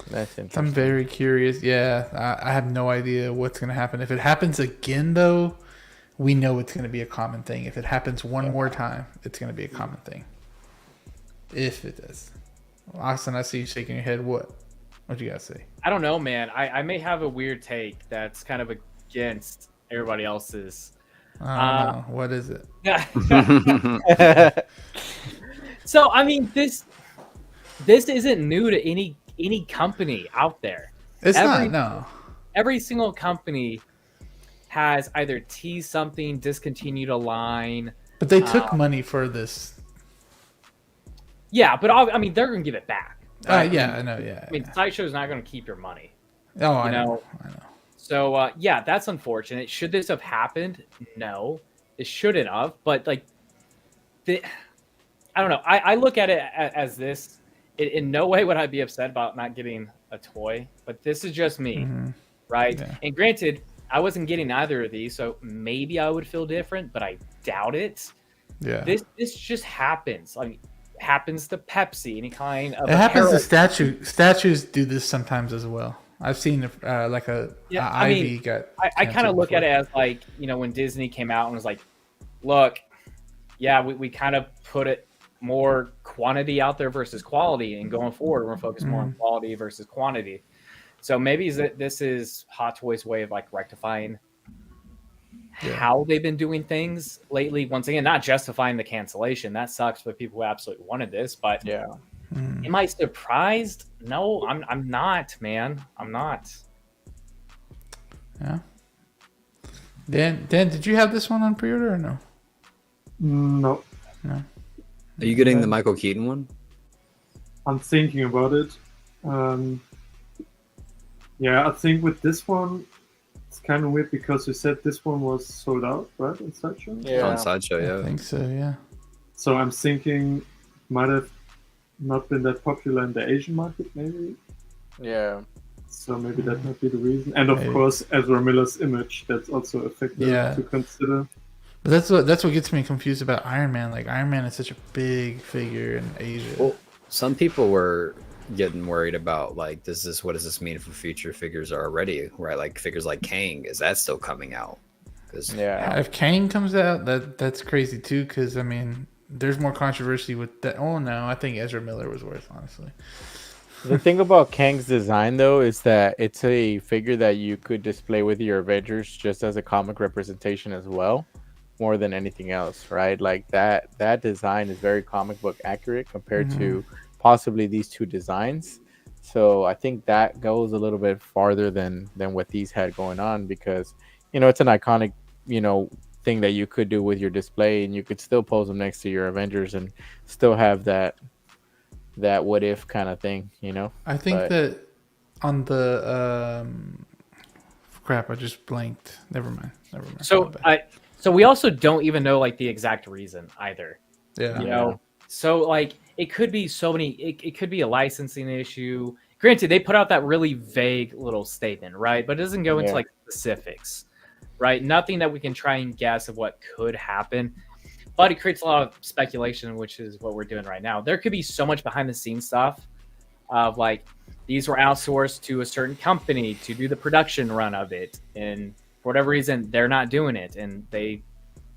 That's interesting. I'm very curious. Yeah, I have no idea what's going to happen. If it happens again, though, we know it's going to be a common thing. If it happens one more time, it's going to be a common thing. If it does. Austin, I see you shaking your head. What do you guys say? I don't know, man. I may have a weird take that's kind of against everybody else's. I don't know. What is it? So, I mean, this isn't new to any company out there. It's not, no. Every single company has either teased something, discontinued a line. But they took money for this. Yeah, but I mean, they're going to give it back. Right? Yeah, I know, yeah. I mean, Sideshow's not going to keep your money. Oh, I know. So yeah, that's unfortunate. Should this have happened? No, it shouldn't have. But like, I don't know. I look at it as this. In no way would I be upset about not getting a toy, but this is just me, right? Yeah. And granted, I wasn't getting either of these, so maybe I would feel different, but I doubt it. Yeah. This just happens. I mean, happens to Pepsi, any kind of It happens to apparel. statues do this sometimes as well. I've seen like a Ivy got. I kind of look at it as like, when Disney came out and was like, look, yeah, we kind of put it more quantity out there versus quality, and going forward, we're focused more on quality versus quantity. So maybe this is Hot Toys' way of like rectifying how they've been doing things lately. Once again, not justifying the cancellation. That sucks for people who absolutely wanted this, but Yeah. am I surprised? No, I'm not, man. I'm not. Yeah. Dan, did you have this one on pre-order or no? No, No. Are you getting the Michael Keaton one? I'm thinking about it. Yeah, I think with this one, it's kind of weird because you said this one was sold out, right? On Sideshow? Yeah. On Sideshow, I yeah. think so. Yeah. So I'm thinking it might have not been that popular in the Asian market, maybe. Yeah. So maybe that might be the reason. And of Maybe. course, Ezra Miller's image, that's also a factor Yeah. to consider. But that's what gets me confused about Iron Man. Like Iron Man is such a big figure in Asia. Well, some people were getting worried about like, what does this mean for future figures already? Right, like figures like Kang, is that still coming out? 'Cause Yeah. If Kang comes out, that's crazy too. Because I mean, there's more controversy with that. Oh no, I think Ezra Miller was worth, honestly. The thing about Kang's design, though, is that it's a figure that you could display with your Avengers just as a comic representation as well, more than anything else, right? Like that design is very comic book accurate compared to possibly these two designs. So I think that goes a little bit farther than what these had going on, because it's an iconic thing that you could do with your display, and you could still pose them next to your Avengers and still have that what if kind of thing, I think that on the crap, I just blanked. Never mind. So we also don't even know like the exact reason either. Yeah. So like it could be so many. It could be a licensing issue. Granted, they put out that really vague little statement, right? But it doesn't go into like specifics, right? Nothing that we can try and guess of what could happen. But it creates a lot of speculation, which is what we're doing right now. There could be so much behind the scenes stuff of like these were outsourced to a certain company to do the production run of it, and for whatever reason they're not doing it, and they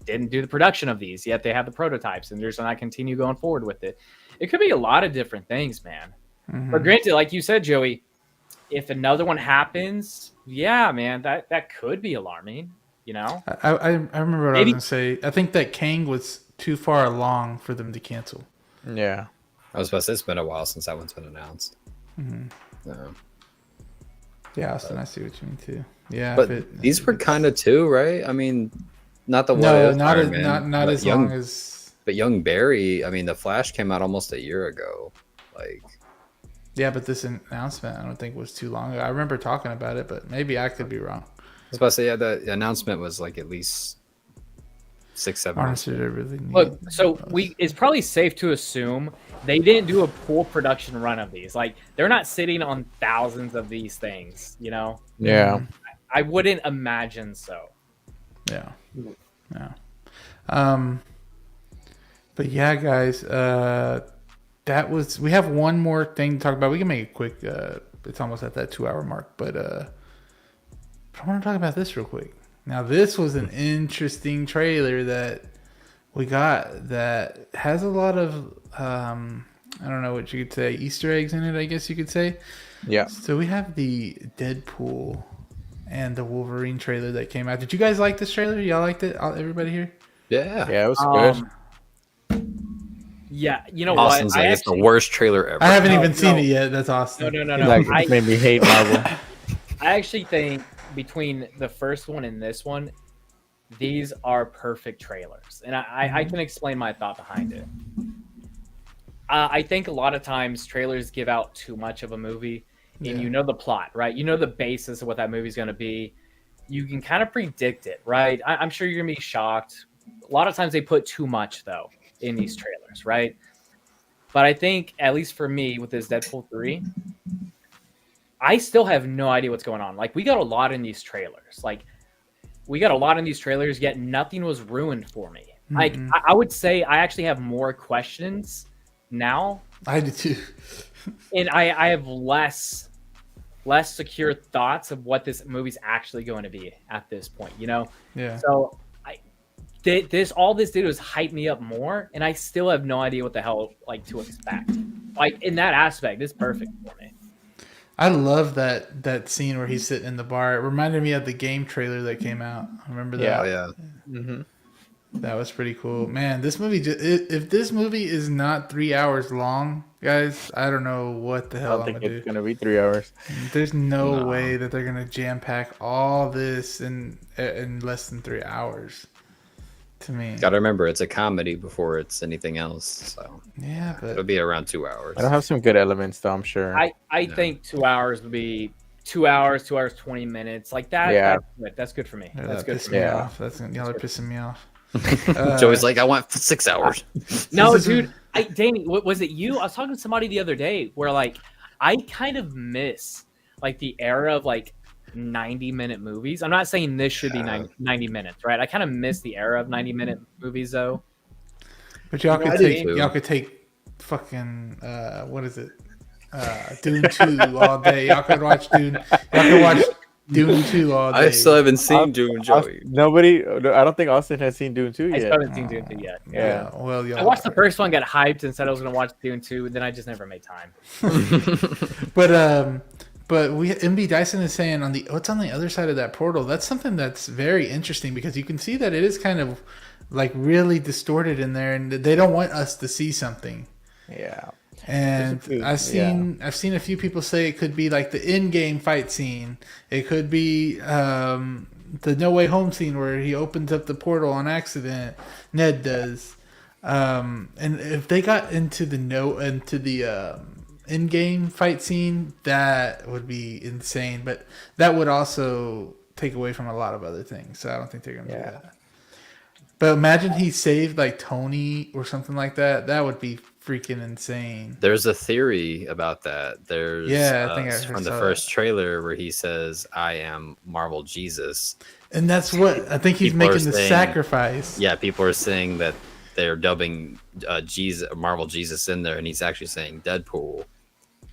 didn't do the production of these yet. They have the prototypes, and they're just not continue going forward with it. It could be a lot of different things, man. But granted, like you said, Joey, if another one happens, yeah, man, that could be alarming. I remember what I was gonna say. I think that Kang was too far along for them to cancel. Yeah. I was about to say it's been a while since that one's been announced. Yeah, Austin, I see what you mean too. Yeah, but these were kind of too, right? I mean, not the one. No, not as long as. But Young Barry, I mean, the Flash came out almost a year ago. Like. Yeah, but this announcement I don't think was too long ago. I remember talking about it, but maybe I could be wrong. I was about to say, yeah, the announcement was like at least 6-7 months. Honestly, really look, so it's probably safe to assume they didn't do a full production run of these. Like they're not sitting on thousands of these things, Yeah. I wouldn't imagine so. Yeah. But yeah, guys, we have one more thing to talk about. We can make it quick. It's almost at that 2-hour mark, but I want to talk about this real quick. Now, this was an interesting trailer that we got that has a lot of, I don't know what you could say, Easter eggs in it, I guess you could say. Yeah. So we have the Deadpool and the Wolverine trailer that came out. Did you guys like this trailer? Y'all liked it? Everybody here? Yeah. Yeah, it was good. Yeah, you know Austin's what? like, it's the worst trailer ever. I haven't even seen it yet. That's awesome. No. That made me hate Marvel. I actually think between the first one and this one, these are perfect trailers. And I can explain my thought behind it. I think a lot of times trailers give out too much of a movie. and you know the plot, right? You know the basis of what that movie's going to be. You can kind of predict it, right? I'm sure you're going to be shocked. A lot of times they put too much, though, in these trailers, right? But I think, at least for me, with this Deadpool 3, I still have no idea what's going on. Like, we got a lot in these trailers. Yet nothing was ruined for me. Like, I would say I actually have more questions now. I do too. And I have less secure thoughts of what this movie's actually going to be at this point, you know? Yeah. So all this did was hype me up more, and I still have no idea what the hell like to expect. Like, in that aspect, it's perfect for me. I love that scene where he's sitting in the bar. It reminded me of the game trailer that came out. Remember that? Yeah. Oh, yeah. Mm-hmm. That was pretty cool. Man, this movie, if this movie is not 3 hours long, guys, I don't know what the I hell don't I'm think going to it's do. gonna be 3 hours. There's no way that they're going to jam pack all this in less than 3 hours. To me. Gotta remember, it's a comedy before it's anything else. So Yeah, it'll but be around 2 hours. It'll have some good elements, though, I'm sure. I think 2 hours would be 2 hours, 2 hours 20 minutes, like that. Yeah. That's good for me. that That's good pissed for me me. Yeah. off. Y'all are pissing me off. Joey's like, I want 6 hours. No, dude, Danny, was it you? I was talking to somebody the other day where like I kind of miss like the era of like 90-minute movies. I'm not saying this should be 90 minutes, right? I kind of miss the era of 90-minute movies though. But y'all I could do take too. y'all could take fucking what is it? Dune 2 all day. Y'all could watch Dune. Y'all could watch Dune 2 all day. I still haven't seen Dune, Joey. I don't think Austin has seen Dune 2 I yet. still haven't seen Dune 2 yet. Yeah. Well, y'all I watched the first one, got hyped, and said I was going to watch Dune 2, then I just never made time. But MB Dyson is saying what's on the other side of that portal. That's something that's very interesting because you can see that it is kind of like really distorted in there, and they don't want us to see something. Yeah. And I've seen a few people say it could be like the in-game fight scene. It could be the No Way Home scene where he opens up the portal on accident. Ned does. And if they got into the in-game fight scene, that would be insane. But that would also take away from a lot of other things. So I don't think they're gonna do that. But imagine he saved like Tony or something like that. That would be freaking insane. There's a theory about that. There's I think I from the saw first that. trailer where he says, "I am Marvel Jesus." And that's what I think he's People are making the saying- sacrifice. Yeah, people are saying that they're dubbing Marvel Jesus in there, and he's actually saying Deadpool.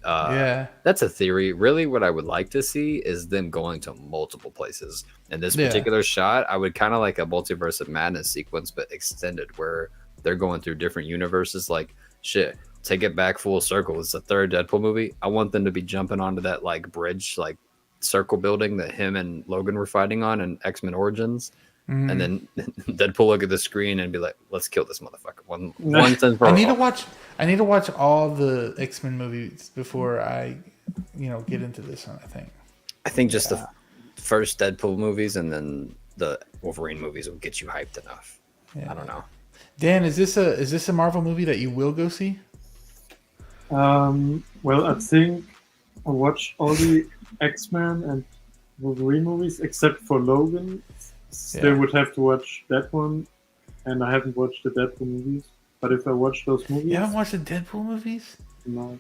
Yeah. That's a theory. Really, what I would like to see is them going to multiple places. In this Yeah. particular shot, I would kind of like a Multiverse of Madness sequence, but extended, where they're going through different universes. Like, shit, take it back full circle. It's the third Deadpool movie. I want them to be jumping onto that like bridge, like circle building that him and Logan were fighting on in X-Men Origins. And then Deadpool look at the screen and be like, "Let's kill this motherfucker once and for I all." need to watch all the X-Men movies before I get into this one, I think just the first Deadpool movies and then the Wolverine movies will get you hyped enough. Yeah. I don't know. Dan, is this a Marvel movie that you will go see? Well, I think I watched all the X-Men and Wolverine movies except for Logan. Still would have to watch that one, and I haven't watched the Deadpool movies. But if I watch those movies, You haven't watched the Deadpool movies? no.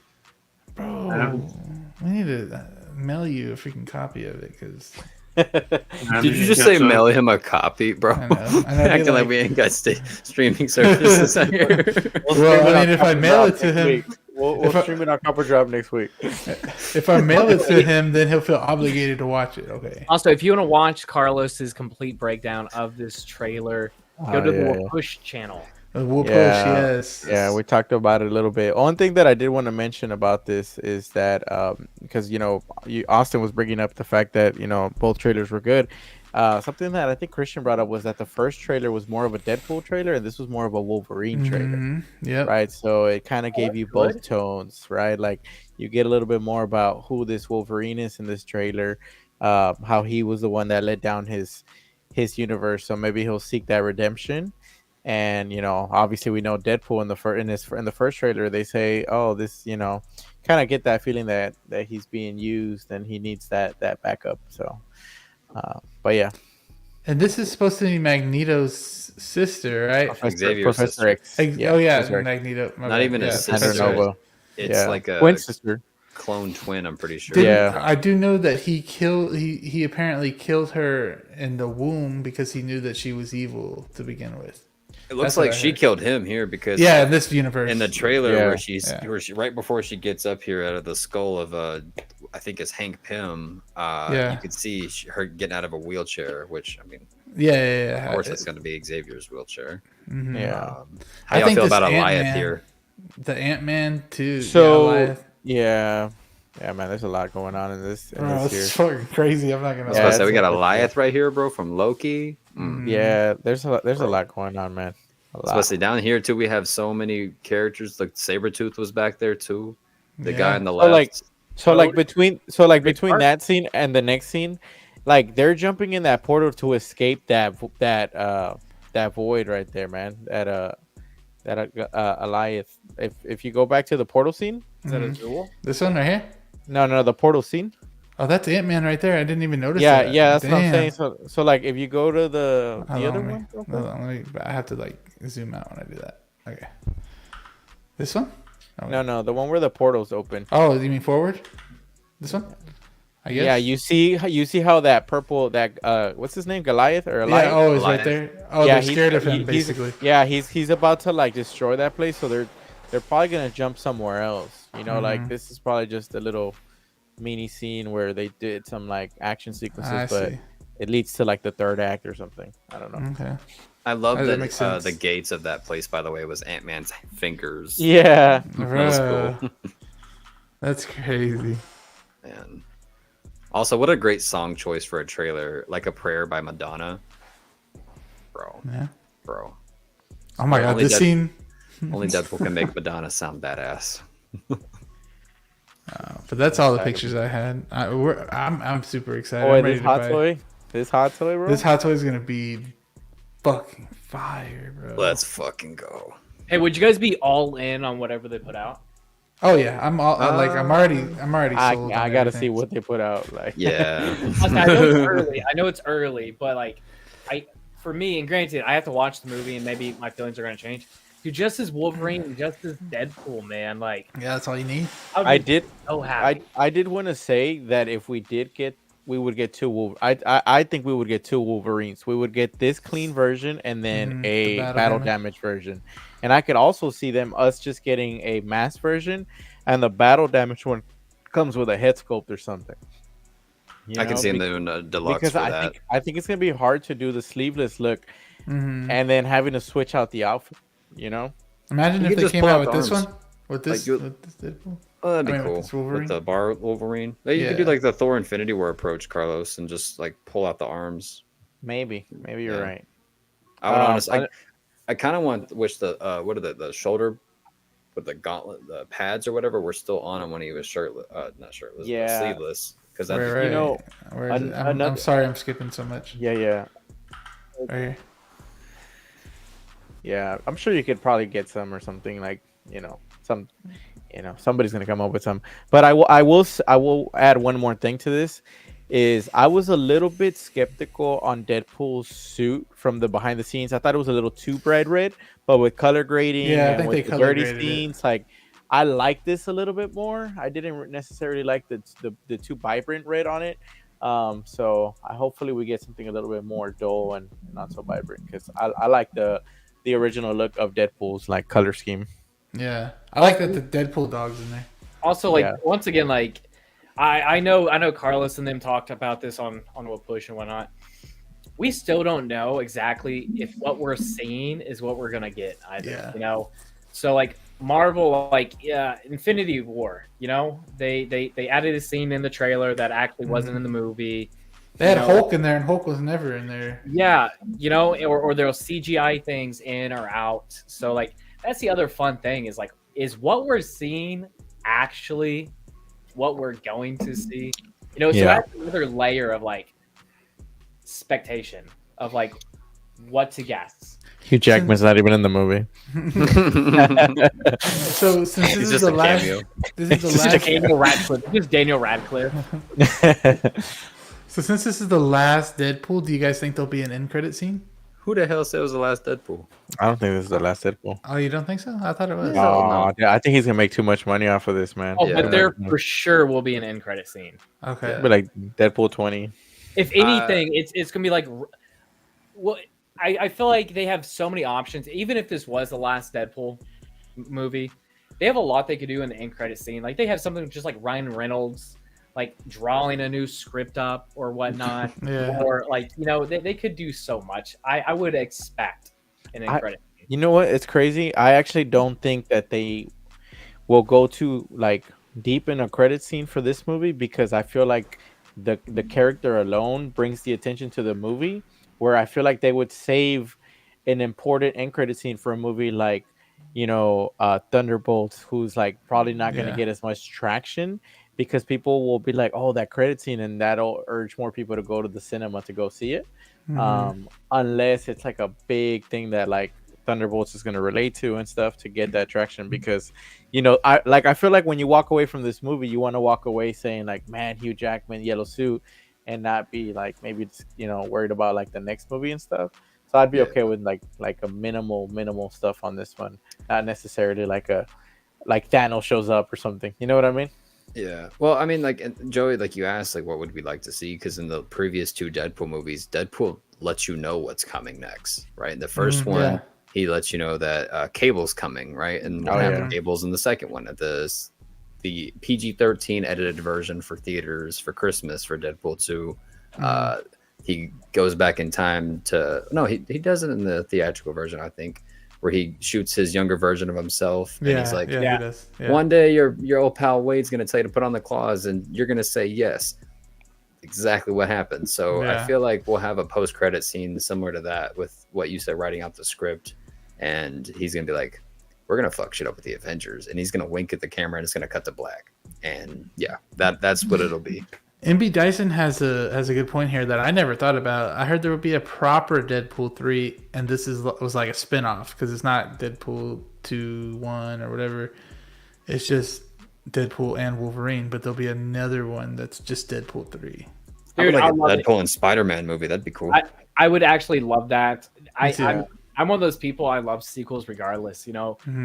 Bro, I haven't. we need to mail you a freaking copy of it because Did you just say mail him a copy, bro? I know. Acting like we ain't got streaming services out here. Well, I mean, if I mail it to him, We'll stream it on Copper Drop next week. if I mail it to him, then he'll feel obligated to watch it. Okay. Also, if you want to watch Carlos's complete breakdown of this trailer, go to the Push channel. We'll push, Yeah. yes. Yeah, we talked about it a little bit. One thing that I did want to mention about this is that because Austin was bringing up the fact that both trailers were good. Something that I think Christian brought up was that the first trailer was more of a Deadpool trailer, and this was more of a Wolverine trailer. Yep. Right, so it kind of gave you both tones, right? Like you get a little bit more about who this Wolverine is in this trailer, how he was the one that let down his universe, so maybe he'll seek that redemption. And obviously we know Deadpool in the first trailer they say, oh, this kind of get that feeling that he's being used and he needs that backup. So, but yeah, And this is supposed to be Magneto's sister, right? Xavier's sister. X. Oh yeah, Professor X. Magneto. my Not bad. even his Professor sister. X. Nova. It's like a twin sister. clone twin, I'm pretty sure. Didn't- Yeah. I do know that he apparently killed her in the womb because he knew that she was evil to begin with. It looks That's what like I she heard. killed him here because Yeah, in this universe. in the trailer Yeah. where she right before she gets up here out of the skull of I think it's Hank Pym. Yeah. You could see her getting out of a wheelchair, which I mean, Yeah. of course, it's going to be Xavier's wheelchair. Mhm. Yeah. How I y'all think feel this about Eliath Ant-Man- here? The Ant-Man too. So Eliath. yeah, man, there's a lot going on in this Bro, this it's year. fucking crazy. I'm not gonna. I was Yeah, about to say, it's we got like- Eliath right here, bro, from Loki. Yeah, there's a lot going on, man. A lot. Especially down here too, we have so many characters. Like Sabretooth was back there too. The Yeah. guy on the So, left. between that scene and the next scene, like they're jumping in that portal to escape that void right there, man. That Eliath. If you go back to the portal scene, Is that a duel? This one right here. no, the portal scene. Oh, that's Ant-Man right there. I didn't even notice. Yeah, that. that's what I'm Damn. saying. So like if you go to the Hold other on, one, hold on, I have to like zoom out when I do that. Okay. This one? Oh, no, the one where the portal's open. Oh, you mean forward? This one? I guess. Yeah, you see how that purple what's his name, Goliath or Eliath? Yeah. Oh, it's right Eliath. there. Oh, Yeah, they're he's- scared of him he's- basically. Yeah, he's about to like destroy that place, so they're probably gonna jump somewhere else. Like this is probably just a little mini scene where they did some like action sequences, I but see. it leads to like the third act or something. I don't know. Okay. I love that that makes sense. the gates of that place, by the way, was Ant-Man's fingers. Yeah, That was Bruh. cool. That's crazy. Man. Also, what a great song choice for a trailer, like a prayer by Madonna. Bro. Yeah. Bro. Oh my god, Only this Dead- scene. Only Deadpool can make Madonna sound badass. But that's all the pictures I had. I'm super excited. boy, I'm ready this to hot buy. toy, bro. This hot toy is gonna be fucking fire, bro. Let's fucking go. Hey, would you guys be all in on whatever they put out? Oh yeah, I'm already sold. I on gotta everything. see what they put out. Like, Yeah. I know it's early. I know it's early, but like, for me, and granted, I have to watch the movie, and maybe my feelings are gonna change. Dude, just as Wolverine, just as Deadpool, man. Like, Yeah, that's all you need. I did. so happy. I did want to say that if we did get, we would get two I think we would get two Wolverines. We would get this clean version and then the a battle battle damage. damage version. And I could also see us just getting a mass version, and the battle damage one comes with a head sculpt or something. You I can know, see him be- doing a deluxe because for I that. think it's gonna be hard to do the sleeveless look Mhm. and then having to switch out the outfit. You know, Imagine You if could they just came pull out out with the this arms. one, with this, you- with this Deadpool. Oh, that'd be I mean, with cool. this Wolverine? With the bar Wolverine. You could do Yeah. like the Thor Infinity War approach, Carlos, and just like pull out the arms. maybe you're Yeah. right. I would honestly, I- I kind of wish the what are the shoulder with the gauntlet, the pads or whatever were still on him when he was shirtless, not shirtless, Yeah. but sleeveless. Because Right, that right. You know, Where is it? I'm another- sorry, I'm skipping so much. Yeah. Right here. Yeah, I'm sure you could probably get some or something like, somebody's gonna come up with some. But I will add one more thing to this. Is I was a little bit skeptical on Deadpool's suit from the behind the scenes. I thought it was a little too bright red, but with color grading Yeah, I and think with they the color dirty graded it. scenes, like I like this a little bit more. I didn't necessarily like the too vibrant red on it. So hopefully we get something a little bit more dull and not so vibrant, because I like the original look of Deadpool's like color scheme. Yeah, I like that the Deadpool dog's in there. Also, like Yeah. once again, like I know Carlos and them talked about this on what push and whatnot. We still don't know exactly if what we're seeing is what we're gonna get either. Yeah. So like Marvel, like Infinity War, they added a scene in the trailer that actually wasn't in the movie. They had You know, Hulk in there, and Hulk was never in there. Yeah, or there'll CGI things in or out. So like that's the other fun thing is what we're seeing actually what we're going to see? So Yeah. that's another layer of like expectation of like what to guess. Hugh Jackman's not even in the movie. So since this He's is just the a last, cameo. this is the Just last. Daniel Radcliffe. Just Daniel Radcliffe. So since this is the last Deadpool, do you guys think there'll be an end credit scene? Who the hell said it was the last Deadpool? I don't think this is the last Deadpool. Oh, you don't think so? I thought it was. Oh, yeah, I think he's gonna make too much money off of this, man. Oh, Yeah. but there for sure will be an end credit scene. Okay. But like Deadpool 20. If anything, it's gonna be like, well, I feel like they have so many options. Even if this was the last Deadpool movie, they have a lot they could do in the end credit scene. Like they have something just like Ryan Reynolds, like drawing a new script up or whatnot, Yeah. or like they could do so much. I would expect an end credit. You know what? It's crazy. I actually don't think that they will go to like deep in a credit scene for this movie because I feel like the character alone brings the attention to the movie. Where I feel like they would save an important end credit scene for a movie like, Thunderbolts, who's like probably not going to get as much traction because people will be like, oh, that credit scene, and that'll urge more people to go to the cinema to go see it. Unless it's like a big thing that like Thunderbolts is going to relate to and stuff to get that traction because, I feel like when you walk away from this movie, you want to walk away saying like, man, Hugh Jackman, yellow suit, and not be like maybe just, worried about like the next movie and stuff. So I'd be okay with like a minimal stuff on this one, not necessarily like Thanos shows up or something. You know what I mean? Yeah. Well, I mean, like Joey, like you asked, like what would we like to see? Because in the previous two Deadpool movies, Deadpool lets you know what's coming next, right? The first one, he lets you know that Cable's coming, right? And what happened to Cable's in the second one at the PG-13 edited version for theaters for Christmas for Deadpool 2. He goes back in time to he does it in the theatrical version, I think, where he shoots his younger version of himself and he's like, he does. Yeah. one day your old pal Wade's gonna tell you to put on the claws and you're gonna say yes. Exactly what happened. So I feel like we'll have a post-credit scene similar to that with what you said, writing out the script, and he's gonna be like, we're gonna fuck shit up with the Avengers, and he's gonna wink at the camera and it's gonna cut to black, and that's what it'll be. MB Dyson has a good point here that I never thought about. I heard there would be a proper Deadpool 3, and this was like a spinoff because it's not Deadpool 2, 1 or whatever. It's just Deadpool and Wolverine, but there'll be another one that's just Deadpool 3. I would like a Deadpool and Spider-Man movie. That'd be cool. I would actually love that. I'm one of those people. I love sequels regardless.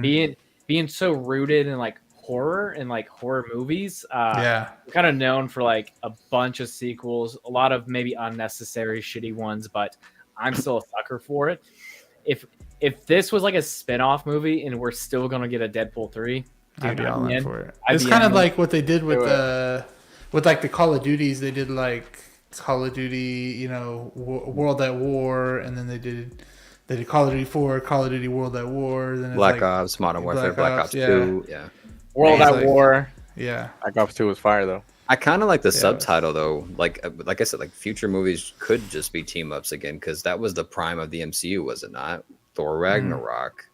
Being so rooted in like horror and like horror movies. Kind of known for like a bunch of sequels, a lot of maybe unnecessary shitty ones, but I'm still a sucker for it. If this was like a spin-off movie and we're still gonna get a Deadpool 3, I'd be all in for it. It's kind of like what they did with like the Call of Duties. They did like Call of Duty, World at War, and then they did Call of Duty 4, Call of Duty World at War, then Black Ops, Modern Warfare, Black Ops 2, World at War. Yeah. Black Ops 2 was fire though. I kind of like the subtitle though. Like I said, like future movies could just be team ups again because that was the prime of the MCU, was it not? Thor Ragnarok,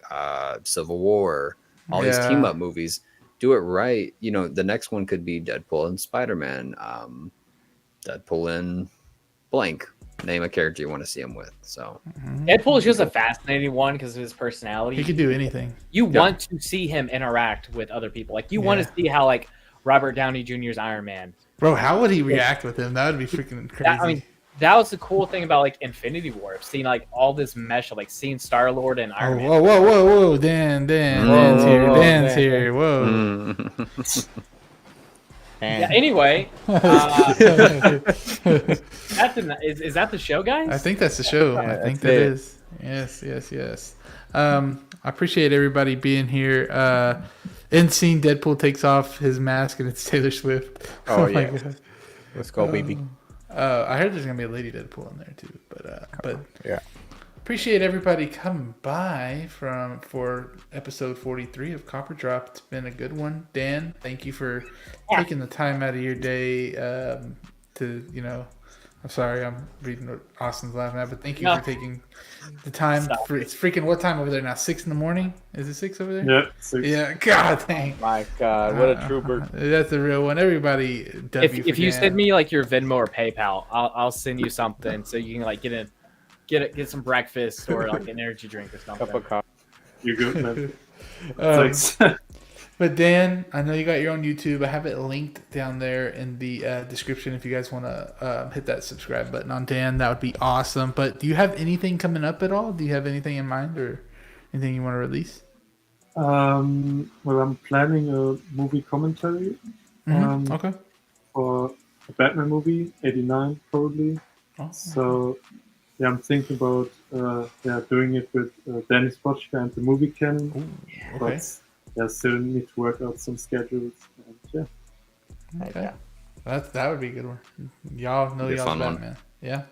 Civil War, all these team up movies. Do it right. The next one could be Deadpool and Spider-Man, Deadpool and blank. Name a character you want to see him with. So Deadpool is just a fascinating one because of his personality. He could do anything. You want to see him interact with other people. Like you want to see how like Robert Downey Jr.'s Iron Man. Bro, how would he react with him? That would be freaking crazy. That was the cool thing about like Infinity War, seeing like all this mesh of like seeing Star-Lord and Iron Man. Whoa, Dan's here. Whoa. Yeah, anyway, is that the show, guys? I think that's the show. I think that is. Yes. I appreciate everybody being here. End scene, Deadpool takes off his mask and it's Taylor Swift. Oh my God. Let's go, baby. I heard there's gonna be a lady Deadpool in there too, but yeah. Appreciate everybody coming by for episode 43 of Copper Drop. It's been a good one. Dan, thank you for taking the time out of your day I'm sorry, I'm reading what Austin's laughing at, but thank you for taking the time. It's freaking what time over there now? 6 in the morning? Is it 6 over there? Yeah, 6. Yeah, God dang. My God, what a trooper. That's a real one. Everybody, if you send me like your Venmo or PayPal, I'll send you something so you can like get in. get some breakfast or like an energy drink or something. Cup of coffee. You're good, man. Thanks. But Dan, I know you got your own YouTube. I have it linked down there in the description if you guys want to hit that subscribe button on Dan. That would be awesome. But do you have anything coming up at all? Do you have anything in mind or anything you want to release? Well, I'm planning a movie commentary. Okay. For a Batman movie, 89 probably. Oh, So, yeah, I'm thinking about doing it with Dennis Bochka and the movie canon. okay. But yeah, still need to work out some schedules. And, yeah. Okay. That would be a good one. Y'all know Be a y'all's fun one. Batman. Yeah.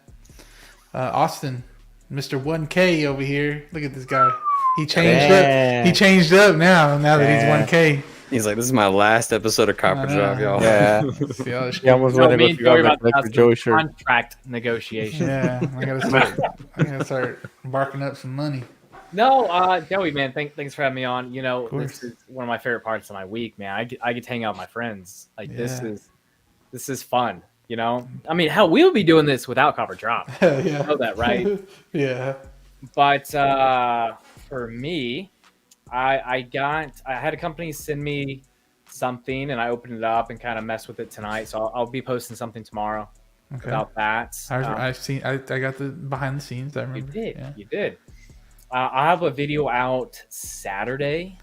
Austin, Mr. 1K over here. Look at this guy. He changed up. He changed up now that he's 1K. He's like, this is my last episode of Copper Drop, y'all. Yeah. See all this He almost No, went to me go and figure out Joey the about to collector have Joey some shirt. contract negotiation. Yeah, I gotta start barking up some money. No, Joey, man, thanks for having me on. You know, course. this is one of my favorite parts of my week, man. I get to hang out with my friends. Like this Yeah. is fun. You know, I mean, hell, we would be doing this without Copper Drop. Yeah. You know that, right? Yeah. But for me, I had a company send me something, and I opened it up and kind of messed with it tonight. So I'll be posting something tomorrow Okay. about that. I've seen. I got the behind the scenes. I remember. You did. Yeah. You did. I have a video out Saturday,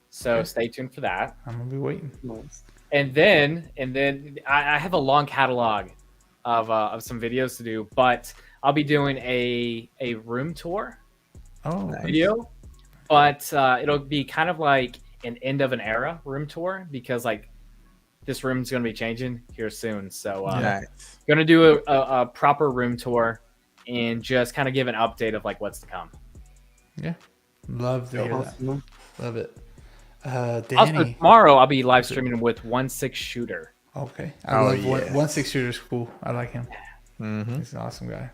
so Okay. stay tuned for that. I'm gonna be waiting. Nice. And then I have a long catalog of some videos to do, but I'll be doing a room tour Oh, video, but it'll be kind of like an end of an era room tour because like this room's gonna be changing here soon. So Nice. gonna do a proper room tour and just kind of give an update of like what's to come. Yeah. Love to hear that. Awesome, man. Love it. Also, Danny. tomorrow I'll be live streaming with 1/6 Shooter. Okay. I Oh, love yes. 1/6 Shooter's cool. I like him. Mm-hmm. He's an awesome guy.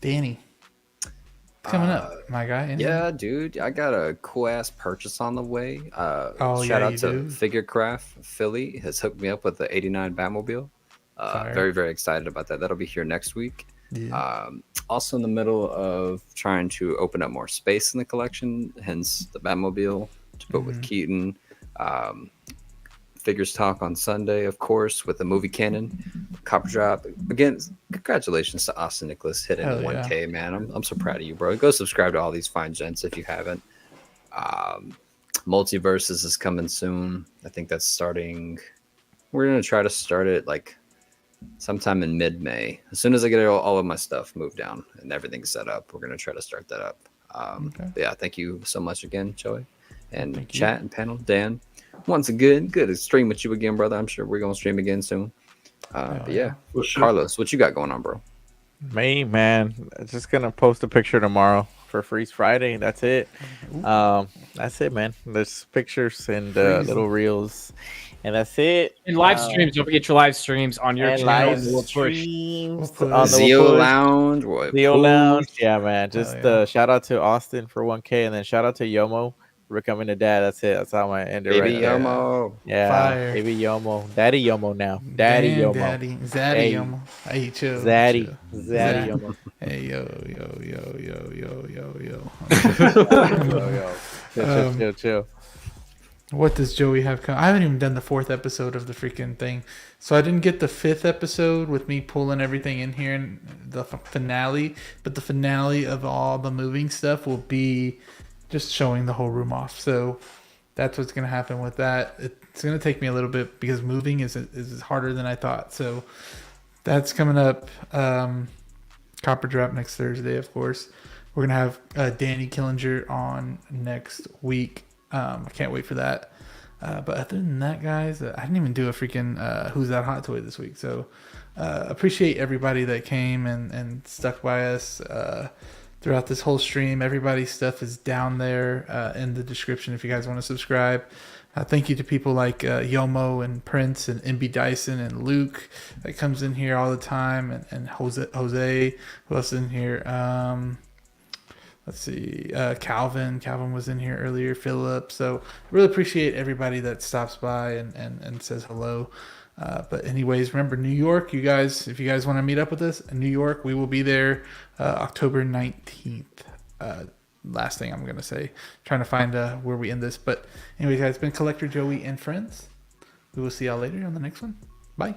Danny. Coming up, my guy. Anything? Yeah, dude, I got a cool ass purchase on the way. Shout yeah, out you to do? Figurecraft Philly has hooked me up with the '89 Batmobile. Fire. Very, very excited about that. That'll be here next week. Yeah. Also in the middle of trying to open up more space in the collection, hence the Batmobile to put with Keaton. Figures talk on Sunday, of course, with the movie canon. Copper Drop. Again, congratulations to Austin Nicholas hitting Hell the yeah. 1K, man. I'm so proud of you, bro. Go subscribe to all these fine gents if you haven't. Multiverses is coming soon. I think that's starting. We're going to try to start it like sometime in mid-May. As soon as I get all of my stuff moved down and everything's set up, we're going to try to start that up. But yeah, thank you so much again, Joey. And Thank you. chat and panel, Dan. Once again, good to stream with you again, brother. I'm sure we're going to stream again soon. But yeah, For sure. Carlos, what you got going on, bro? Me, man. Just gonna post a picture tomorrow for Freeze Friday. That's it. That's it, man. There's pictures and little reels, and that's it. And live streams, don't forget your live streams on your And channel. live We'll push. streams We'll on the Zeo push. Lounge. What, Leo Pooh? Lounge. Yeah, man. Just yeah. shout out to Austin for 1K, and then shout out to Yomo for becoming a dad. That's it. That's how I end it Baby right there. Yomo. Yeah, Fire. baby Yomo, Daddy Yomo now, Daddy Damn, Yomo, Daddy. Zaddy Hey. Yomo. Hey, chill. Zaddy, chill. Zaddy Yomo. Hey, yo. Chill. What does Joey have coming? I haven't even done the 4th episode of the freaking thing. So I didn't get the 5th episode with me pulling everything in here and the finale. But the finale of all the moving stuff will be just showing the whole room off. So that's what's going to happen with that. It's going to take me a little bit because moving is harder than I thought. So that's coming up. Copper Drop next Thursday, of course. We're going to have Danny Killinger on next week. I can't wait for that. But other than that, guys, I didn't even do a freaking Who's That Hot Toy this week. So appreciate everybody that came and stuck by us throughout this whole stream. Everybody's stuff is down there in the description if you guys want to subscribe. Thank you to people like Yomo and Prince and MB Dyson and Luke that comes in here all the time, and Jose, who else is in here? Let's see, Calvin was in here earlier, Philip. So really appreciate everybody that stops by and says hello. But anyways, remember New York, you guys, if you guys want to meet up with us in New York, we will be there October 19th. Last thing I'm going to say, trying to find where we end this. But anyways, guys, it's been Collector Joey and friends. We will see y'all later on the next one. Bye.